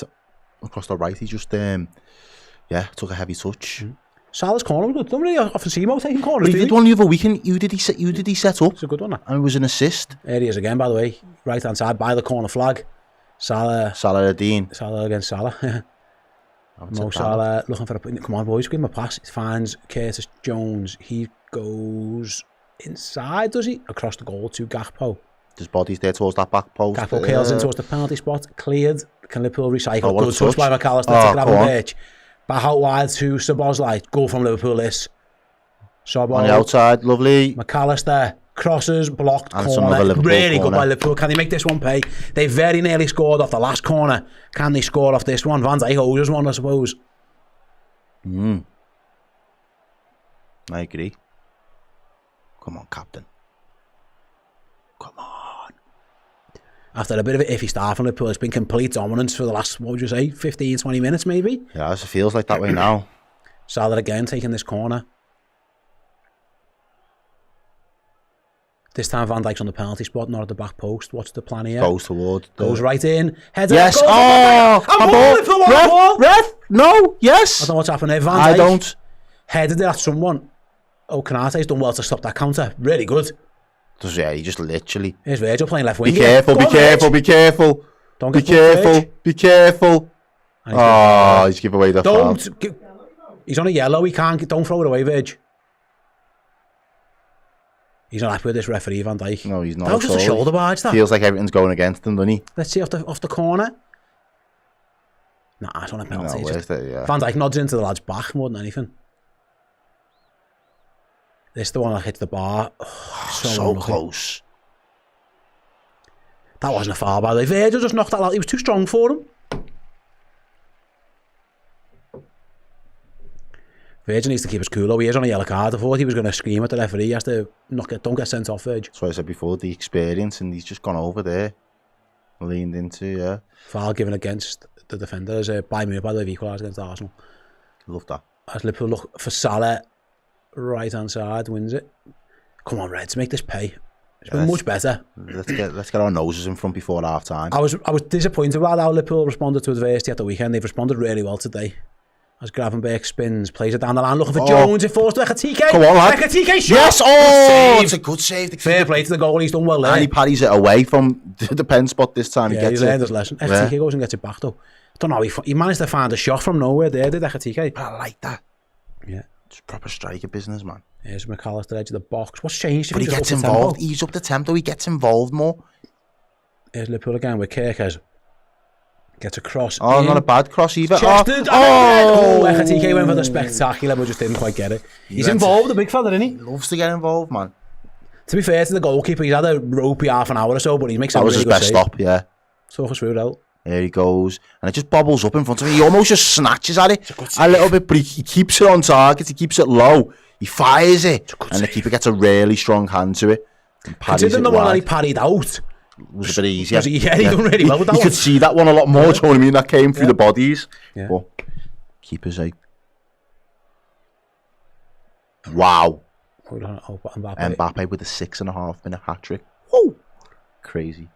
he just took a heavy touch. Salah's corner was good. Don't really often see Mo taking corners. He did one the other weekend. Who did he set up? It's a good one. And it was an assist. There he is again, by the way. Right hand side by the corner flag. Salah against Salah. Mo Salah looking for a... Come on, boys, give him a pass. He finds Curtis Jones. He goes inside, does he? Across the goal to Gakpo. His body's there towards that back post. Gakpo curls in towards the penalty spot. Cleared. Can Liverpool recycle? Good touch by McAllister to Gravenberch. Back out wide to Szoboszlai. Goal from Liverpool, this. Sobo. On the outside, lovely. McAllister. Crosses, blocked, and corner. Really good by Liverpool. Can they make this one pay? They very nearly scored off the last corner. Can they score off this one? Van Dijk owes one, I suppose. I agree. Come on, captain. Come on. After a bit of an iffy start from Liverpool, it's been complete dominance for the last, 15, 20 minutes maybe? Yeah, it feels like that way now. Salah again taking this corner. This time Van Dijk's on the penalty spot, not at the back post. What's the plan here? Goes towards. Goes right in. Heads yes. Up, Ref. No. Yes. I don't know what's happened there. Van Dijk I don't. Headed it at someone. Oh, Konate's done well to stop that counter. Really good. He just literally. Here's Virgil playing left wing. Be careful. Don't get Be careful. He's given away the foul. He's on a yellow. He can't. Don't throw it away, Virg. He's not happy with this referee, Van Dijk. No, he's not. That was just a shoulder barge, that. Feels like everything's going against him, doesn't he? Let's see off the corner. Nah, it's not a penalty. No, Van Dijk nods into the lad's back more than anything. This is the one that hits the bar. Oh, So close. That wasn't a foul, by the way. Virgil just knocked that out. He was too strong for him. Virgil needs to keep his cool though. He is on a yellow card. I thought he was going to scream at the referee. He has to don't get sent off, Virgil. That's what I said before, the experience, and he's just gone over there. Leaned into, yeah. Foul given against the defender as by me, by the way, equalised against Arsenal. Love that. As Liverpool look for Salah, right hand side, wins it. Come on, Reds, make this pay. It's been much better. Let's get our noses in front before half time. I was disappointed about how Liverpool responded to adversity at the weekend. They've responded really well today. As Gravenberch spins, plays it down the line, looking for Jones. It falls to Ekatike. Come on, lad. Ekatike shot. Yes, oh, it's a good save. Fair play to the goal. He's done well there. And he parries it away from the pen spot this time. Yeah, he gets he's learned his lesson. Ekatike goes and gets it back though. I don't know how he managed to find a shot from nowhere there, did Ekatike? But I like that. Yeah. It's proper striker business, man. Here's McAllister edge of the box. What's changed? But he gets involved. He's up the tempo. He gets involved more. Here's Liverpool again with Kirkers. Gets a cross. Oh, not a bad cross either. Chested. Oh, Ekatike went for the spectacular, but just didn't quite get it. He's involved, the big fella, isn't he? He loves to get involved, man. To be fair to the goalkeeper, he's had a ropey half an hour or so, but he makes that a was really his best save. stop, yeah. Talk us through it out. There he goes. And it just bobbles up in front of him. He almost just snatches at it a little bit, but he keeps it on target. He keeps it low. He fires it. And the keeper gets a really strong hand to it. Considering the one that he parried out was a bit easier. Yeah, he done really well with that You one. could see that one a lot more, do you know what I mean? That came through the bodies. Yeah. But keeper's a... Wow. Mbappe with a 6.5 minute hat-trick. Woo! Crazy.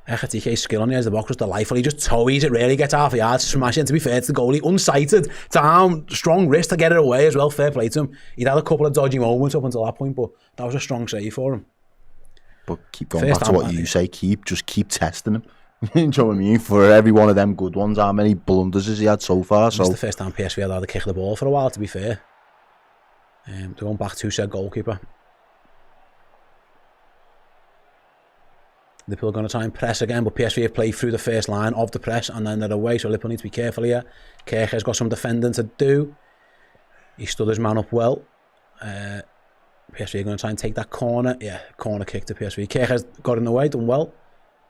Ekatike's skill on the edge of the box was delightful. He just toes it, really gets half a yard, smash it. And to be fair to the goalie, unsighted, down, strong wrist to get it away as well. Fair play to him. He'd had a couple of dodgy moments up until that point, but that was a strong save for him. But keep going back to what you say, just keep testing him. You know what I mean? For every one of them good ones, how many blunders has he had so far? So it's the first time PSV had to kick the ball for a while, to be fair. They're going back to said goalkeeper. Liverpool are going to try and press again, but PSV have played through the first line of the press and then they're away, so Liverpool need to be careful here. Kirk has got some defending to do. He stood his man up well. PSV are going to try and take that corner. Yeah, corner kick to PSV. Kirk has got in the way, done well,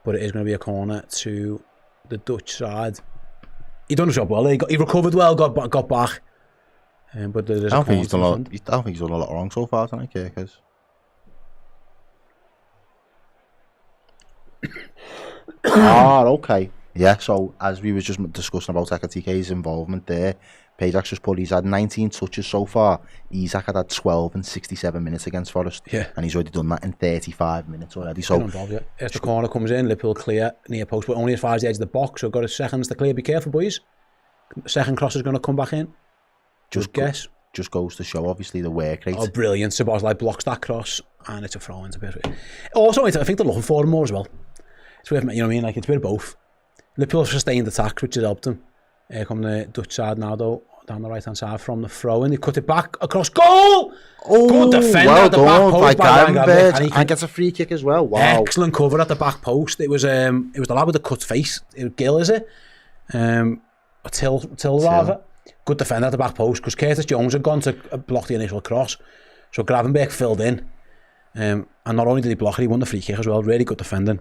but it is going to be a corner to the Dutch side. He done his job well. He recovered well, got back. But there is I don't think he's done a lot wrong so far tonight, Kirk has. Okay. Yeah, so as we were just discussing about Ekatike's involvement there, Pajak's just put he's had 19 touches so far. Isaac had 12 and 67 minutes against Forest. Yeah. And he's already done that in 35 minutes already. So involved, yeah. As the corner comes in, Liverpool clear near post, but only as far as the edge of the box, so got a seconds to clear. Be careful, boys. Second cross is going to come back in. Just guess. Just goes to show, obviously, the work rate. Oh, brilliant. Szoboszlai blocks that cross, and it's a throw into PSV. Also, I think they're looking for him more as well. It's worth, you know what I mean? Like, it's a bit of both. Liverpool have sustained attacks, which has helped them. Come the Dutch side now, though, down the right-hand side from the throw, and they cut it back across goal! Oh, good defender at the back post by Gravenberch. And gets a free kick as well. Wow. Excellent cover at the back post. It was the lad with the cut face. Gill, is it? Till rather. Good defender at the back post, because Curtis Jones had gone to block the initial cross. So Gravenberch filled in. And not only did he block it, he won the free kick as well. Really good defending.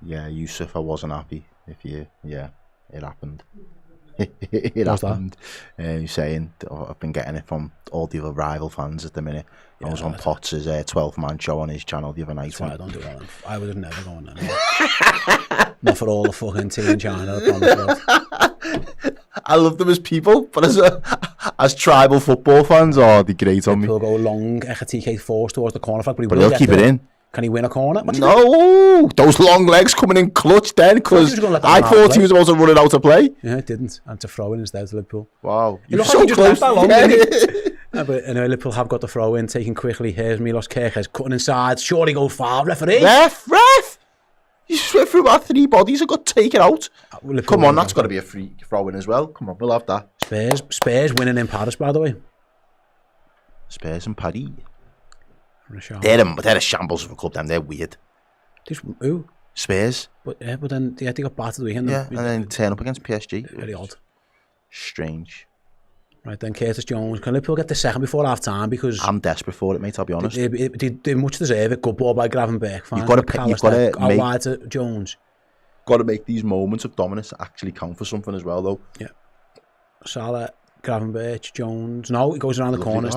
Yeah, Yusuf, I wasn't happy. It happened. It happened. You're saying, I've been getting it from all the other rival fans at the minute. Yeah, I was on Potts' 12-man show on his channel the other night. That's why I don't do that. I would have never gone there. Not for all the fucking tea in China, I promise. I love them as people, but as tribal football fans, they're great on me. He'll go long, Ekatike force towards the corner flag, but he'll keep it in. Can he win a corner? No, those long legs coming in clutch then, because I thought he was about to run it out to play. Yeah, it didn't. And to throw in instead to Liverpool. Wow. It looked like he just left that long, didn't he? But anyway, Liverpool have got the throw in, taken quickly. Here's Milos Kerkez cutting inside. Surely go far, referee. Ref! You swept through about 3 bodies and got taken out. Come on, that's got to be a free throw in as well. Come on, we'll have that. Spurs winning in Paris, by the way. Spurs and Paris. They're a shambles of a club, them. They're weird. Who? Spurs. But then they got battered the weekend. Yeah, and then turn up against PSG. Very odd. Strange. Right then, Curtis Jones. Can Liverpool get the second before half time? Because I'm desperate for it, mate, I'll be honest. They much deserve it. Good ball by Gravenberch. You've got to out wide to Jones. Got to make these moments of dominance actually count for something as well, though. Yeah. Salah, Gravenberch, Jones. No, he goes around the corner.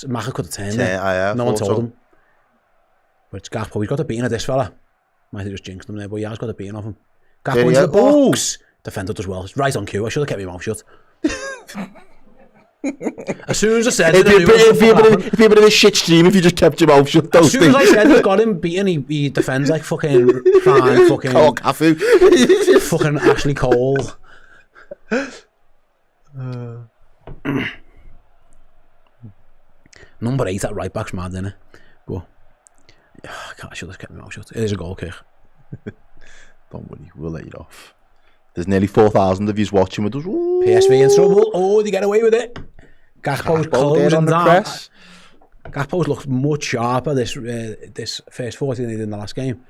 Maka could have turned it. No one told him. But it's Gakpo. He's got the beating of this fella. Might have just jinxed him there, but he has got the beating of him. Gakpo into the box. Defender does well. It's right on cue. I should have kept my mouth shut. As soon as I said it'd be a bit of a shit stream if you just kept your mouth shut. As soon as I said I got him beaten, he defends like fucking prime fucking fucking Ashley Cole. Number 8 at right back's mad, isn't it? But I should have kept my mouth shut. It is a goal kick. Don't worry, we'll let you off. There's nearly 4,000 of you watching with us. Ooh. PSV in trouble. Oh, they get away with it. Gakpo's closing down. Gakpo's looked much sharper this first 40 than he did in the last game.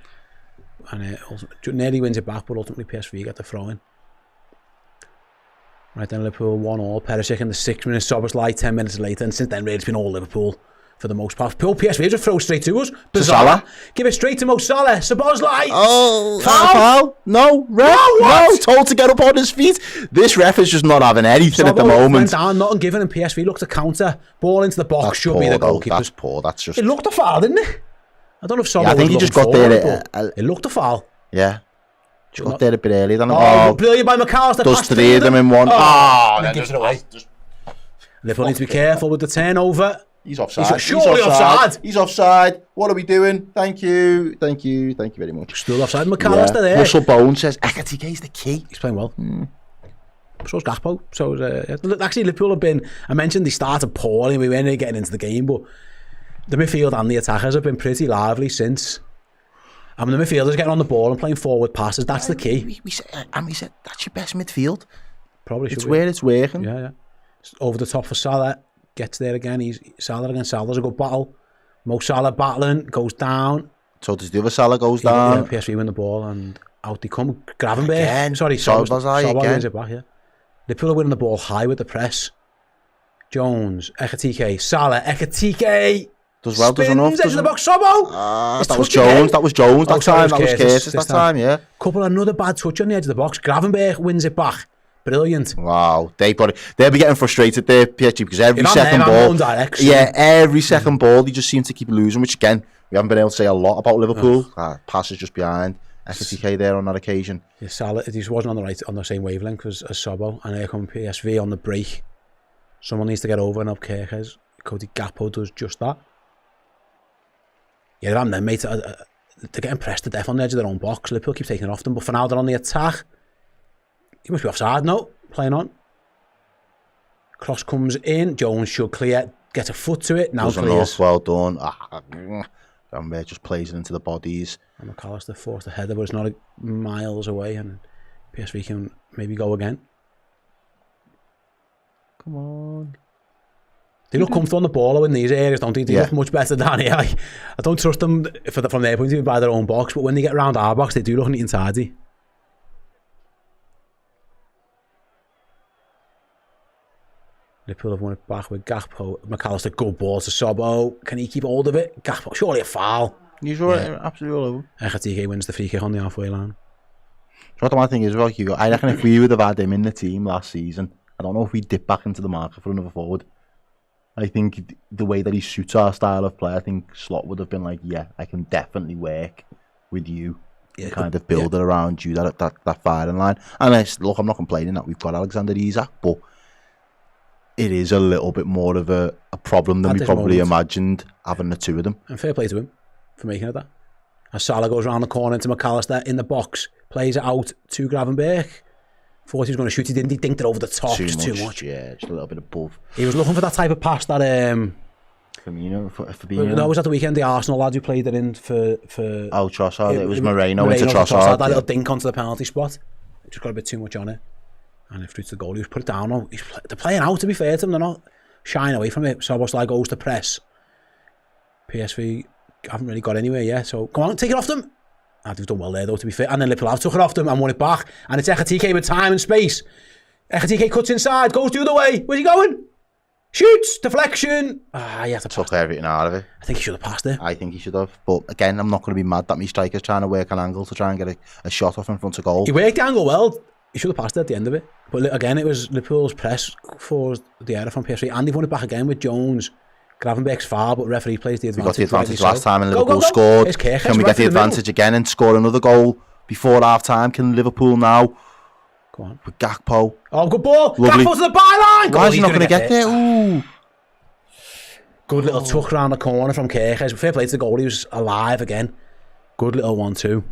And nearly wins it back, but ultimately PSV get the throw in. Right then, Liverpool 1-1. Perisic in the 6 minutes. Szoboszlai 10 minutes later. And since then, really, it's been all Liverpool for the most part. PSV just throw straight to us. Salah. Give it straight to Mo Salah. Szoboszlai. Oh, foul. No, ref. No, told to get up on his feet. This ref is just not having anything at the moment. Went down, nothing given, and PSV looked to counter. Ball into the box. That's should poor, be the though. goalkeeper. That's poor. That's just. It looked a foul, didn't it? I don't know if Salah I think he just got there. It looked a foul. Yeah. Just got there a bit earlier than brilliant by McAllister. Does 3 of them in one. He gives it away. Liverpool need to be careful with the turnover. He's offside. Surely offside. He's offside. What are we doing? Thank you very much. Still offside. McAllister there. Russell Bone says Ekatike is the key. He's playing well. So's Gakpo. Actually, Liverpool have been. I mentioned they started poorly. We weren't getting into the game, but the midfield and the attackers have been pretty lively since. I mean, the midfielders getting on the ball and playing forward passes. That's the key. We said that's your best midfield. Probably should. It's where it's working. Yeah. Over the top for Salah. Gets there again. He's Salah against Salah's a good battle. Mo Salah battling, goes down. So does the other Salah goes down. Yeah, PSV win the ball and out they come. Gravenberch. Again. Sorry, Szoboszlai wins it back, yeah. Liverpool are winning the ball high with the press. Jones, Ekatike, Salah, Ekatike. Does well, does enough. Into the box, Sobo. That was Jones. That was Jones. That time. That was Curtis. That time, yeah. Couple another bad touch on the edge of the box. Gravenberch wins it back. Brilliant. Wow, they'll be getting frustrated there, PSG, because every second ball, every second ball, they just seem to keep losing. Which again, we haven't been able to say a lot about Liverpool. Passes just behind. Ekatike there on that occasion. Yeah, Salah, he just wasn't on the same wavelength as Sobo, and here come PSV on the break. Someone needs to get over and up Kirkes. Cody Gakpo does just that. Yeah, they're them, mate. They're getting pressed to death on the edge of their own box. Liverpool keep taking it off them, but for now they're on the attack. He must be offside now, playing on. Cross comes in, Jones should clear, get a foot to it, now clears. Well done. Gravenberch just plays it into the bodies. And McAllister forced the header, but it's not miles away, and PSV can maybe go again. Come on. They look comfortable on the ball in these areas, don't they? They look much better down here. I don't trust them from their point of view by their own box, but when they get around our box, they do look neat and tidy. Liverpool have won it back with Gakpo. McAllister, good ball to Sobo. Can he keep hold of it? Gakpo, surely a foul. He's right, absolutely all over. Ekatike wins the free kick on the halfway line. So what the one thing is, well, Hugo, I reckon if we would have had him in the team last season, I don't know if we'd dip back into the market for another forward. I think the way that he suits our style of play, I think Slot would have been like, yeah, I can definitely work with you. And kind of build it around you, that firing line. And look, I'm not complaining that we've got Alexander Isak, but it is a little bit more of a problem than we probably imagined, having the two of them. And fair play to him for making it that. As Salah goes around the corner into McAllister in the box, plays it out to Gravenberch. Thought he was going to shoot, he didn't. He dinked it over the top, too much. Yeah, just a little bit above. He was looking for that type of pass that Fabinho. No, it was at the weekend, the Arsenal lad who played it in for Trossard. It was Moreno into Trossard. That little dink onto the penalty spot. It just got a bit too much on it. And if through to the goal, he was put it down. They're playing out, to be fair to them. They're not shying away from it. Szoboszlai goes to press. PSV haven't really got anywhere yet. So come on, take it off them. They've done well there, though, to be fair. And then Liverpool have took it off them and won it back. And it's Ekatike with time and space. Ekatike cuts inside, goes the other way. Where's he going? Shoots! Deflection! You have to Took pass it. everything out of it. I think he should have passed it. I think he should have. But again, I'm not going to be mad that my striker's trying to work an angle to try and get a shot off in front of goal. He worked the angle well. He should have passed it at the end of it. But again, it was Liverpool's press for the error from PSV. And they've won it back again with Jones. Gravenberch's foul, but referee plays the advantage. We got the advantage last time and Go, Liverpool go, go. scored. Kirk, Can we get the advantage again and score another goal before half time? Can Liverpool now? Go on. With Gakpo. Oh, good ball. Lovely. Gakpo to the byline. Why is he not going to get there? Ooh. Good little tuck around the corner from Kirk. Fair play to the goal. He was alive again. Good little 1-2.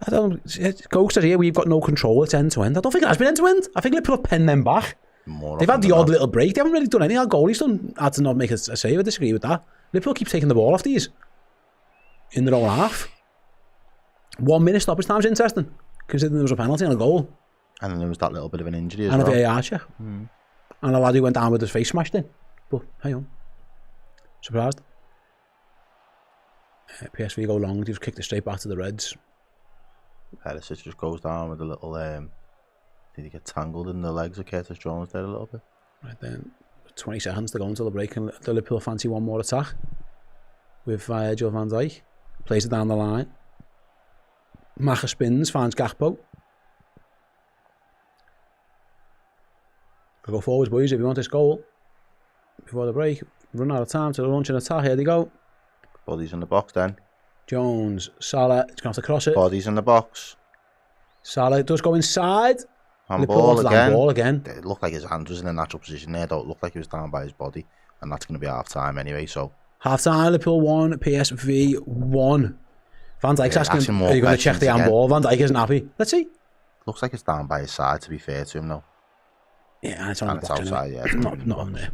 I don't. Ghost says here we've got no control. It's end to end. I don't think it has been end to end. I think Liverpool have penned them back. They've had the odd little break. They haven't really done any. Our goalie's done had to not make a save. I disagree with that. Liverpool keep taking the ball off these in their own half. 1 minute stoppage time's interesting, considering there was a penalty and a goal. And then there was that little bit of an injury as and well. And a VAR check. And a lad who went down with his face smashed in. But hang on. Surprised. PSV go long. He just kicked it straight back to the Reds. Perisic just goes down with a little... did he get tangled in the legs of Curtis Jones there a little bit? Right then. 20 seconds to go until the break, and the Liverpool fancy one more attack with Virgil van Dijk. Plays it down the line. Macher spins, finds Gakpo. We'll go forwards, boys, if you want this goal. Before the break, run out of time to launch an attack. Here they go. Bodies in the box then. Jones, Salah, he's going to have to cross it. Bodies in the box. Salah does go inside. Handball again. Handball again. It looked like his hand was in a natural position there. Don't look like he was down by his body. And that's going to be half time anyway, so... Half time, Liverpool 1, PSV 1. Van Dijk's asking, are you going to check the handball? Van Dijk isn't happy. Let's see. Looks like it's down by his side, to be fair to him, though. Yeah, and it's on the box, outside, yeah. It's not on there.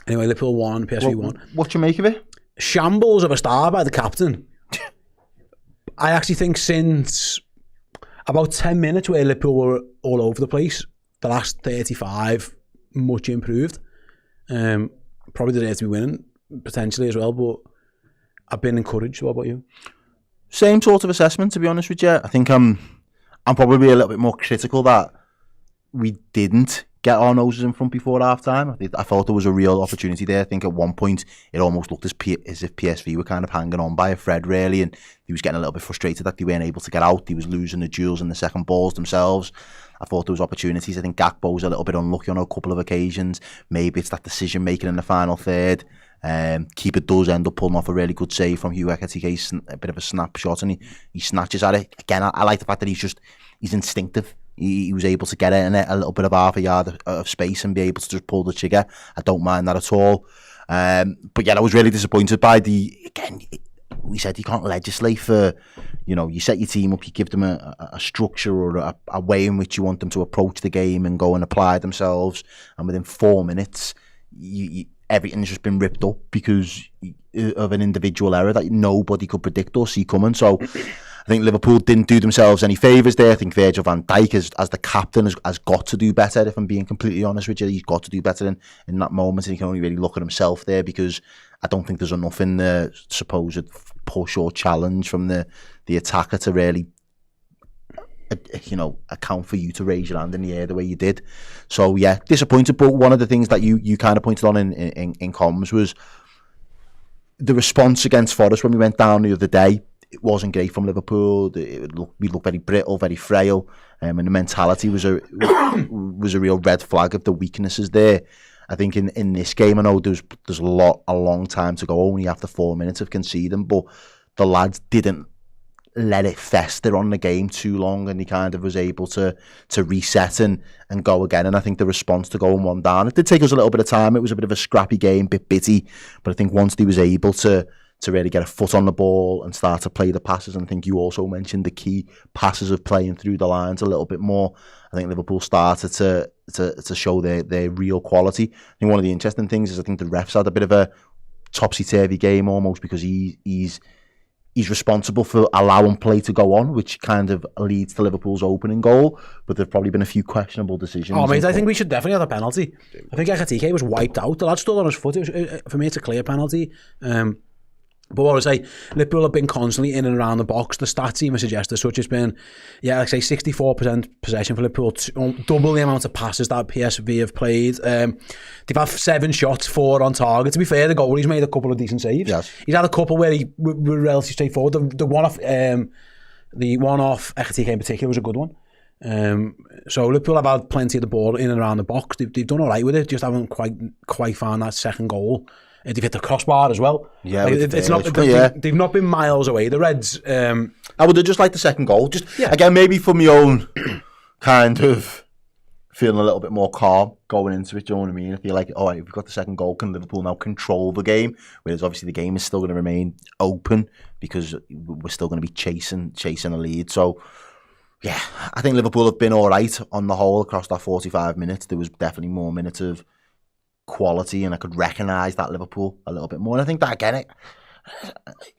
Anyway, Liverpool 1, PSV 1. What do you make of it? Shambles of a star by the captain. I actually think since about 10 minutes where Liverpool were all over the place, the last 35, much improved. Probably deserve to be winning, potentially as well, but I've been encouraged. What about you? Same sort of assessment, to be honest with you. I think I'm probably a little bit more critical that we didn't get our noses in front before half time. I thought there was a real opportunity there. I think at one point it almost looked as if PSV were kind of hanging on by a thread, really, and he was getting a little bit frustrated that they weren't able to get out. He was losing the duels and the second balls themselves. I thought there was opportunities. I think Gakpo was a little bit unlucky on a couple of occasions. Maybe it's that decision making in the final third. Keeper does end up pulling off a really good save from Hugh Ekitike, a bit of a snapshot, and he snatches at it. Again, I like the fact that he's instinctive. He was able to get it in a little bit of half a yard of space and be able to just pull the trigger. I don't mind that at all. But yeah, I was really disappointed by again, we said you can't legislate for, you set your team up, you give them a structure or a way in which you want them to approach the game and go and apply themselves. And within 4 minutes, everything's just been ripped up because of an individual error that nobody could predict or see coming. So I think Liverpool didn't do themselves any favours there. I think Virgil van Dijk, as the captain, has got to do better, if I'm being completely honest with you. He's got to do better in that moment, and he can only really look at himself there, because I don't think there's enough in the supposed push or challenge from the attacker to really account for you to raise your hand in the air the way you did. So yeah, disappointed. But one of the things that you kind of pointed on in comms was the response against Forest when we went down the other day. It wasn't great from Liverpool. We looked very brittle, very frail, and the mentality was a real red flag of the weaknesses there. I think in this game, I know there's a long time to go, only after 4 minutes of conceding, but the lads didn't let it fester on the game too long, and he kind of was able to reset and go again. And I think the response to going 1 down, it did take us a little bit of time. It was a bit of a scrappy game, bit bitty, but I think once he was able to really get a foot on the ball and start to play the passes, and I think you also mentioned the key passes of playing through the lines a little bit more, I think Liverpool started to show their real quality. I think one of the interesting things is I think the refs had a bit of a topsy-turvy game almost, because he's responsible for allowing play to go on, which kind of leads to Liverpool's opening goal, but there've probably been a few questionable decisions. Oh, mate, I think we should definitely have a penalty. I think Ekitike was wiped out. The lad stood on his foot. For me, it's a clear penalty. But what I would say, Liverpool have been constantly in and around the box. The stats even suggest as such. It's been, like I say, 64% possession for Liverpool, double the amount of passes that PSV have played. They've had 7 shots, 4 on target. To be fair, the goalie's made a couple of decent saves. Yes. He's had a couple where he were relatively straightforward. The one off Ekitike in particular was a good one. So Liverpool have had plenty of the ball in and around the box. They've done all right with it, just haven't quite found that second goal. They've hit the crossbar as well. Yeah, it's not. They've not been miles away. The Reds. I would have just liked the second goal. Again, maybe for my own kind of feeling a little bit more calm going into it. Do you know what I mean? I feel like, all right, we've got the second goal. Can Liverpool now control the game? Whereas obviously the game is still going to remain open because we're still going to be chasing a lead. So yeah, I think Liverpool have been all right on the whole across that 45 minutes. There was definitely more minutes of quality, and I could recognise that Liverpool a little bit more. And I think that again,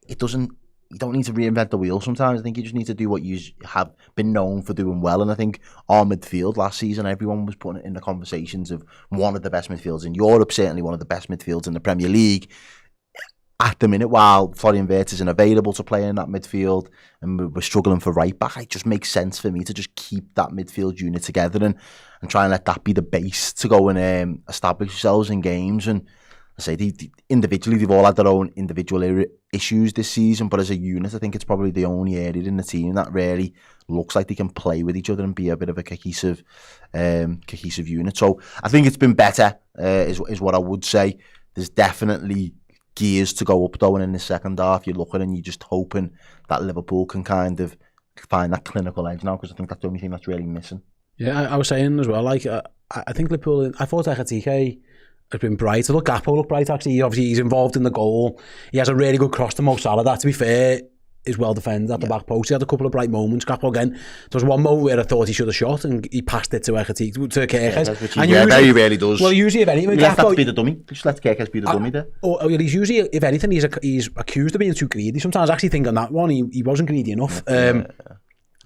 it doesn't. You don't need to reinvent the wheel sometimes. I think you just need to do what you have been known for doing well. And I think our midfield last season, everyone was putting it in the conversations of one of the best midfields in Europe, certainly one of the best midfields in the Premier League. At the minute, while Florian Wirtz isn't available to play in that midfield and we're struggling for right back, it just makes sense for me to just keep that midfield unit together and try and let that be the base to go and establish yourselves in games. And I say individually, they've all had their own individual issues this season, but as a unit, I think it's probably the only area in the team that really looks like they can play with each other and be a bit of a cohesive unit. So I think it's been better, is what I would say. There's definitely gears to go up though, and in the second half you're looking and you're just hoping that Liverpool can kind of find that clinical edge now, because I think that's the only thing that's really missing. Yeah, I was saying as well, like I think Liverpool, I thought Ekitike has been bright. I thought Gakpo looked bright actually. Obviously he's involved in the goal. He has a really good cross to Mo Salah. That, to be fair, is well defended at the back post. He had a couple of bright moments. Gakpo again. There was one moment where I thought he should have shot and he passed it to Ekitike, to Kerkez. Which he very rarely does. Well, usually if anything, Left that to be the dummy. Just let Kerkez be the dummy there. He's usually, if anything, he's accused of being too greedy. Sometimes I actually think on that one he wasn't greedy enough.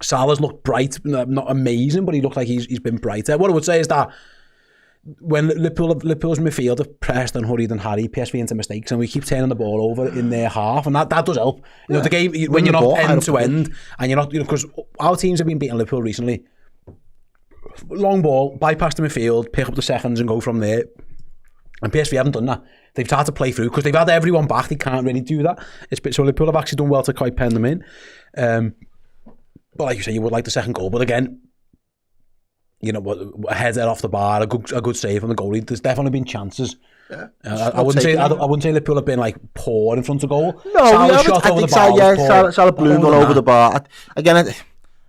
Salah's looked bright, not amazing, but he looked like he's been brighter. What I would say is that when Liverpool's midfield have pressed and hurried and harried PSV into mistakes, and we keep turning the ball over in their half, and that does help. You know, the game when you're not end to end, and you're not, because our teams have been beating Liverpool recently. Long ball, bypass the midfield, pick up the seconds, and go from there. And PSV haven't done that. They've tried to play through because they've had everyone back. They can't really do that. So Liverpool have actually done well to quite pen them in. But like you say, you would like the second goal, but again, you know, a header off the bar, a good save from the goalie. There's definitely been chances. Yeah, I wouldn't say Liverpool have been like poor in front of goal. No, Salah's shot over the bar. Salah ballooned one over the bar. Again,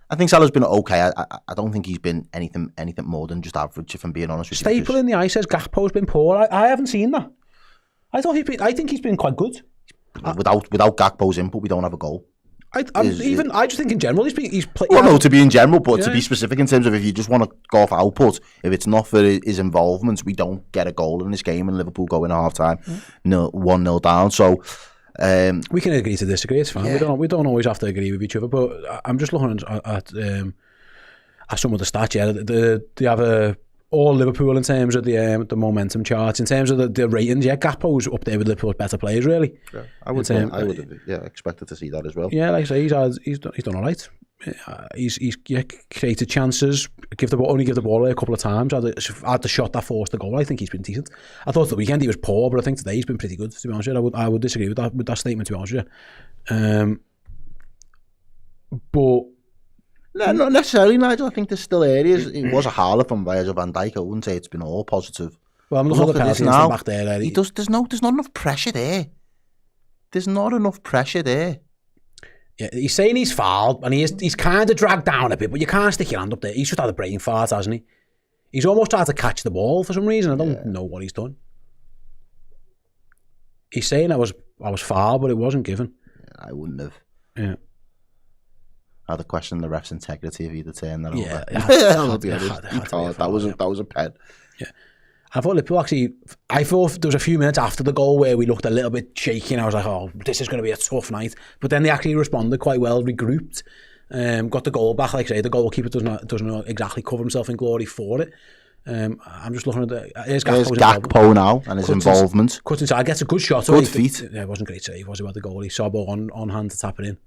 I think Salah's been okay. I don't think he's been anything more than just average, if I'm being honest with you. Staple in the eye says Gakpo's been poor. I haven't seen that. I think he's been quite good. Without Gakpo's input, we don't have a goal. I just think in general he's played. Well, no, to be in general, but to be specific in terms of if you just want to go off output, if it's not for his involvement, we don't get a goal in this game, and Liverpool go in at half time 1-0 down. So we can agree to disagree. It's fine. Yeah. We don't always have to agree with each other. But I'm just looking at some of the stats. Yeah, they have all Liverpool in terms of the momentum charts, in terms of the ratings. Yeah, Gakpo's up there with Liverpool's better players, really. Yeah, I would have expected to see that as well. Yeah, like I say, he's done all right. He's created chances. Only give the ball away a couple of times. Had the shot that forced the goal. I think he's been decent. I thought the weekend he was poor, but I think today he's been pretty good. To be honest with you, I would disagree with that statement. To be honest with you, but. No, not necessarily, Nigel. I think there's still areas. It was a howler from Virgil van Dijk. I wouldn't say it's been all positive. Well, I'm looking at the penalties from back there. There's not enough pressure there. There's not enough pressure there. Yeah, he's saying he's fouled, and he's kind of dragged down a bit, but you can't stick your hand up there. He's just had a brain fart, hasn't he? He's almost tried to catch the ball for some reason. I don't know what he's done. He's saying I was fouled, but it wasn't given. Yeah, I wouldn't have. Yeah. I had to question the ref's integrity if he'd have turned that over. That was a pen. Yeah. I thought Liverpool I thought there was a few minutes after the goal where we looked a little bit shaky, and I was like, oh, this is going to be a tough night. But then they actually responded quite well, regrouped, got the goal back. Like I say, the goalkeeper doesn't exactly cover himself in glory for it. I'm just looking at here's There's Gakpo now and his involvement. Cuts inside, gets a good shot. Good feet. Yeah, it wasn't great save, was it, about the goalie? Sobo on hand to tap it in.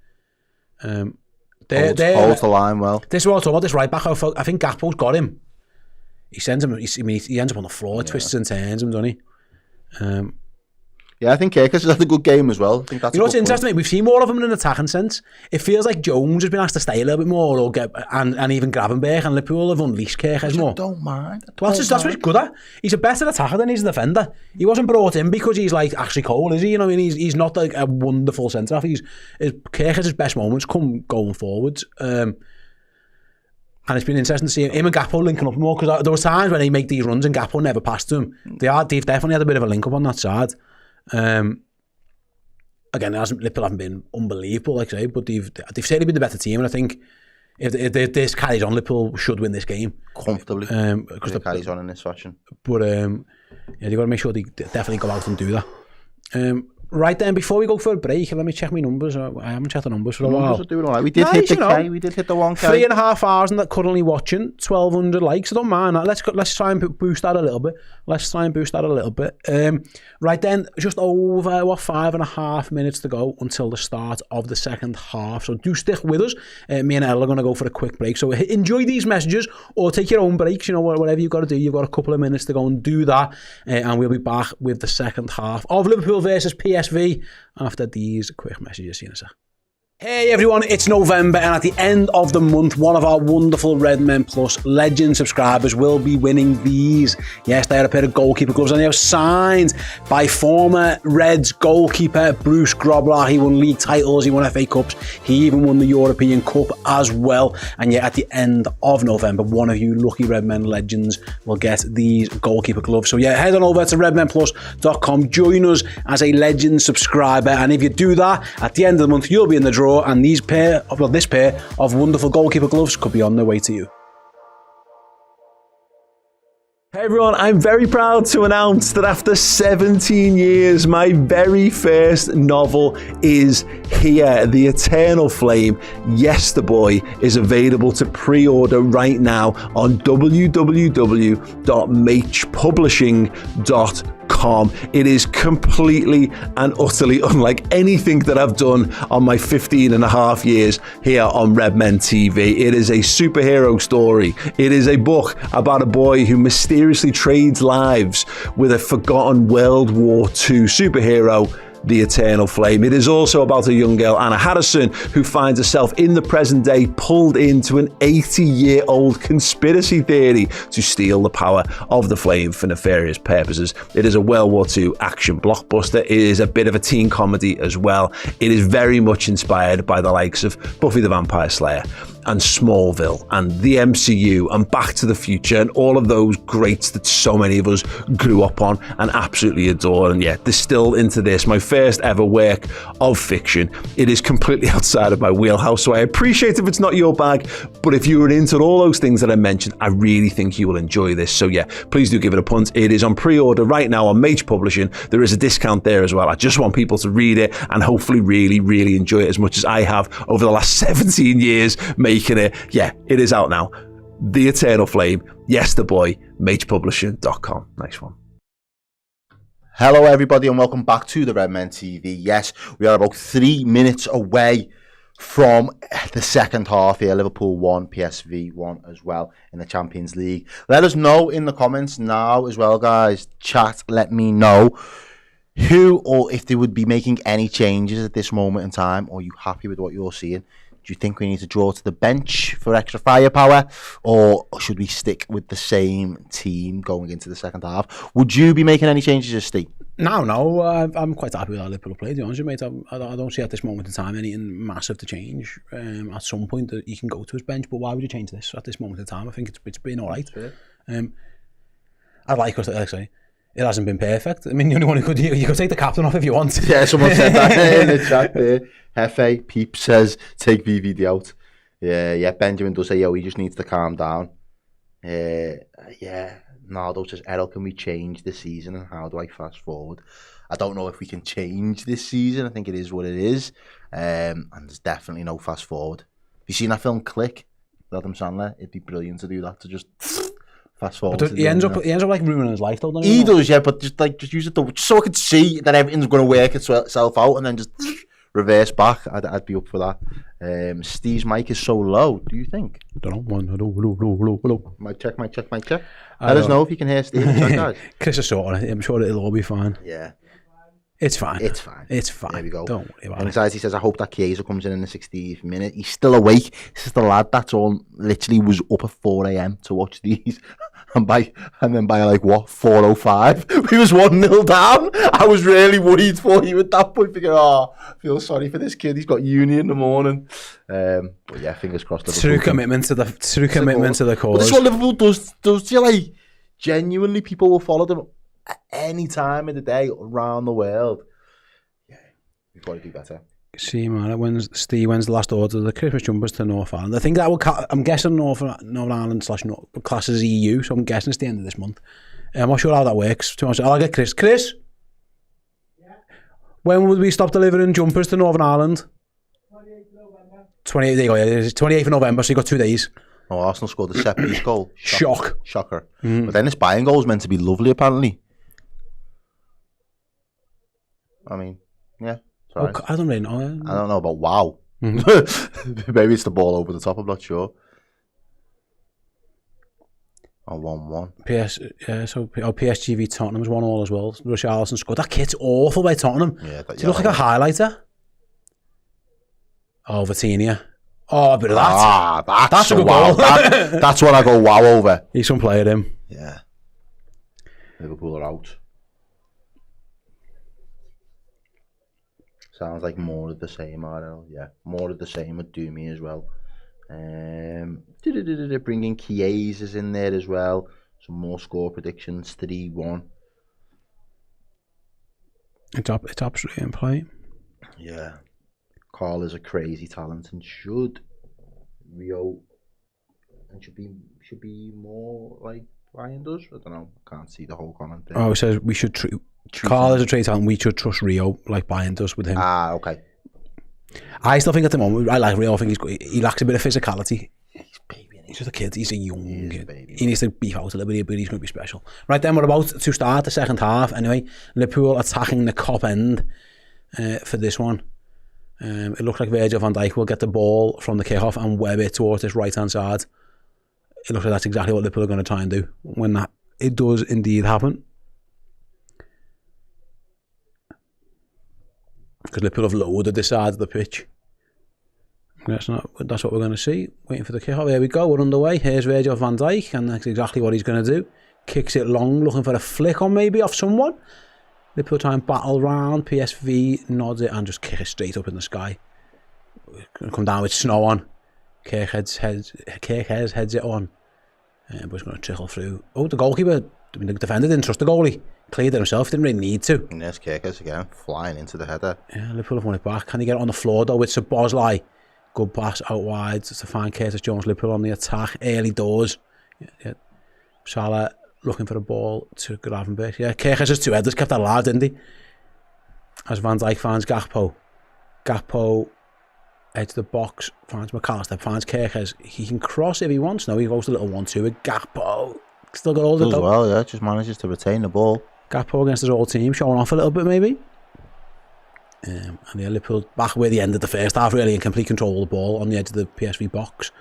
Holds the line well. This is what I'm talking about, this right back. I think Gakpo's got him. He sends him, he ends up on the floor, twists and turns him, doesn't he? Yeah, I think Kirkus has had a good game as well. I think that's what's interesting, mate? We've seen more of him in an attacking sense. It feels like Jones has been asked to stay a little bit more, or and even Gravenberch and Liverpool have unleashed Kirkus more. I don't mind. That's what he's good at. He's a better attacker than he's a defender. He wasn't brought in because he's like Ashley Cole, is he? You know, I mean, he's not like a wonderful centre half. Kirkus' best moments come going forwards. And it's been interesting to see him and Gakpo linking up more, because there were times when they make these runs and Gakpo never passed to him. They've definitely had a bit of a link up on that side. Again, Liverpool haven't been unbelievable, like I say, but they've certainly been the better team, and I think if this carries on, Liverpool should win this game comfortably. Because it carries on in this fashion. But yeah, they've got to make sure they definitely go out and do that. Right then, before we go for a break, let me check my numbers. I haven't checked the numbers for a while. Are doing all right. We did hit the K. We did hit the 1K. 3,500 that currently watching, 1,200 likes. I don't mind that. Let's try and boost that a little bit. Right then, just over 5.5 minutes to go until the start of the second half. So do stick with us. Me and Errol are going to go for a quick break. So enjoy these messages, or take your own breaks. You know, whatever you've got to do. You've got a couple of minutes to go and do that, and we'll be back with the second half of Liverpool versus PSV after these quick messages. See you in a sec. Hey everyone, it's November, and at the end of the month, one of our wonderful Red Men Plus Legend subscribers will be winning these. Yes, they are a pair of goalkeeper gloves, and they are signed by former Reds goalkeeper Bruce Grobler. He won league titles, he won FA Cups, he even won the European Cup as well. And yet at the end of November, one of you lucky Red Men legends will get these goalkeeper gloves. So yeah, head on over to redmenplus.com, join us as a Legend subscriber, and if you do that, at the end of the month, you'll be in the draw, and this pair of wonderful goalkeeper gloves could be on their way to you. Hey everyone, I'm very proud to announce that after 17 years, my very first novel is here. The Eternal Flame, Yes the Boy, is available to pre-order right now on www.machpublishing.com. It is completely and utterly unlike anything that I've done on my 15 and a half years here on Red Men TV. It is a superhero story. It is a book about a boy who mysteriously trades lives with a forgotten World War II superhero, the Eternal Flame. It is also about a young girl, Anna Harrison, who finds herself in the present day pulled into an 80-year-old conspiracy theory to steal the power of the flame for nefarious purposes. It is a World War II action blockbuster. It is a bit of a teen comedy as well. It is very much inspired by the likes of Buffy the Vampire Slayer and Smallville and the MCU and Back to the Future and all of those greats that so many of us grew up on and absolutely adore, and yet distilled into this, my first ever work of fiction. It is completely outside of my wheelhouse, so I appreciate if it's not your bag, but if you were into all those things that I mentioned, I really think you will enjoy this. So yeah, please do give it a punt. It is on pre-order right now on Mage Publishing. There is a discount there as well. I just want people to read it and hopefully really, really enjoy it as much as I have over the last 17 years making it. Yeah, it is out now. The Eternal Flame, Yes the Boy, magepublishing.com. Nice one. Hello everybody and welcome back to the Red Men TV. Yes, we are about 3 minutes away from the second half here. Liverpool 1, PSV 1 as well in the Champions League. Let us know in the comments now as well, guys. Chat, let me know who or if they would be making any changes at this moment in time. Or are you happy with what you're seeing? Do you think we need to draw to the bench for extra firepower, or should we stick with the same team going into the second half? Would you be making any changes, Steve? No, I'm quite happy with how Liverpool play, to be honest with you, mate. I don't see at this moment in time anything massive to change. At some point that he can go to his bench, but why would you change this at this moment in time? I think it's been all right. I'd like us to say it hasn't been perfect. I mean, the only one who could, you could take the captain off if you want. Yeah, someone said that in the chat there. Hefe Peep says, take VVD out. Yeah, Benjamin does say, he just needs to calm down. Nardo says, Errol, can we change this season and how do I fast forward? I don't know if we can change this season. I think it is what it is. And there's definitely no fast forward. Have you seen that film Click with Adam Sandler? It'd be brilliant to do that, to just fast forward. But he ends up like ruining his life, though, doesn't he? He does, yeah, but just use it just so I could see that everything's going to work itself out, and then just reverse back. I'd be up for that. Steve's mic is so low. Do you think? Don't know. Hello. Mic check. Let us know if you can hear Steve. Guys. Chris is sorting it. I'm sure it'll all be fine. Yeah. It's fine. There we go. Don't worry about it. Anxiety says, I hope that Chiesa comes in the 60th minute. He's still awake. This is the lad that's on, literally was up at 4 a.m. to watch these. And then by like, 4:05, we was 1-0 down. I was really worried for you at that point, thinking, I feel sorry for this kid. He's got uni in the morning. But yeah, fingers crossed. True commitment to the cause. But this is what Liverpool does. Like, genuinely, people will follow them at any time of the day around the world. Yeah, we've got to do better. See, man, Steve wins the last order of the Christmas jumpers to North Ireland. I think that will. I'm guessing Northern Ireland / classes EU, so I'm guessing it's the end of this month. I'm not sure how that works. I'll get Chris. Chris, yeah. When would we stop delivering jumpers to Northern Ireland? 28th November. 28th. There you go. Yeah, it's 28th of November, so you got 2 days. Oh, Arsenal scored a set-piece goal. Shocker. But then this buying goal is meant to be lovely, apparently. I mean, yeah. Oh, I don't really know. I don't know about wow. Maybe it's the ball over the top. I'm not sure. Oh, 1-1. PSG v Tottenham was 1-1 as well. Richarlison scored. That kit's awful by Tottenham. Yeah, does it look like a highlighter? Oh, Vitinha. Oh, a bit of that. That's a good wow. goal. That's what I go wow over. He's some player, him. Yeah. Liverpool are out. Sounds like more of the same, Arne. Yeah, more of the same would do me as well. Bringing Chiesa in there as well. Some more score predictions, 3-1. It's absolutely in play. Yeah. Carl is a crazy talent and should be more like Ryan does. I don't know. I can't see the whole comment there. Oh, it says we should treat Carl is a trade talent. We should trust Rio like Bayern does with him. Okay. I still think at the moment I like Rio. I think he lacks a bit of physicality. He's baby. He's just a kid. He's a young kid. He needs to beef out a little bit, but he's going to be special. Right then, we're about to start the second half. Anyway, Liverpool attacking the Kop end for this one. It looks like Virgil van Dijk will get the ball from the kickoff and web it towards this right-hand side. It looks like that's exactly what Liverpool are going to try and do when it does indeed happen. Because Liverpool have loaded this side of the pitch. That's what we're going to see. Waiting for the kickoff. Here we go. We're underway. Here's Virgil van Dijk, and that's exactly what he's going to do. Kicks it long, looking for a flick on maybe off someone. Liverpool try and battle round. PSV nods it and just kick it straight up in the sky. Come down with snow on. Kirkhead's heads it on. But it's going to trickle through. Oh, the goalkeeper. I mean, the defender didn't trust the goalie. Cleared it himself. Didn't really need to. And there's Kirkhead again, flying into the header. Yeah, Liverpool have won it back. Can he get it on the floor though with Szoboszlai? Good pass out wide to find Curtis Jones. Liverpool on the attack. Early doors. Yeah. Salah looking for the ball to Gravenberch. Yeah, Kirkhead's just two headers. Kept that alive, didn't he? As Van Dijk finds Gakpo. Gakpo edge the box. Finds McAllister. Finds Kirkhead. He can cross if he wants. No, he goes a little 1-2 with Gakpo. Still got all the does well, yeah. Just manages to retain the ball. Gakpo against his old team, showing off a little bit maybe. And yeah, Liverpool back where they ended the first half, really in complete control of the ball on the edge of the PSV box.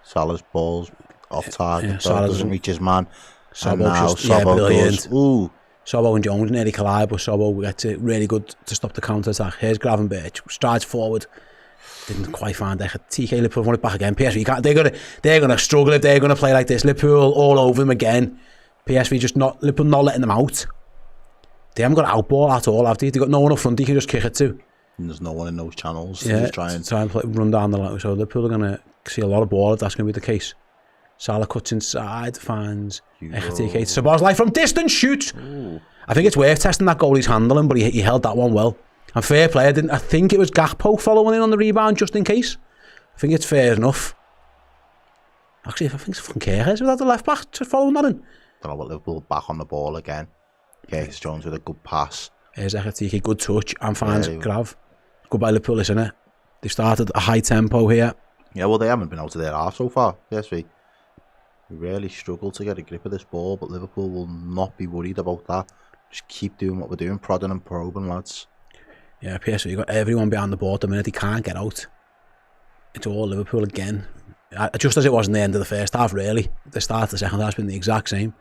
Salah's balls off target. Salah doesn't reach his man. Sobo brilliant. Ooh. Sobo and Jones nearly collide, but Sobo gets it really good to stop the counter attack. Here's Gravenberch, strides forward. Didn't quite find it. TK Liverpool won it back again. PSV can't. They're gonna struggle if they're gonna play like this. Liverpool all over them again. PSV Liverpool not letting them out. They haven't got an outball at all, have they? They've got no one up front you can just kick it to. And there's no one in those channels. Yeah, just try and run down the line. So Liverpool are gonna see a lot of ball if that's gonna be the case. Salah cuts inside, finds TK. Szoboszlai from distance shoot. Ooh. I think it's worth testing that goalie's handling, but he held that one well. And fair play, I think it was Gakpo following in on the rebound just in case. I think it's fair enough. Actually, I think it's fucking Kirkhead without the left back to follow that in. Don't know what Liverpool back on the ball again. Curtis Jones with a good pass. Here's Ekatike, good touch and finds Grav. Good by Liverpool, isn't it? They started a high tempo here. Yeah, well, they haven't been out of their half so far. PSV. We really struggle to get a grip of this ball, but Liverpool will not be worried about that. Just keep doing what we're doing, prodding and probing, lads. Yeah, PSV got everyone behind the ball at the minute. They can't get out. It's all Liverpool again. Just as it was in the end of the first half, really. The start of the second half has been the exact same.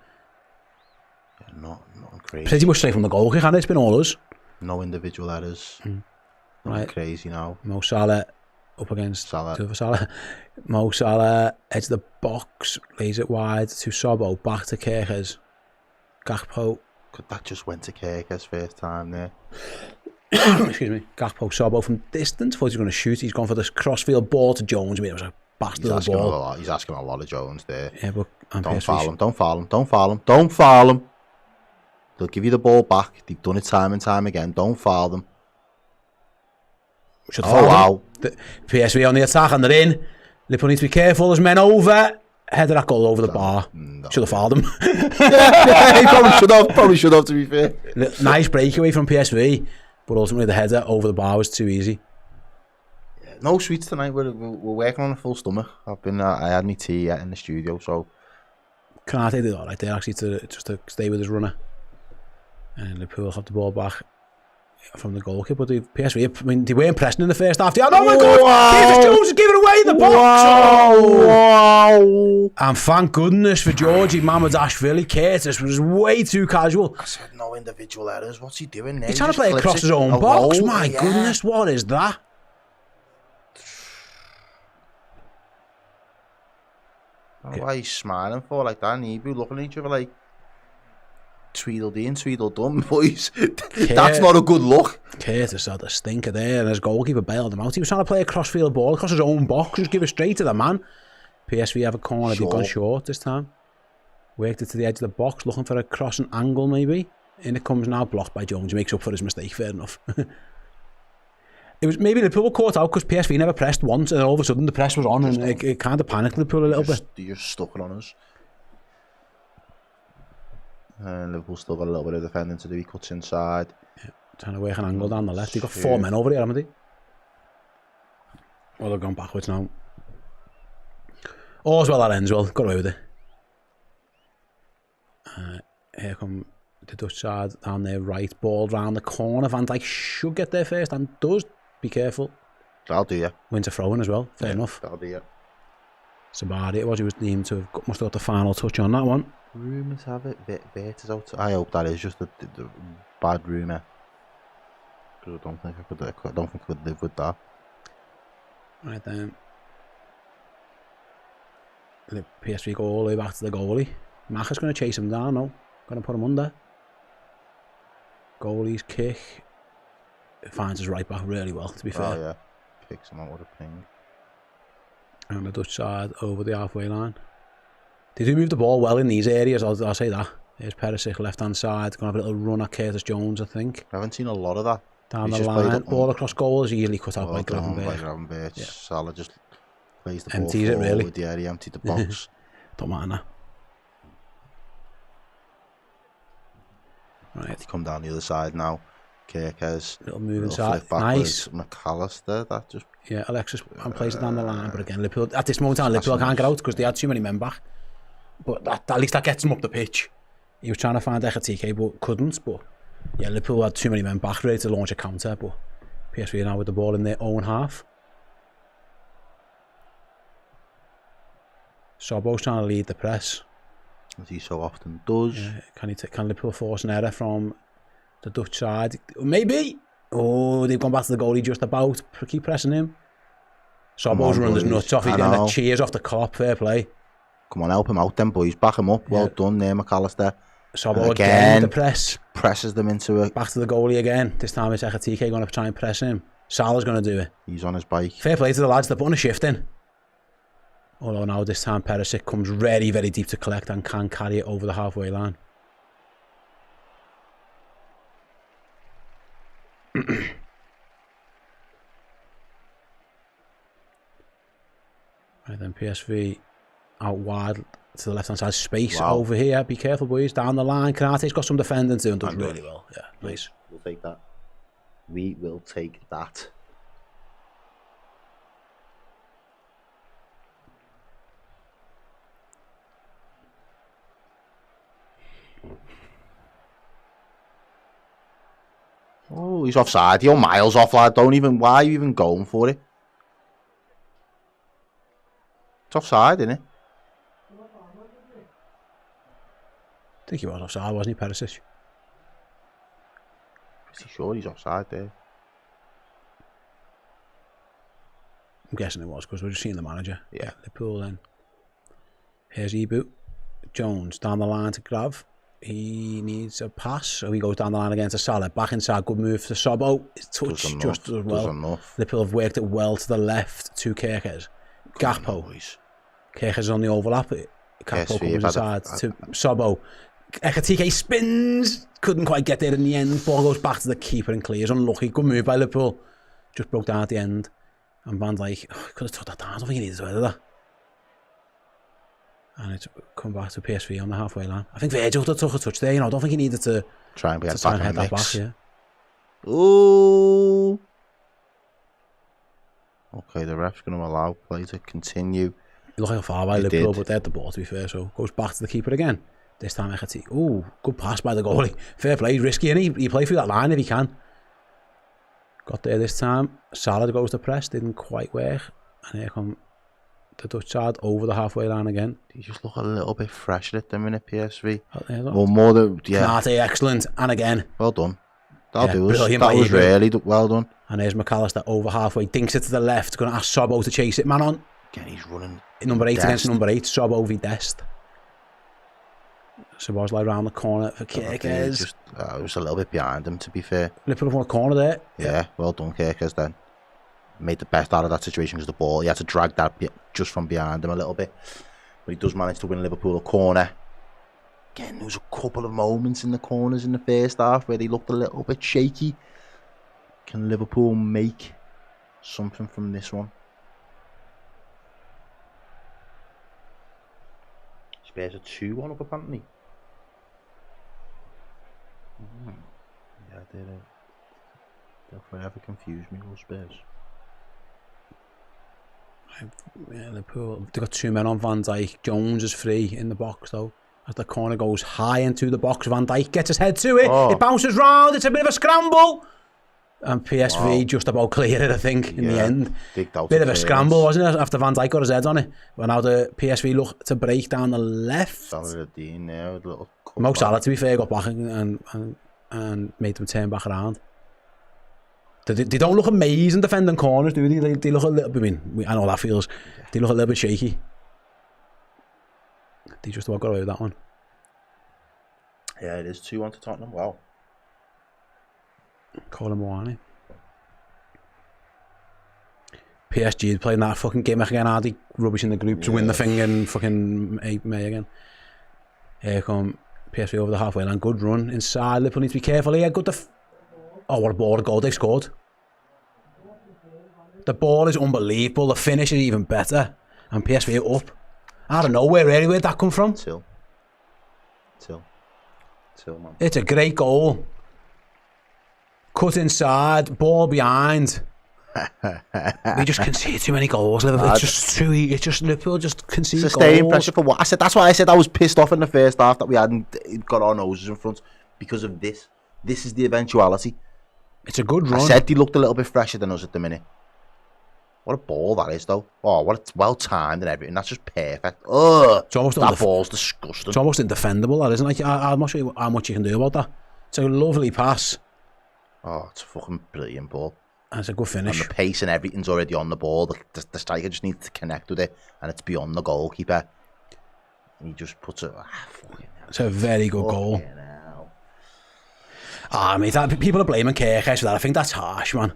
Yeah, not crazy. Pretty much straight from the goal kick, and it's been all us. No individual errors. Not crazy now. Mo Salah up against Salah. Mo Salah edge the box, lays it wide to Sobbo, back to Kerkers. Gakpo. That just went to Kerkers first time there. Excuse me. Gakpo, Sobbo from distance. Thought he was going to shoot. He's gone for this crossfield ball to Jones. I mean, it was a bastard of a ball. He's asking a lot of Jones there. Yeah, but don't foul him. Don't foul him. Don't foul him. Don't foul him. They'll give you the ball back. They've done it time and time again. Don't foul them. Wow. The PSV on the attack and they're in. Liverpool need to be careful. There's men over. Header that goal over the bar. Should have fouled him. He probably should have, to be fair. Nice breakaway from PSV, but ultimately the header over the bar was too easy. No sweets tonight. We're working on a full stomach. I had my tea in the studio, so. Kanate did all right there actually to stay with his runner. And Liverpool have the ball back from the goalkeeper, but the PSV, I mean, they weren't pressing in the first half. Oh my God! Curtis Jones is giving away in the box! Wow! And thank goodness for Georgie Mamadashvili. Curtis was way too casual. I said no individual errors. What's he doing there? He's trying to play across his own box. My goodness, what is that? I don't know why he's smiling for like that, and Ibu looking at each other like Tweedledee and Tweedledum, boys. That's not a good look. Curtis had a stinker there, and his goalkeeper bailed him out. He was trying to play a crossfield ball across his own box, just give it straight to the man. PSV have a corner, they've gone short this time. Worked it to the edge of the box, looking for a crossing angle maybe. In it comes now, blocked by Jones. He makes up for his mistake, fair enough. It was maybe Liverpool were caught out because PSV never pressed once, and all of a sudden the press was on, and it kind of panicked Liverpool a little bit. They just stuck it on us. And Liverpool still got a little bit of defending to do. He cuts inside. Yeah, trying to work an angle down the left. They've got 4 men over here, haven't they? Well, they've gone backwards now. All's well that ends well. Got away with it. Here come the Dutch side down there, right. Ball round the corner. Van Dijk should get there first and does. Be careful. That'll do you. Wins a throw in as well. Fair enough. That'll do you. Sabari it was. He was deemed to have must have got the final touch on that one. Rumours have it. Vert is out. I hope that is just the bad rumour. I don't think I could live with that. Right then. The PSV go all the way back to the goalie. Macha's going to chase him down now. Going to put him under. Goalie's kick. It finds his right back really well, to be fair. Oh yeah. Picks him out with a ping. And the Dutch side over the halfway line. They do move the ball well in these areas, I'll say that. There's Perisic left hand side, going to have a little run at Curtis Jones, I think. I haven't seen a lot of that. Down the line, ball across goal is easily cut out by Gravenberch. Yeah. Salah just plays the empties ball it really. Forward. Yeah, he emptied the box. Don't matter now. Right. They come down the other side now. Kerkers. Little move inside. Nice. McAllister, that just... Yeah, Alexis plays it down the line, but again, Liverpool, at this moment in time, Liverpool can't get out because they had too many men back. But at least that gets him up the pitch. He was trying to find Ekatike, but couldn't. But yeah, Liverpool had too many men back ready to launch a counter, but PSV now with the ball in their own half. Sobbo's trying to lead the press. As he so often does. Yeah, can Liverpool force an error from the Dutch side? Maybe. Oh, they've gone back to the goalie just about. Keep pressing him. Sobbo's running his nuts off. He's getting the cheers off the cop. Fair play. Come on, help him out then, boys. Back him up. Well done there, McAllister. Sobbo again with the press. Presses them into it. Back to the goalie again. This time it's Ekatike going to try and press him. Salah's going to do it. He's on his bike. Fair play to the lads. They're putting a shift in. Although now this time Perisic comes very, very deep to collect and can carry it over the halfway line. Right then, PSV out wide to the left hand side. Space over here. Be careful, boys. Down the line. Kanate's got some defending too and does really well. Yeah, nice. We'll take that. We will take that. Oh, he's offside. You're miles off, lad. Why are you even going for it? It's offside, isn't it? I think he was offside, wasn't he, Perisic? Pretty sure he's offside there. I'm guessing it was because we're just seeing the manager. Yeah. Liverpool then. Here's Eboot. Jones down the line to Grav. He needs a pass, so he goes down the line again to Salah. Back inside, good move to Sobo. His touch just as well. Liverpool have worked it well to the left to Kerkez. Gakpo. Kerkez is on the overlap. Gakpo comes inside to Sobo. Ekatike spins. Couldn't quite get there in the end. Ball goes back to the keeper and clears. Unlucky. Good move by Liverpool. Just broke down at the end. And Van Dijk could have took that down. I don't think he needed to do that. And it's come back to PSV on the halfway line. I think Virgil took a touch there. I don't think he needed to try and get back in the mix. Yeah. Ooh. Okay, the ref's going to allow play to continue. You look how far by Liverpool, but they had the ball, to be fair. So goes back to the keeper again. This time Ekatike. Ooh, good pass by the goalie. Fair play, risky, and he play through that line if he can. Got there this time. Salah goes to press, didn't quite work. And here come the Dutch side over the halfway line again. He just look a little bit fresher at the minute, PSV. Well, more than, yeah. Kanate, excellent. And again. Well done. That was really well done. And there's McAllister over halfway. Dinks it to the left. Going to ask Sobo to chase it. Man on. Again, he's running. Number 8 against number 8. Sobo v Dest. Szoboszlai round the corner for Kerkez. It was a little bit behind him, to be fair. Liverpool on the corner there. Yeah, well done, Kerkez then. Made the best out of that situation because the ball, he had to drag that just from behind him a little bit. But he does manage to win Liverpool a corner. Again, there was a couple of moments in the corners in the first half where they looked a little bit shaky. Can Liverpool make something from this one? Spurs are 2-1 up apparently. Yeah, they'll forever confuse me, those Spurs. Yeah, Liverpool. They've got 2 men on Van Dijk. Jones is free in the box though. As the corner goes high into the box, Van Dijk gets his head to it. It bounces round. It's a bit of a scramble. And PSV just about cleared it, I think, in the end. Bit of a scramble, wasn't it, after Van Dijk got his head on it. But now the PSV look to break down the left. Mo Salah, to be fair, got back and made them turn back around. They don't look amazing defending corners, do they? They look a little bit, I know how that feels. They look a little bit shaky. They just about got away with that one. Yeah, it is 2-1 to Tottenham. Wow. Colin Moani. PSG playing that fucking game again, Hardy. Rubbish in the group to win the thing in fucking May again. Here come PSV over the halfway line. Good run inside. Liverpool need to be careful here. Good oh, what a ball, a goal they've scored. The ball is unbelievable. The finish is even better. And PSV are up. Out of nowhere, really. Where'd that come from? Till, man. It's a great goal. Cut inside, ball behind. We just concede too many goals. It's just too. It's just Liverpool just concede goals. Sustained pressure for what? I said that's why I said I was pissed off in the first half that we hadn't got our noses in front because of this. This is the eventuality. It's a good run. I said he looked a little bit fresher than us at the minute. What a ball that is, though. Oh, what it's well timed and everything. That's just perfect. Oh, that ball's disgusting. It's almost indefendable, that isn't it? I'm not sure how much you can do about that. It's a lovely pass. Oh, it's a fucking brilliant ball. And it's a good finish. And the pace and everything's already on the ball. The striker just needs to connect with it, and it's beyond the goalkeeper. And he just puts it. It's a very good goal. I mean, people are blaming Kerkez for that. I think that's harsh, man.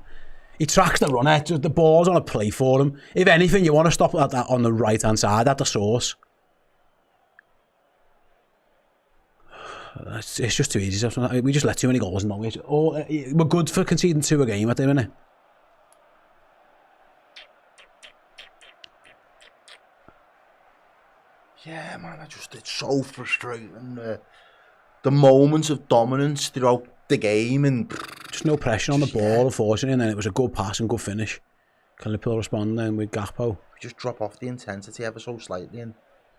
He tracks the runner. The ball's on a play for him. If anything, you want to stop that on the right-hand side at the source. It's just too easy. We just let too many goals in, don't we? We're good for conceding 2 a game at the minute. Yeah, man, it's so frustrating. The moments of dominance throughout the game and just no pressure on the ball, unfortunately, and then it was a good pass and good finish. Can Liverpool respond then with Gakpo? We just drop off the intensity ever so slightly and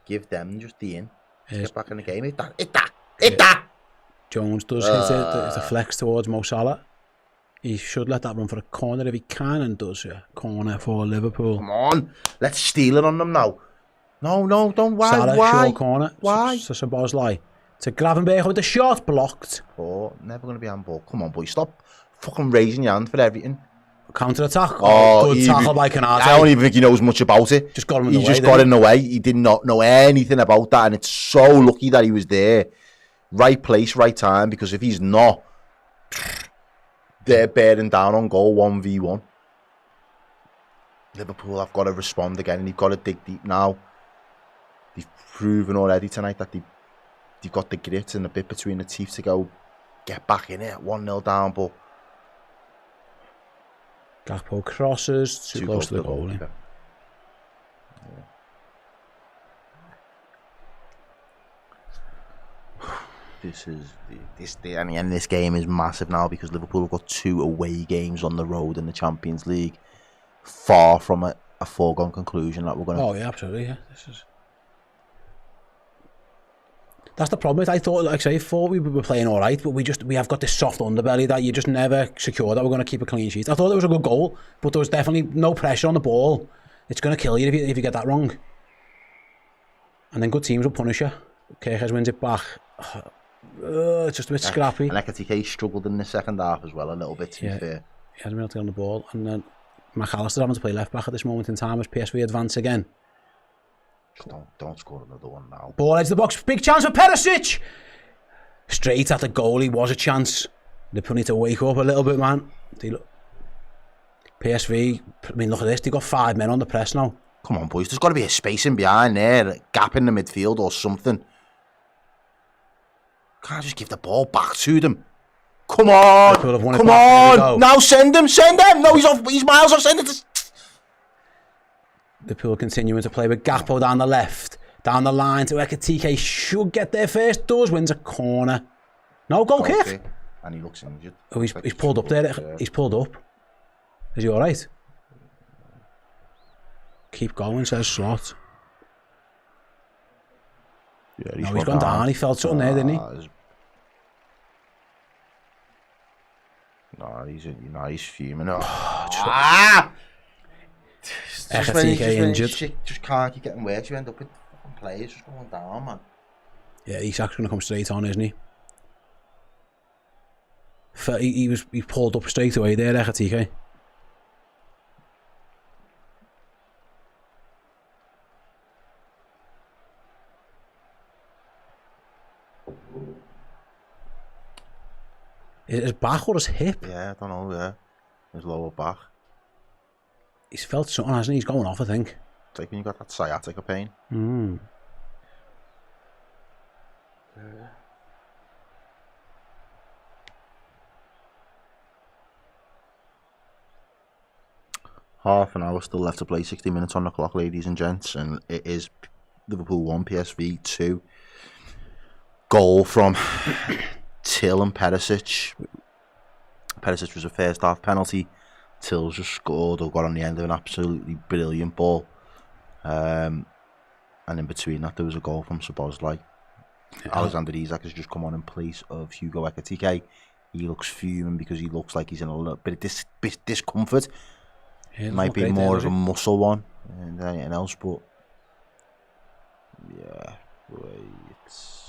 give them just the in. Get back in the game. Hit that. Hit that! Jones does hit it. It's a flex towards Mo Salah. He should let that run for a corner if he can, and does, yeah. Corner for Liverpool. Come on, let's steal it on them now. No, don't. Why? Salah, Why? short corner. Why? So Bosley to Gravenberch with the shot blocked. Oh, never going to be handball. Come on, boy, stop fucking raising your hand for everything. Counter attack. Oh, Good tackle by Canate. I don't even think he knows much about it. Just got him in the way. He just got in the way. He did not know anything about that, and it's so lucky that he was there. Right place, right time, because if he's not, they're bearing down on goal 1v1. Liverpool have got to respond again, and they've got to dig deep now. They've proven already tonight that they've got the grit and the bit between the teeth to go get back in it. 1-0 down, but Gakpo crosses too close to the goal. Yeah. This game is massive now because Liverpool have got 2 away games on the road in the Champions League. Far from a foregone conclusion that we're going to. Oh yeah, absolutely. Yeah, that's the problem. I thought, like I say, thought we were playing all right, but we have got this soft underbelly that you just never secure that we're going to keep a clean sheet. I thought it was a good goal, but there was definitely no pressure on the ball. It's going to kill you if you get that wrong. And then good teams will punish you. Kerkers wins it back. It's just a bit scrappy. And Ekatike struggled in the second half as well, a little bit, to be fair. He hasn't been able to get on the ball. And then McAllister having to play left back at this moment in time as PSV advance again. Don't score another one now. Ball edge the box. Big chance for Perisic. Straight at the goalie was a chance. They need to wake up a little bit, man. PSV, I mean, look at this. They've got 5 men on the press now. Come on, boys. There's got to be a space in behind there, a gap in the midfield or something. Can't just give the ball back to them. Come on. Come on. Now send him. No, he's miles off. Send it to... Liverpool continuing to play with Gakpo down the left. Down the line to Ekatike. Should get there first. Does, wins a corner. No, goal kick. And he looks injured. Oh, he's pulled up there. Yeah. He's pulled up. Is he alright? Keep going, says Slot. Yeah, he's gone down. He felt something there, didn't he? He's fuming. Ekatike injured. Just can't keep getting worse. You end up with fucking players just going down, man. Yeah, Isak's going to come straight on, isn't he? He pulled up straight away there, Ekatike. Is it his back or his hip? Yeah, I don't know, yeah. His lower back. He's felt something, hasn't he? He's going off, I think. It's like when you got that sciatica pain. Half an hour still left to play, 60 minutes on the clock, ladies and gents, and it is Liverpool 1, PSV 2. Goal from Till and Perisic. Perisic was a first half penalty. Till just scored or got on the end of an absolutely brilliant ball. And in between that, there was a goal from Szoboszlai. Yeah. Alexander Isak has just come on in place of Hugo Ekatike. He looks fuming because he looks like he's in a little bit of discomfort. Yeah, it might be more of a muscle one than anything else, but yeah, it's...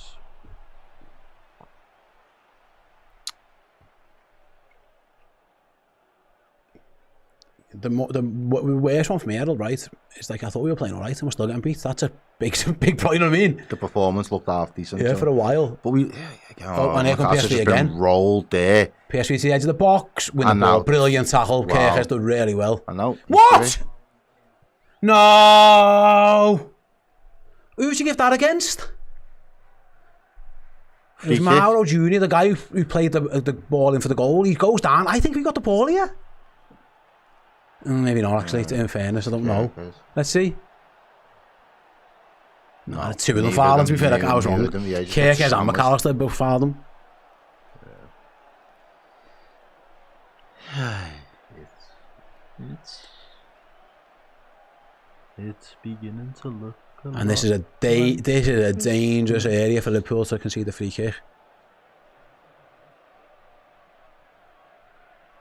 The worst one for me, Errol, right? It's like I thought we were playing all right and we're still getting beat. That's a big point, you know what I mean? The performance looked half decent. Yeah, for a while. But and here comes PSV again. Rolled there. PSV to the edge of the box, win the ball. Brilliant tackle. Wow. Kerkers did really well. I know. What? No! Who would you give that against? It was Mauro Jr., the guy who played the ball in for the goal. He goes down. I think we got the ball here. Maybe not, actually, in fairness, I don't know. Let's see. No, 2 of them fouled them, to be fair, like I was wrong. Kerkers and McAllister both fouled them. It's beginning to look And this is a dangerous area for Liverpool to concede the free kick.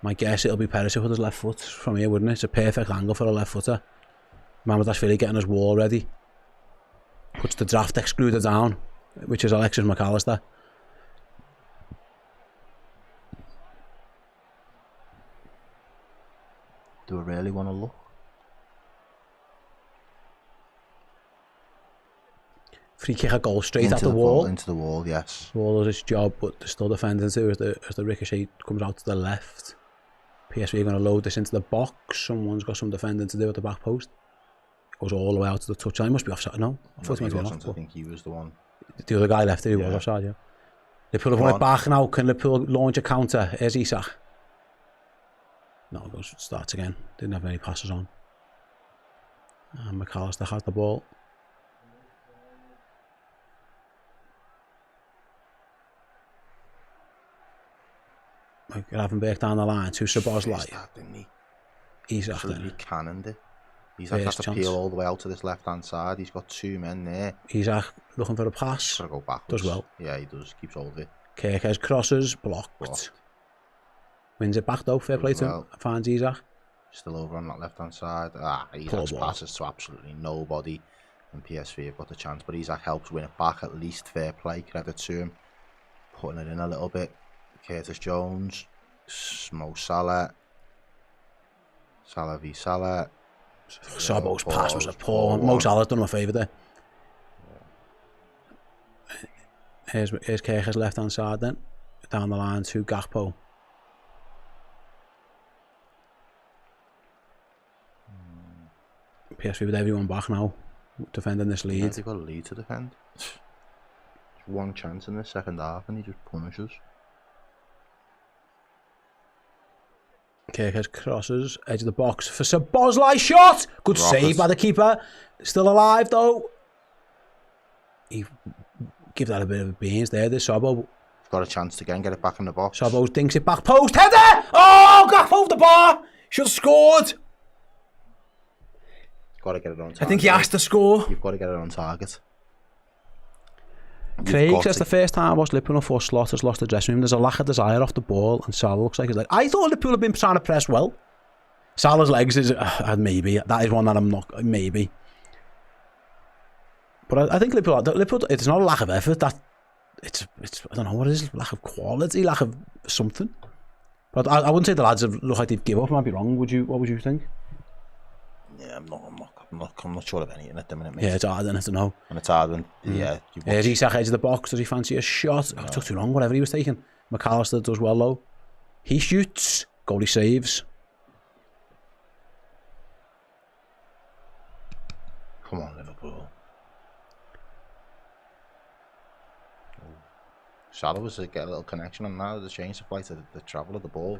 My guess it'll be Perisic with his left foot from here, wouldn't it? It's a perfect angle for a left footer. Mamardashvili getting his wall ready. Puts the draft excluder down, which is Alexis McAllister. Do I really want to look? Free kick a goal straight at the wall. Into the wall, yes. Wall does its job, but they're still defending too as the ricochet comes out to the left. PSV are going to load this into the box. Someone's got some defending to do at the back post. Goes all the way out to the touchline. Must be offside. No, I thought he wasn't. I think he was the one. The other guy left it. He was offside. Yeah. Liverpool have won it back now. Can Liverpool launch a counter? Here's Isak. No, it goes starts again. Didn't have any passes on. And McAllister has the ball. Gravenberch down the line to Szoboszlai. Isak then. Cannoned it. Isak has to peel all the way out to this left hand side. He's got two men there. Isak looking for a pass. Gotta go backwards. Does well. Yeah, he does. Keeps hold of it. Kerkez crosses, blocked. Wins it back though, fair play to him. Finds Isak. Still over on that left hand side. Isak's passes to absolutely nobody. And PSV have got the chance, but Isak helps win it back at least. Fair play, credit to him. Putting it in a little bit. Curtis Jones, Mo Salah, Salah v Salah. Sabo's pass was a poor. Mo Salah's done him a favour there. Here's Kerkez left hand side then. Down the line to Gakpo. PSV with everyone back now, defending this lead. Yeah, they've got a lead to defend. There's one chance in the second half and he just punishes. Kerkez crosses, edge of the box for Szoboszlai, shot! Good save by the keeper. Still alive though. He give that a bit of a beans there, this Sobo. Got a chance to again get it back in the box. Sobo dinks it back post, header! Oh, Gakpo over the bar! Should have scored. Got to get it on target. I think he has to score. You've got to get it on target. Craig says the first time I watched Liverpool before Slot has lost the dressing room. There's a lack of desire off the ball, and Salah looks like he's like. I thought Liverpool had been trying to press well. Salah's legs is maybe that is one that I'm not maybe. But I think Liverpool. It's not a lack of effort. That it's I don't know what it is. Lack of quality, lack of something. But I wouldn't say the lads have looked like they've given up. I might be wrong. Would you? What would you think? Yeah, I'm not sure of anything at the minute, mate. Yeah, it's hard, isn't it, to know. And it's hard when, yeah. There's Isak edge of the box. Does he fancy a shot? No. Oh, it took too long, whatever he was taking. McAllister does well, though. He shoots. Goalie saves. Come on, Liverpool. Salah was to get a little connection on that. The change of flight to the travel of the ball.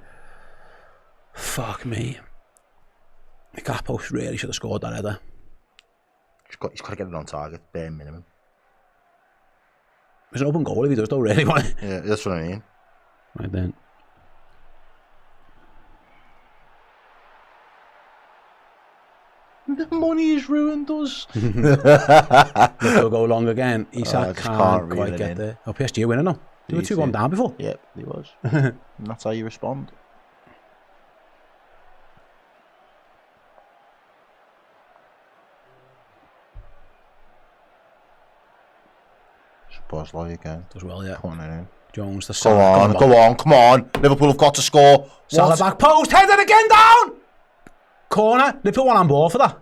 Fuck me. Gakpo really should have scored that header. He's got to get it on target, bare minimum. It's an open goal if he does, though, really. Yeah, that's what I mean. Right then. The money is ruined us. They'll go long again. Isak can't quite get there. Oh, PSG are winning now. They were 2-1 down before. Yep, he was. And that's how you respond. Positional again. Does well, yeah. Putting it in. Jones, the Come on. Liverpool have got to score. Salah back post, headed again down! Corner, Liverpool one on ball for that.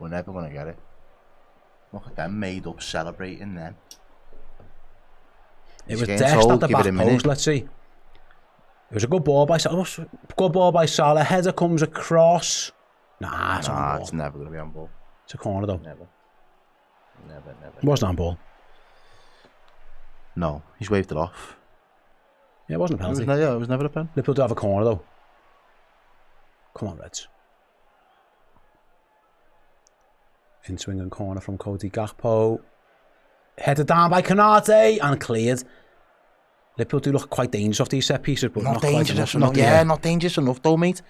We're never going to get it. Look at them made up celebrating then. It was dashed at the back post, let's see. It was a good ball by Salah. Good ball by Salah. Header comes across. Nah, it's on ball. It's never going to be on ball. It's a corner though. Never. It wasn't on ball. No, he's waved it off. Yeah, it wasn't a penalty. It was never a pen. Liverpool do have a corner though. Come on, Reds. In swinging corner from Cody Gakpo. Headed down by Canate and cleared. Liverpool do look quite dangerous off these set pieces, but not dangerous enough. Yeah, not dangerous enough though, mate.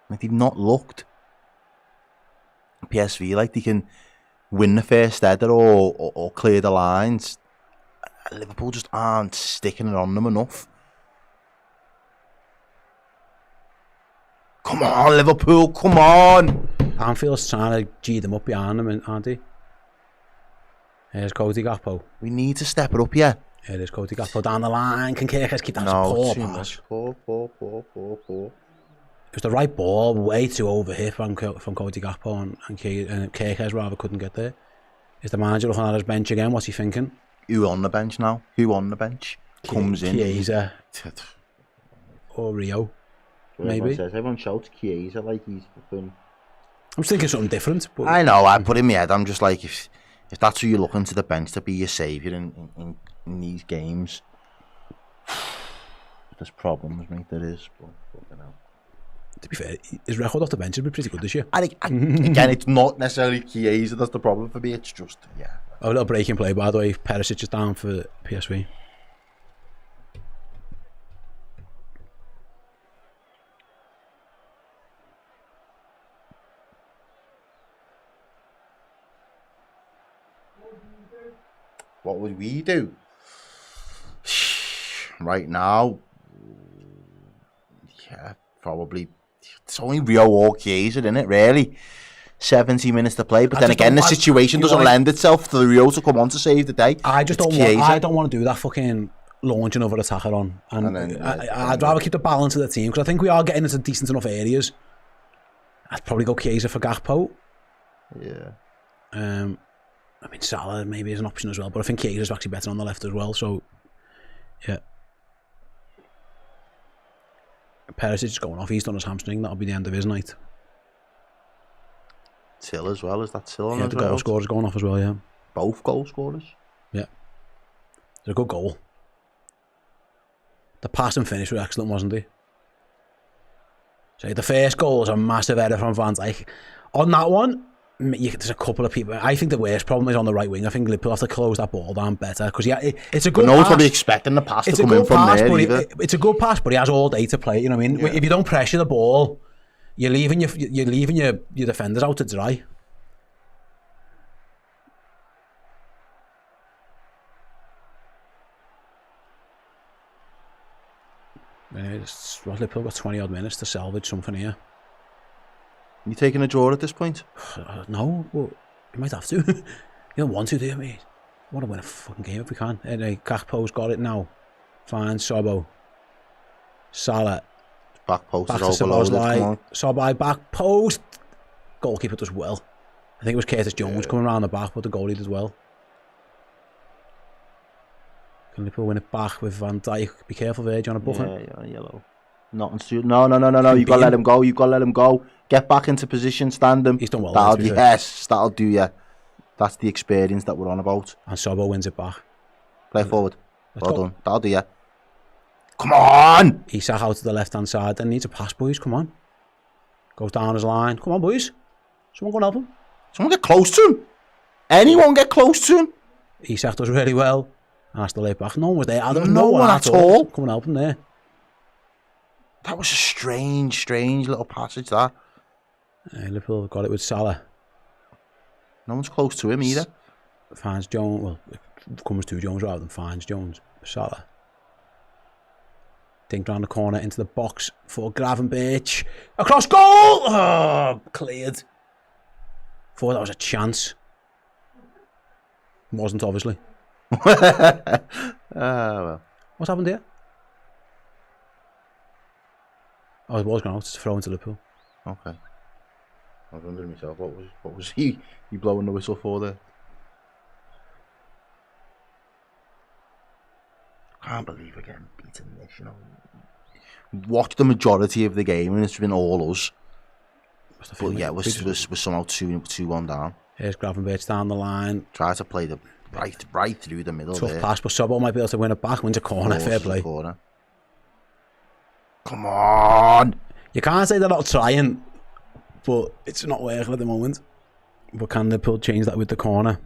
Like they've not looked PSV, like they can win the first header or clear the lines. Liverpool just aren't sticking it on them enough. Come on, Liverpool, come on! Anfield's trying to G them up behind them, aren't they? Here's Cody Gakpo. We need to step it up here. Here is Cody Gakpo down the line. Can Kirkes keep that? No, Poor too pass. much. Poor. It was the right ball, way too overhit from Cody Gakpo, and Kirkes rather couldn't get there. Is the manager looking at his bench again? What's he thinking? Who on the bench now? Who on the bench? Comes in. Chiesa. Or Rio. Maybe. Everyone shouts Chiesa like he's fucking... I'm just thinking something different. But... I know, I put in my head, I'm just like, if that's who you're looking to the bench to be your saviour in these games, there's problems, mate, there is. But fucking hell. To be fair, his record off the bench has been pretty good this year. Again, it's not necessarily Chiesa that's the problem for me, it's just, yeah. A little break in play, by the way. Perisic is down for PSV. What would we do? Right now, yeah, probably. It's only Rio or Chiesa, isn't it, really? 70 minutes to play, but then again, the situation doesn't lend itself for Rio to come on to save the day. I don't want to do that fucking launch another attacker on. I'd rather keep the balance of the team, because I think we are getting into decent enough areas. I'd probably go Chiesa for Gakpo. Yeah. I mean, Salah maybe is an option as well, but I think Chiesa's actually better on the left as well, so yeah. Perisic is going off, he's done his hamstring, that'll be the end of his night. Till as well, is that Till on the goal scorer's going off as well, yeah. Both goal scorers? Yeah. It's a good goal. The pass and finish were excellent, wasn't he? So the first goal was a massive error from Van Dijk. On that one, there's a couple of people. I think the worst problem is on the right wing. I think Liverpool have to close that ball down better, because it's a good pass. No one's probably expecting the pass to come in from there either. It's a good pass, but he has all day to play. You know what I mean? Yeah. If you don't pressure the ball, you're leaving your defenders out to dry. Anyway, Liverpool got 20 odd minutes to salvage something here. You taking a draw at this point? No, but you might have to. You don't want to, do you, mate? I want to win a fucking game if we can. Anyway, Gakpo's got it now. Fine, Sobo. Salah. Back post back is to overloaded. Sobo back post. Goalkeeper does well. I think it was Curtis Jones coming around the back, but the goalie does well. Can Liverpool win it back with Van Dijk? Be careful there, John. Yeah, yellow. No. You got to let him go. You got to let him go. Get back into position, stand him. He's done well. That'll do you. That's the experience that we're on about. And Sobo wins it back. Play forward. Well done. That'll do you. Come on! Isak out to the left-hand side. Then needs a pass, boys. Come on. Goes down his line. Come on, boys. Someone go and help him. Someone get close to him. Anyone get close to him. Isak does really well. And has to lay back. No one was there. There was no one at all. Come and help him there. That was a strange little passage, that. Liverpool got it with Salah. No one's close to him either. Finds Jones. Well, it comes to Jones rather than finds Jones. Salah. Dinked round the corner into the box for Gravenberch. Across goal! Oh, cleared. Thought that was a chance. Wasn't, obviously. Well. What's happened here? Oh, it was going out. It's thrown to Liverpool. Okay. I was wondering myself, what was he blowing the whistle for there? Can't believe we're getting beaten this, you know. Watch the majority of the game and it's been all us. But yeah, we're somehow 2-1 down. Here's Gravenberch down the line. Try to play the right through the middle. Tough there. pass, but Sobo might be able to win it back. Wins a corner, fair play. Corner. Come on! You can't say they're not trying, but it's not working at the moment. But can Liverpool change that with the corner?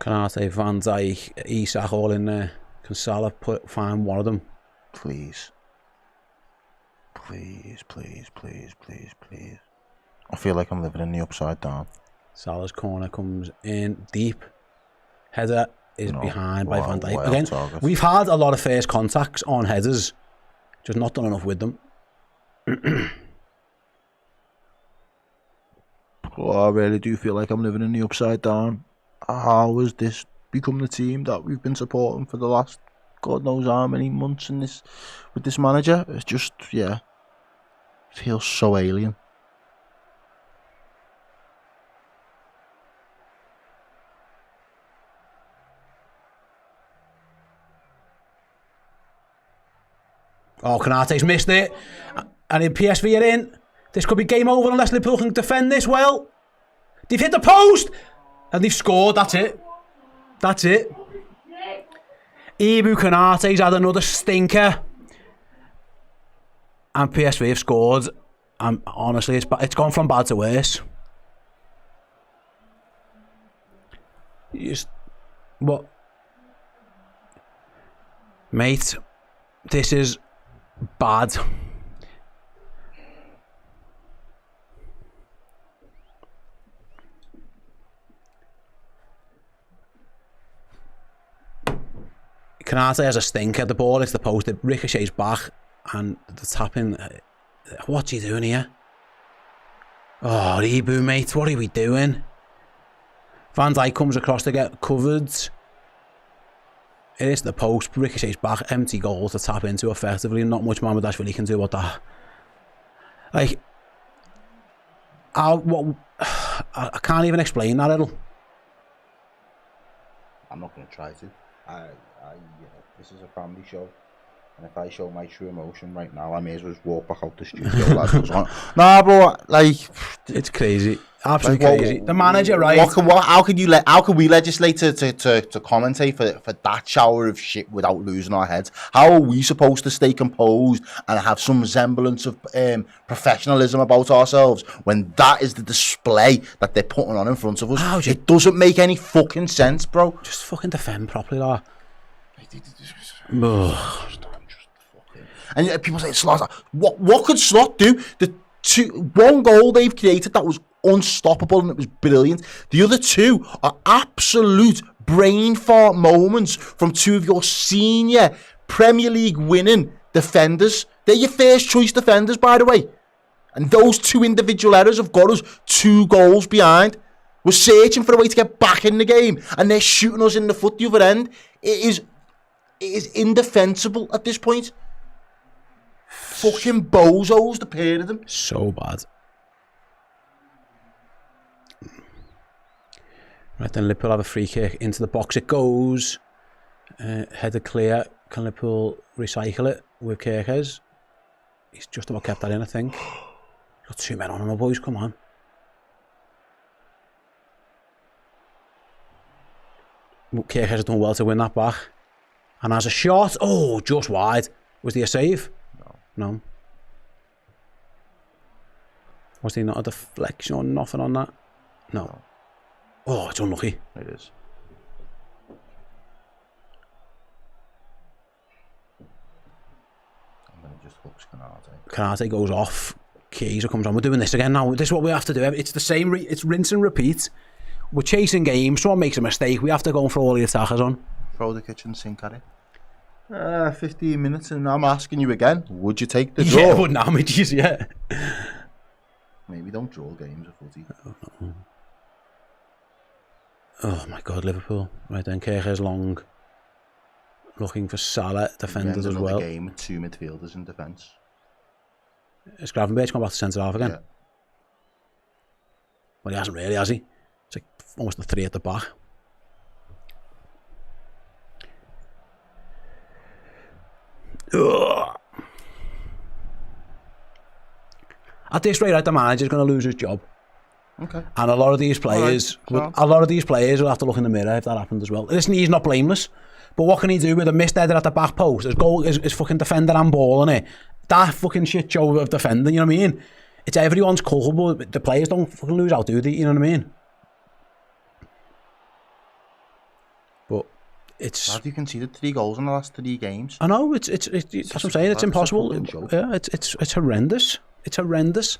Canate, Van Dijk, Isak all in there. Can Salah find one of them? Please. Please, please, please, please, please. I feel like I'm living in the upside down. Salah's corner comes in deep. Header is behind by Van Dijk. Again, we've had a lot of first contacts on headers, just not done enough with them. I really do feel like I'm living in the upside down. How has this become the team that we've been supporting for the last God knows how many months in this with this manager? It's just, yeah, feels so alien. Oh, Kanate's missed it. And in PSV are in. This could be game over unless Liverpool can defend this well. They've hit the post! And they've scored, that's it. That's it. Ibu Kanate's had another stinker. And PSV have scored. And honestly, it's gone from bad to worse. What? Mate, this is bad. Canate has a stinker. The ball hits the post, it ricochets back, and the tapping. What's he doing here? Oh, Ibu, mate, what are we doing? Van Dijk comes across to get covered. It is the post, ricochets back, empty goal to tap into effectively. Not much Mamardashvili can do about that. Like, I can't even explain that, Errol. I'm not going to try to. This is a family show, and if I show my true emotion right now, I may as well just walk back out the studio. Nah, bro, like it's crazy, absolutely like, crazy. The manager, right? How can we legislate to commentate for that shower of shit without losing our heads? How are we supposed to stay composed and have some semblance of professionalism about ourselves when that is the display that they're putting on in front of us? It doesn't make any fucking sense, bro. Just fucking defend properly, though. And people say Slot. What could Slot do? One goal they've created that was unstoppable and it was brilliant. The other two are absolute brain fart moments from two of your senior Premier League winning defenders. They're your first choice defenders, by the way. And those two individual errors have got us 2 goals behind. We're searching for a way to get back in the game, and they're shooting us in the foot the other end. It is indefensible at this point. Fucking bozos, the pair of them. So bad. Right then, Liverpool have a free kick into the box. It goes. Header clear. Can Liverpool recycle it with Kirkes? He's just about kept that in, I think. Got 2 men on him, boys. Come on. Kirkes has done well to win that back. And has a shot. Oh, just wide. Was there a save? No. Was there not a deflection or nothing on that? No. Oh, it's unlucky. It is. And then it just hooks Canate. Canate goes off. Kaiser comes on. We're doing this again now. This is what we have to do. It's the same. It's rinse and repeat. We're chasing games. Someone makes a mistake. We have to go and throw all the attackers on. Throw the kitchen sink at it. 15 minutes and I'm asking you again, would you take the draw? Yeah, wouldn't damages, yeah. Maybe don't draw games of footy. Oh my God, Liverpool. Right then, Kirkes long. Looking for Salah, defenders as well. Game with 2 midfielders in defence. Is Gravenberch gone back to centre half again? Yeah. Well, he hasn't really, has he? It's like almost the 3 at the back. Ugh. At this rate, the manager's going to lose his job. Okay. And a lot of these players, will have to look in the mirror if that happened as well. Listen, he's not blameless, but what can he do with a missed header at the back post? His goal is fucking defender and ball in it. That fucking shit show of defending, you know what I mean? It's everyone's culpable. The players don't fucking lose out, do they? You know what I mean? Have you conceded 3 goals in the last 3 games? I know, that's what I'm saying, it's impossible. Yeah, it's horrendous. It's horrendous.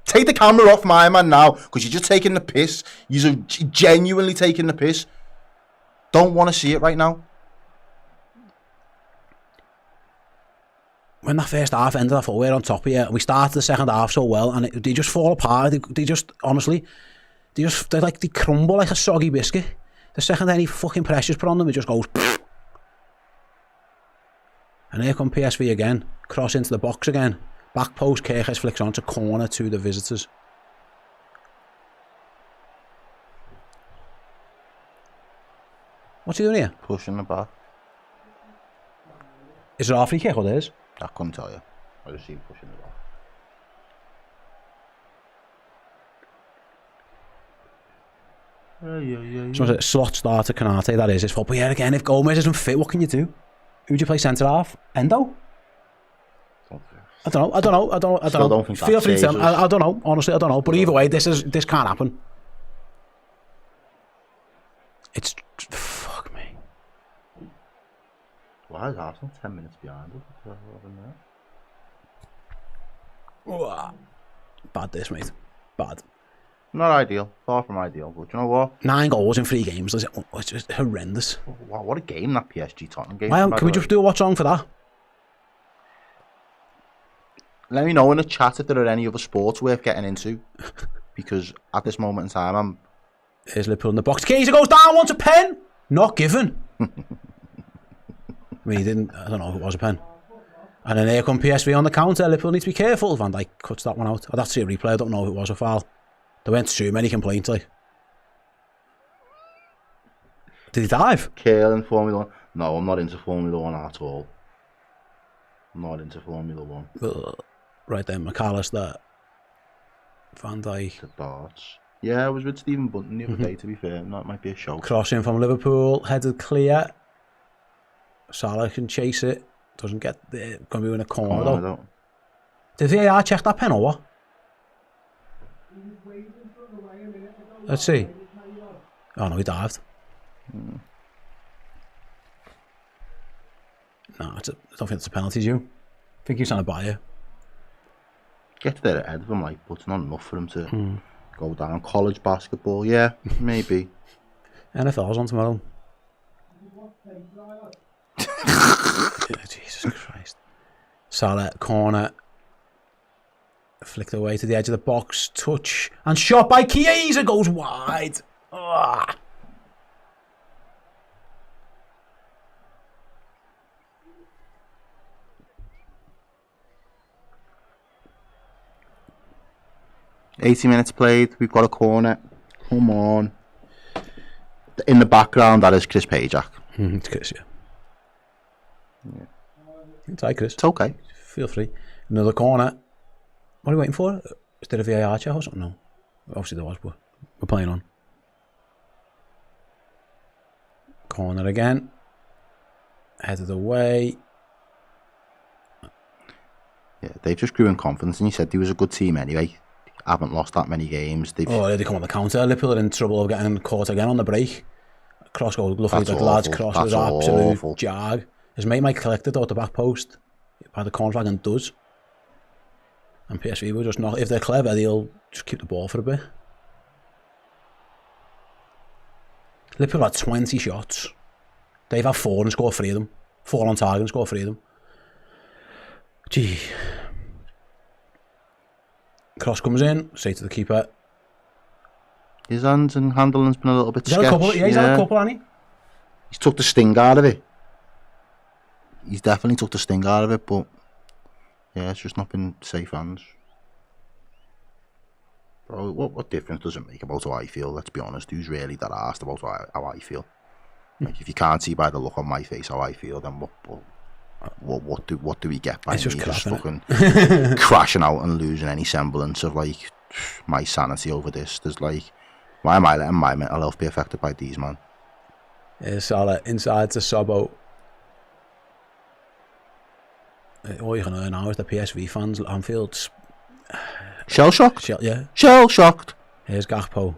Take the camera off my man now, because you're just taking the piss. You're genuinely taking the piss. Don't want to see it right now. When that first half ended, I thought we're on top here. We started the second half so well, and they just fall apart. They just, honestly, they crumble like a soggy biscuit. The second any fucking pressure's put on them, it just goes. And here come PSV again. Cross into the box again. Back post, Kirkes flicks onto corner to the visitors. What's he doing here? Pushing the back. Is it our free kick or theirs? I couldn't tell you. I just see him pushing the back. So Slot starter Canate, that is his fault. But yeah, again, if Gomez isn't fit, what can you do? Who'd you play centre half? Endo? I don't know. Feel free to tell me. I don't know. Honestly, I don't know. But either way, this can't happen. It's fuck me. Why is Arsenal 10 minutes behind us? Bad this, mate. Bad. Not ideal. Far from ideal. But you know what? 9 goals in 3 games. It's just horrendous. Wow, what a game, that PSG Tottenham game. Well, can we just do a watch on for that? Let me know in the chat if there are any other sports worth getting into. Because at this moment in time, Here's Liverpool in the box. Kaiser goes down, wants a pen. Not given. I mean, he didn't. I don't know if it was a pen. And then here come PSV on the counter. Liverpool needs to be careful. Van Dijk cuts that one out. I'd have to see a replay. I don't know if it was a foul. There weren't too many complaints, like. Did he dive? Kale in Formula 1. No, I'm not into Formula 1 at all. I'm not into Formula 1. Right then, McAllister. Van Dijk. The darts. Yeah, I was with Stephen Bunton the other day, to be fair. That might be a show. Crossing from Liverpool. Headed clear. Salah can chase it. Doesn't get there. Going to be in a corner, though. Did VAR check that pen or what? Let's see. Oh no, he dived. No, I don't think it's a penalty, you. I think he's trying to buy you. Get there ahead of him, like, but it's not enough for him to go down. College basketball, yeah, maybe. NFL's on tomorrow. Jesus Christ. Salah, corner. Flicked away to the edge of the box. Touch. And shot by Chiesa goes wide. Ugh. $80 minutes played. We've got a corner. Come on. In the background, that is Chris Pajak. It's Chris, yeah. It's all Chris. It's okay. Feel free. Another corner. What are we waiting for? Is there a VAR check or something? No. Obviously there was, but we're playing on. Corner again. Headed away. Yeah, they just grew in confidence, and you said he was a good team anyway. Haven't lost that many games. They come on the counter. Liverpool are in trouble of getting caught again on the break. Cross goal, luckily the lad's cross was absolute jag. His mate might collect it though at the back post by the corner flag and does. And PSV will just not. If they're clever, they'll just keep the ball for a bit. Liverpool had 20 shots. They've had 4 and scored 3 of them. 4 on target and scored 3 of them. Gee. Cross comes in, straight to the keeper. His hands and handling's been a little bit sketchy. He's had a couple, hasn't he? He's took the sting out of it. He's definitely took the sting out of it, but yeah, it's just not been safe hands. Bro, what difference does it make about how I feel? Let's be honest. Who's really that asked about how I feel? Like, if you can't see by the look on my face how I feel, then what do we get by me just fucking crashing out and losing any semblance of like my sanity over this? There's like, why am I letting my mental health be affected by these, man? Yeah, Salah inside to Sobo. All you can hear now is the PSV fans at Anfield. Shell shocked? Yeah. Shell shocked. Here's Gakpo.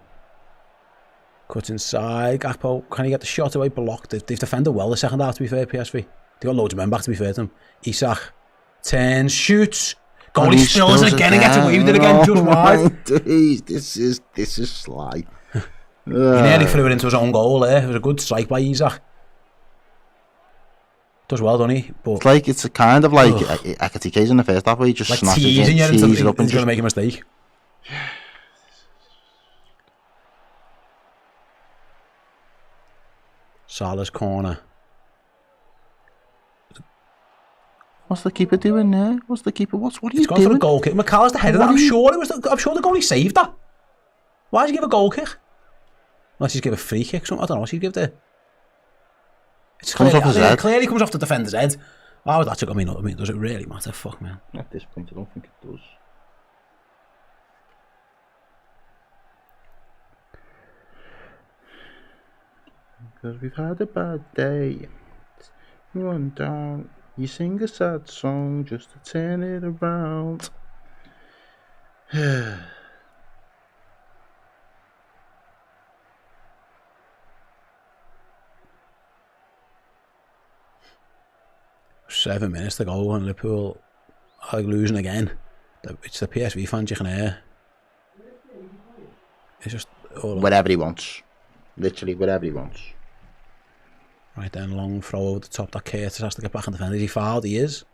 Cuts inside. Gakpo, can he get the shot away? Blocked. They've defended well the second half, to be fair, PSV. They got loads of men back, to be fair to them. Isak turns, shoots. Goalie spills it again and gets away with it again, just wide. This is sly. He nearly threw it into his own goal there. It was a good strike by Isak. Does well, doesn't he? But It's kind of like Ekatike's in the first half where he just like snatches teasing it, you tees it up, and and he's going to make a mistake. Salah's corner. What's the keeper doing there? What are you doing? He's gone for a goal kick. McAllister headed that. I'm sure the goalie saved that. Why does he give a goal kick? Unless he's give a free kick. Something. I don't know what he'd give there. It's clearly comes off the defender's head. Oh, that took me. I mean, does it really matter? Fuck, man. At this point, I don't think it does. Because we've had a bad day. You run down. You sing a sad song just to turn it around. 7 minutes to go and Liverpool are losing again. It's the PSV fans you can hear. It's just whatever he wants. Literally whatever he wants. Right then, long throw over the top that Curtis has to get back and defend. Is he fouled? He is.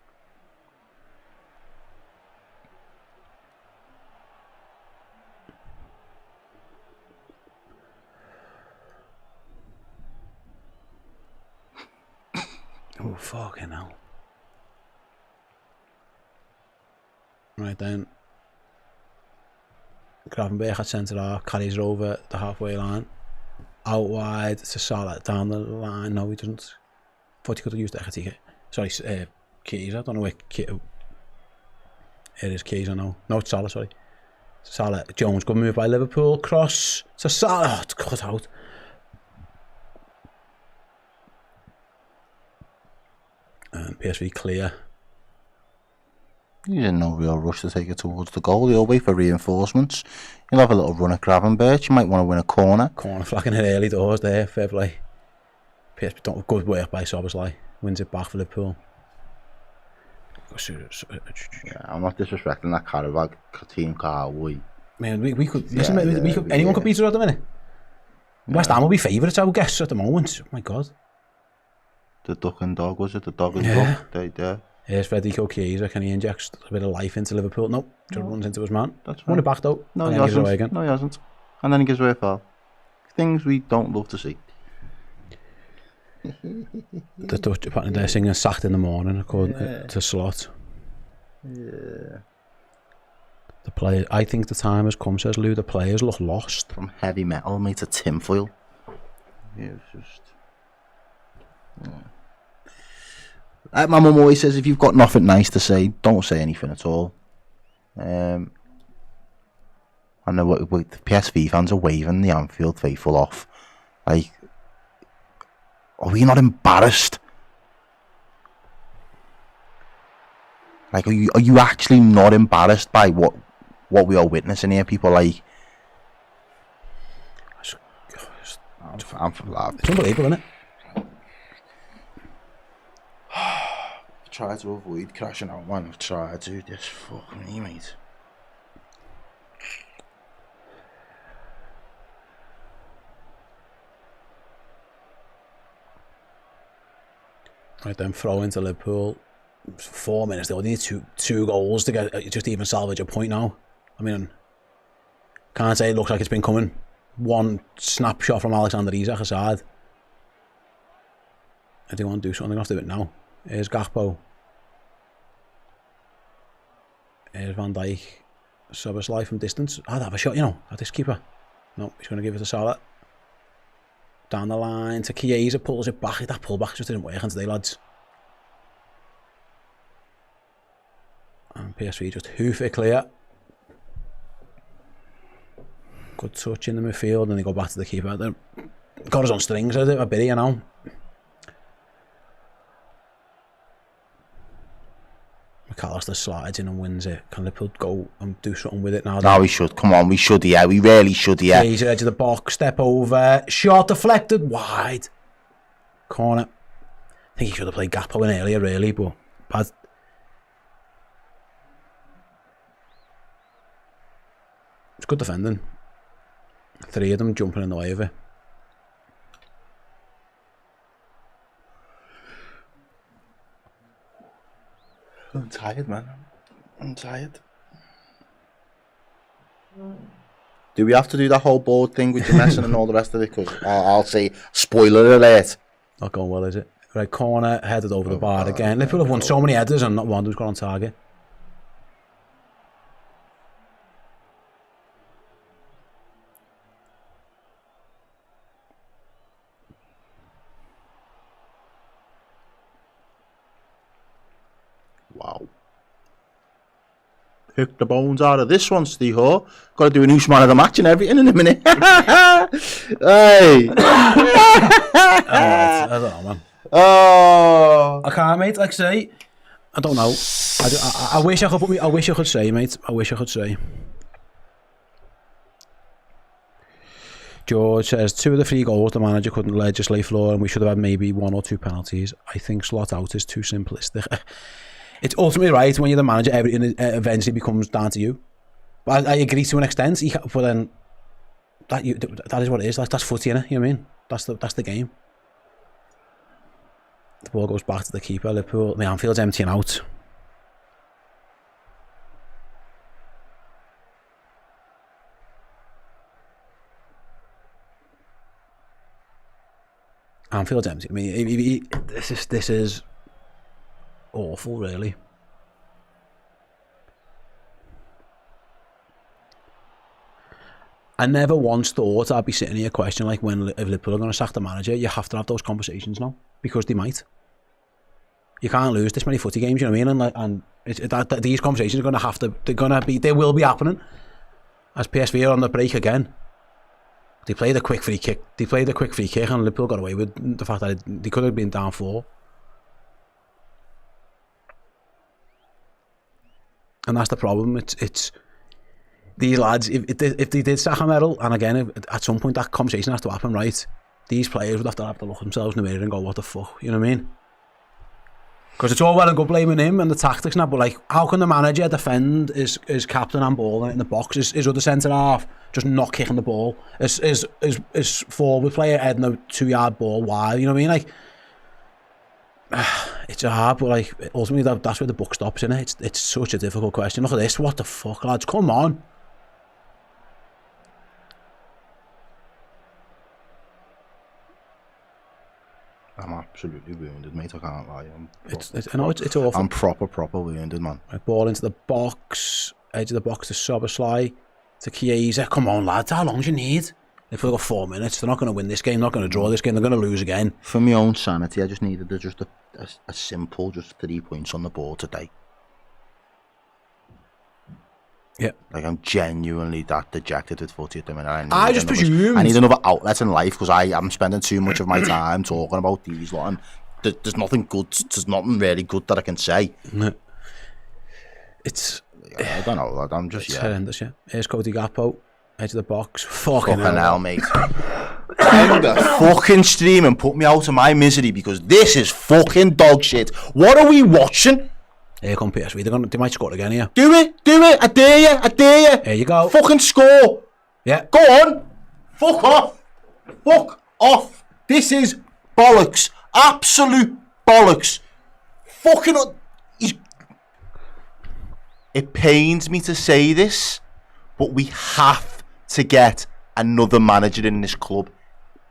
Oh, fucking hell. Right then. Gravenberch at centre half, carries her over the halfway line. Out wide to Salah, down the line. No, he doesn't. Thought he could have used Ekatike. Sorry, Keys. I don't know where Keys. It is Keys, I know. No, it's Salah, sorry. Salah, Jones, good move by Liverpool. Cross to Salah. Oh, it's cut out. And PSV clear. He's in no real rush to take it towards the goal. He'll wait for reinforcements. He'll have a little run at Gravenberch. You might want to win a corner. Corner flagging it early doors there. Fair play. PSV don't good work by Szoboszlai. Wins it back for Liverpool. Yeah, I'm not disrespecting that Carabag team car. Man, we could anyone could beat us at the minute. West Ham will be favourites, I would guess, at the moment. Oh my God. The duck and dog, was it? The dog and duck? Here's Federico Chiesa. Can he inject a bit of life into Liverpool? Nope. Just runs into his man. That's Won it back though. No, he hasn't. No, he hasn't. And then he gives away a foul. Things we don't love to see. The Dutch, apparently they're singing Sacked in the Morning, according to Slot. Yeah. The player, I think the time has come, says Lou. The players look lost. From heavy metal, mate, to tinfoil. Yeah, it's just... Yeah. My mum always says, if you've got nothing nice to say, don't say anything at all. I know what the PSV fans are waving the Anfield faithful off. Like, are we not embarrassed? Like, are you actually not embarrassed by what we are witnessing here? People like, it's unbelievable, isn't it? I've tried to avoid crashing out, man. I've tried to. This fucking me, mate. Right then, throw into Liverpool. 4 minutes. They only need two goals to get just even salvage a point now. I mean, can't say it looks like it's been coming. One snapshot from Alexander Isak aside. If they want to do something, they're going to have to do it now. Here's Gakpo. Here's Van Dijk. Szoboszlai from distance. I'd have a shot, you know, at this keeper. No, he's going to give it to Salah. Down the line to Chiesa, pulls it back. That pullback just didn't work today, lads. And PSV just hoof it clear. Good touch in the midfield, and they go back to the keeper. They've got us on strings a bit, you know. McAllister slides in and wins it. Can Liverpool go and do something with it now? No, we should. Come on, we should, yeah. We really should, yeah. He's at the edge of the box, step over, shot deflected, wide. Corner. I think he should have played Gakpo in earlier, really, but bad. It's good defending. 3 of them jumping in the way of it. I'm tired, man. I'm tired. Do we have to do that whole board thing with Janessa and all the rest of it? Because I'll say, spoiler alert. Not going well, is it? Right, corner, headed over the bar again. Liverpool have won so many headers and not one who's got on target. Wow. Pick the bones out of this one, Steve Ho. Got to do a new man of the match and everything in a minute. Hey. I don't know, man. Oh. I can't, mate. Like I say, I don't know. I wish I could put me. I wish I could say, mate. I wish I could say. George says 2 of the 3 goals the manager couldn't legislate for, and we should have had maybe 1 or 2 penalties. I think Slot out is too simplistic. It's ultimately right when you're the manager. Everything eventually becomes down to you. But I agree to an extent. But then that is what it is. That's footy, innit? You know what I mean? That's the game. The ball goes back to the keeper. Liverpool. Anfield's emptying out. Anfield's empty. I mean, this is awful, really. I never once thought I'd be sitting here questioning, like, if Liverpool are going to sack the manager, you have to have those conversations now, because they might. You can't lose this many footy games, you know what I mean? And these conversations are going to have to, they will be happening, as PSV are on the break again. They played a quick free kick. And Liverpool got away with the fact that they could have been down 4. And that's the problem. It's these lads. If they did sack Errol, and again, at some point that conversation has to happen, right? These players would have to look themselves in the mirror and go, "What the fuck?" You know what I mean? Because it's all well and good blaming him and the tactics now, but like, how can the manager defend his captain and ball in the box? His other centre half just not kicking the ball. His forward player heading a 2-yard ball wide. You know what I mean? Like, it's hard, but like, ultimately that's where the buck stops, isn't it? It's such a difficult question. Look at this. What the fuck, lads? Come on. I'm absolutely wounded, mate. I can't lie. It's awful. I'm proper wounded, man. Right, ball into the box, edge of the box to Soboslai, to Chiesa. Come on, lads. How long do you need? If we've got 4 minutes, they're not going to win this game. They're not going to draw this game. They're going to lose again. For my own sanity, I just needed just a simple, just 3 points on the board today. Yeah. Like, I'm genuinely that dejected with footy at the minute. I just presumed. I need another outlet in life, because I'm spending too much of my time talking about these lot, and there's nothing good. There's nothing really good that I can say. It's. I don't know. I'm just. It's horrendous. Yeah. Here's Cody Gakpo, edge of the box. Fucking hell, mate. End the fucking stream and put me out of my misery, because this is fucking dog shit. What are we watching? Here come PSV. They might score again here. Do it. I dare you. Here you go. Fucking score. Yeah. Go on. Fuck off. This is bollocks. Absolute bollocks. Fucking. It pains me to say this, but we have to get another manager in this club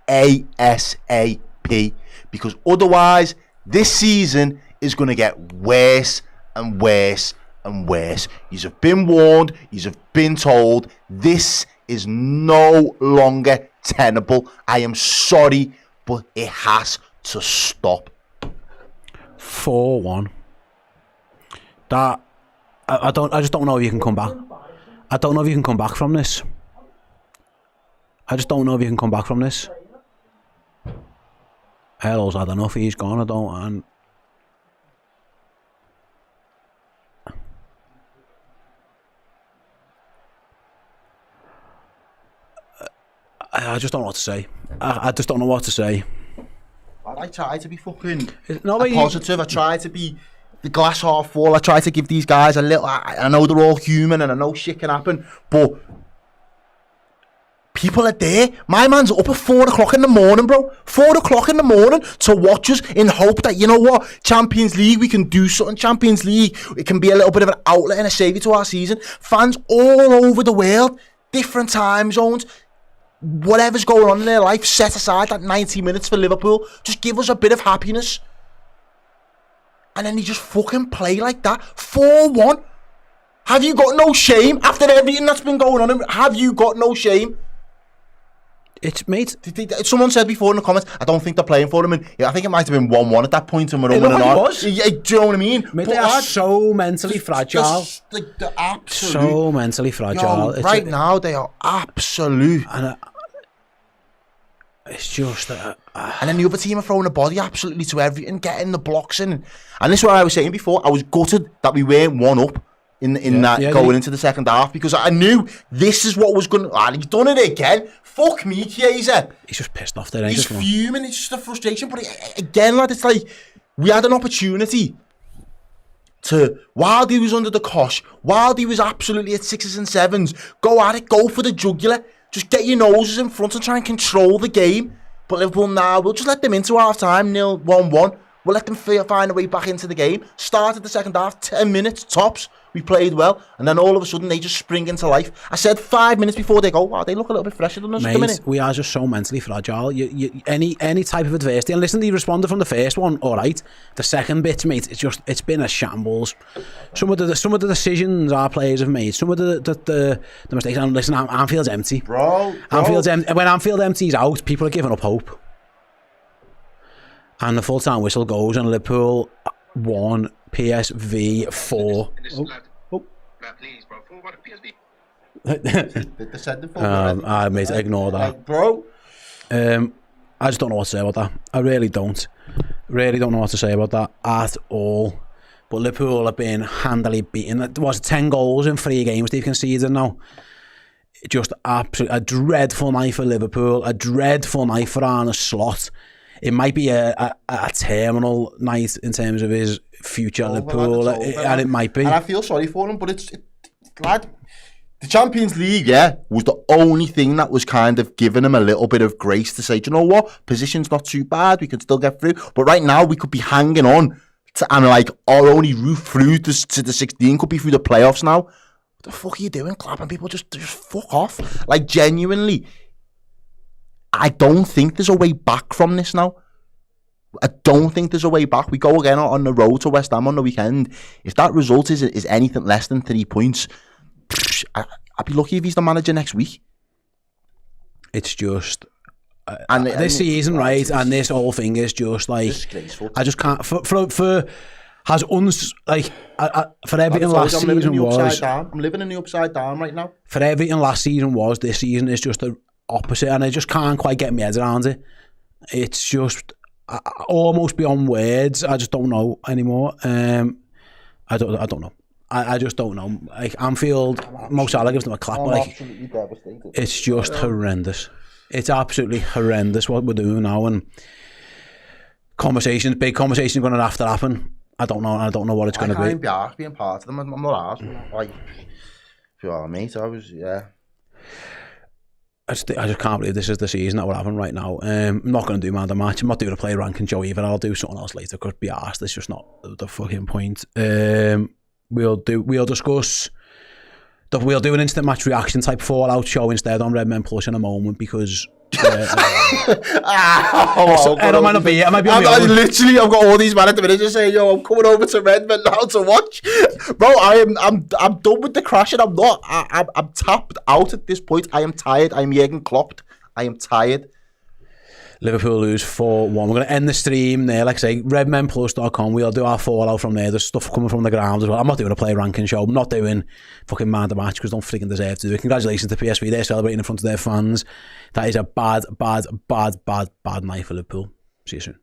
ASAP, because otherwise this season is going to get worse and worse and worse. You've been warned, you've been told, this is no longer tenable. I am sorry, but it has to stop. 4-1. That I just don't know if you can come back. I don't know if you can come back from this. Errol's had enough. He's gone. I just don't know what to say. I just don't know what to say. I try to be fucking No, positive. I try to be the glass half full. I try to give these guys a little... I know they're all human and I know shit can happen, but people are there. My man's up at 4 o'clock in the morning, bro. 4 o'clock in the morning to watch us in hope that, you know what, Champions League, we can do something. Champions League, it can be a little bit of an outlet and a saviour to our season. Fans all over the world, different time zones, whatever's going on in their life, set aside that 90 minutes for Liverpool. Just give us a bit of happiness. And then you just fucking play like that. 4-1. Have you got no shame after everything that's been going on? Have you got no shame? It's, mate. Someone said before in the comments, I don't think they're playing for him. And I think it might have been 1-1 at that point, and we're on. Was. Yeah, do you know what I mean? Mate, they are so mentally fragile. They're absolute. So mentally fragile. Yo, right now, they are absolute. And it's just... and then the other team are throwing a body absolutely to everything, getting the blocks in. And this is what I was saying before. I was gutted that we weren't 1-up going into the second half, because I knew this is what was going to... And he's done it again. Fuck me, Chiesa. He's just pissed off there. He's fuming. It's just a frustration. But again, lad, it's like we had an opportunity to, while he was under the cosh, while he was absolutely at 6s and 7s, go at it, go for the jugular. Just get your noses in front and try and control the game. But Liverpool now, we'll just let them into half-time, 1-1. We'll let them find a way back into the game. Started the second half, 10 minutes, tops. We played well. And then all of a sudden, they just spring into life. I said 5 minutes before they go, wow, they look a little bit fresher than us at the minute. We are just so mentally fragile. Any type of adversity. And listen, he responded from the first one, all right. The second bit, mate, it's been a shambles. Some of the decisions our players have made, some of the mistakes. And listen, Anfield's empty. Bro. When Anfield empties out, people are giving up hope. And the full-time whistle goes, and Liverpool 1, PSV 4. Please, bro. 4-1 PSV. Mate, ignore that. Like, bro. I just don't know what to say about that. I really don't. Really don't know what to say about that at all. But Liverpool have been handily beaten. It was 10 goals in 3 games they've conceded now. Just absolutely a dreadful night for Liverpool. A dreadful night for Arne Slot. It might be a terminal night in terms of his future at Liverpool, and it might be. And I feel sorry for him, but it's lad, the Champions League, was the only thing that was kind of giving him a little bit of grace to say, do you know what? Position's not too bad. We can still get through. But right now, we could be hanging on and like our only route through to the 16 could be through the playoffs now. What the fuck are you doing, clapping people? Just fuck off. Like, genuinely. I don't think there's a way back from this now. I don't think there's a way back. We go again on the road to West Ham on the weekend. If that result is anything less than 3 points, I'd be lucky if he's the manager next week. It's just... this season, right, and this whole thing is just like... I just can't... For everything last season was... I'm living in the upside down right now. For everything last season was, this season is just the opposite, and I just can't quite get my head around it. It's just almost beyond words. I just don't know anymore. I don't know. I just don't know. Like Anfield, Mo Salah gives them a clap. Like, it's just horrendous. It's absolutely horrendous what we're doing now, and big conversations are going to have to happen. I don't know what it's going to be. I can't be arsed being part of them. I'm not arsed. Like, if you are mate, I was, I just can't believe this is the season that we're having right now. I'm not going to do man of the match. I'm not doing a player ranking show either. I'll do something else later. Could be arsed. It's just not the fucking point. We'll do an instant match reaction type fallout show instead on Red Men Plus in a moment, because I might be on my own. Literally, I've got all these men at the minute just saying, yo, I'm coming over to Redmond now to watch. Bro, I'm done with the crashing. I'm tapped out at this point. I am tired. I'm Jürgen Klopp. I am tired. Liverpool lose 4-1. We're going to end the stream there. Like I say, redmenplus.com. We'll do our fallout from there. There's stuff coming from the ground as well. I'm not doing a player ranking show. I'm not doing fucking man of the match because I don't freaking deserve to do it. Congratulations to PSV. They're celebrating in front of their fans. That is a bad night for Liverpool. See you soon.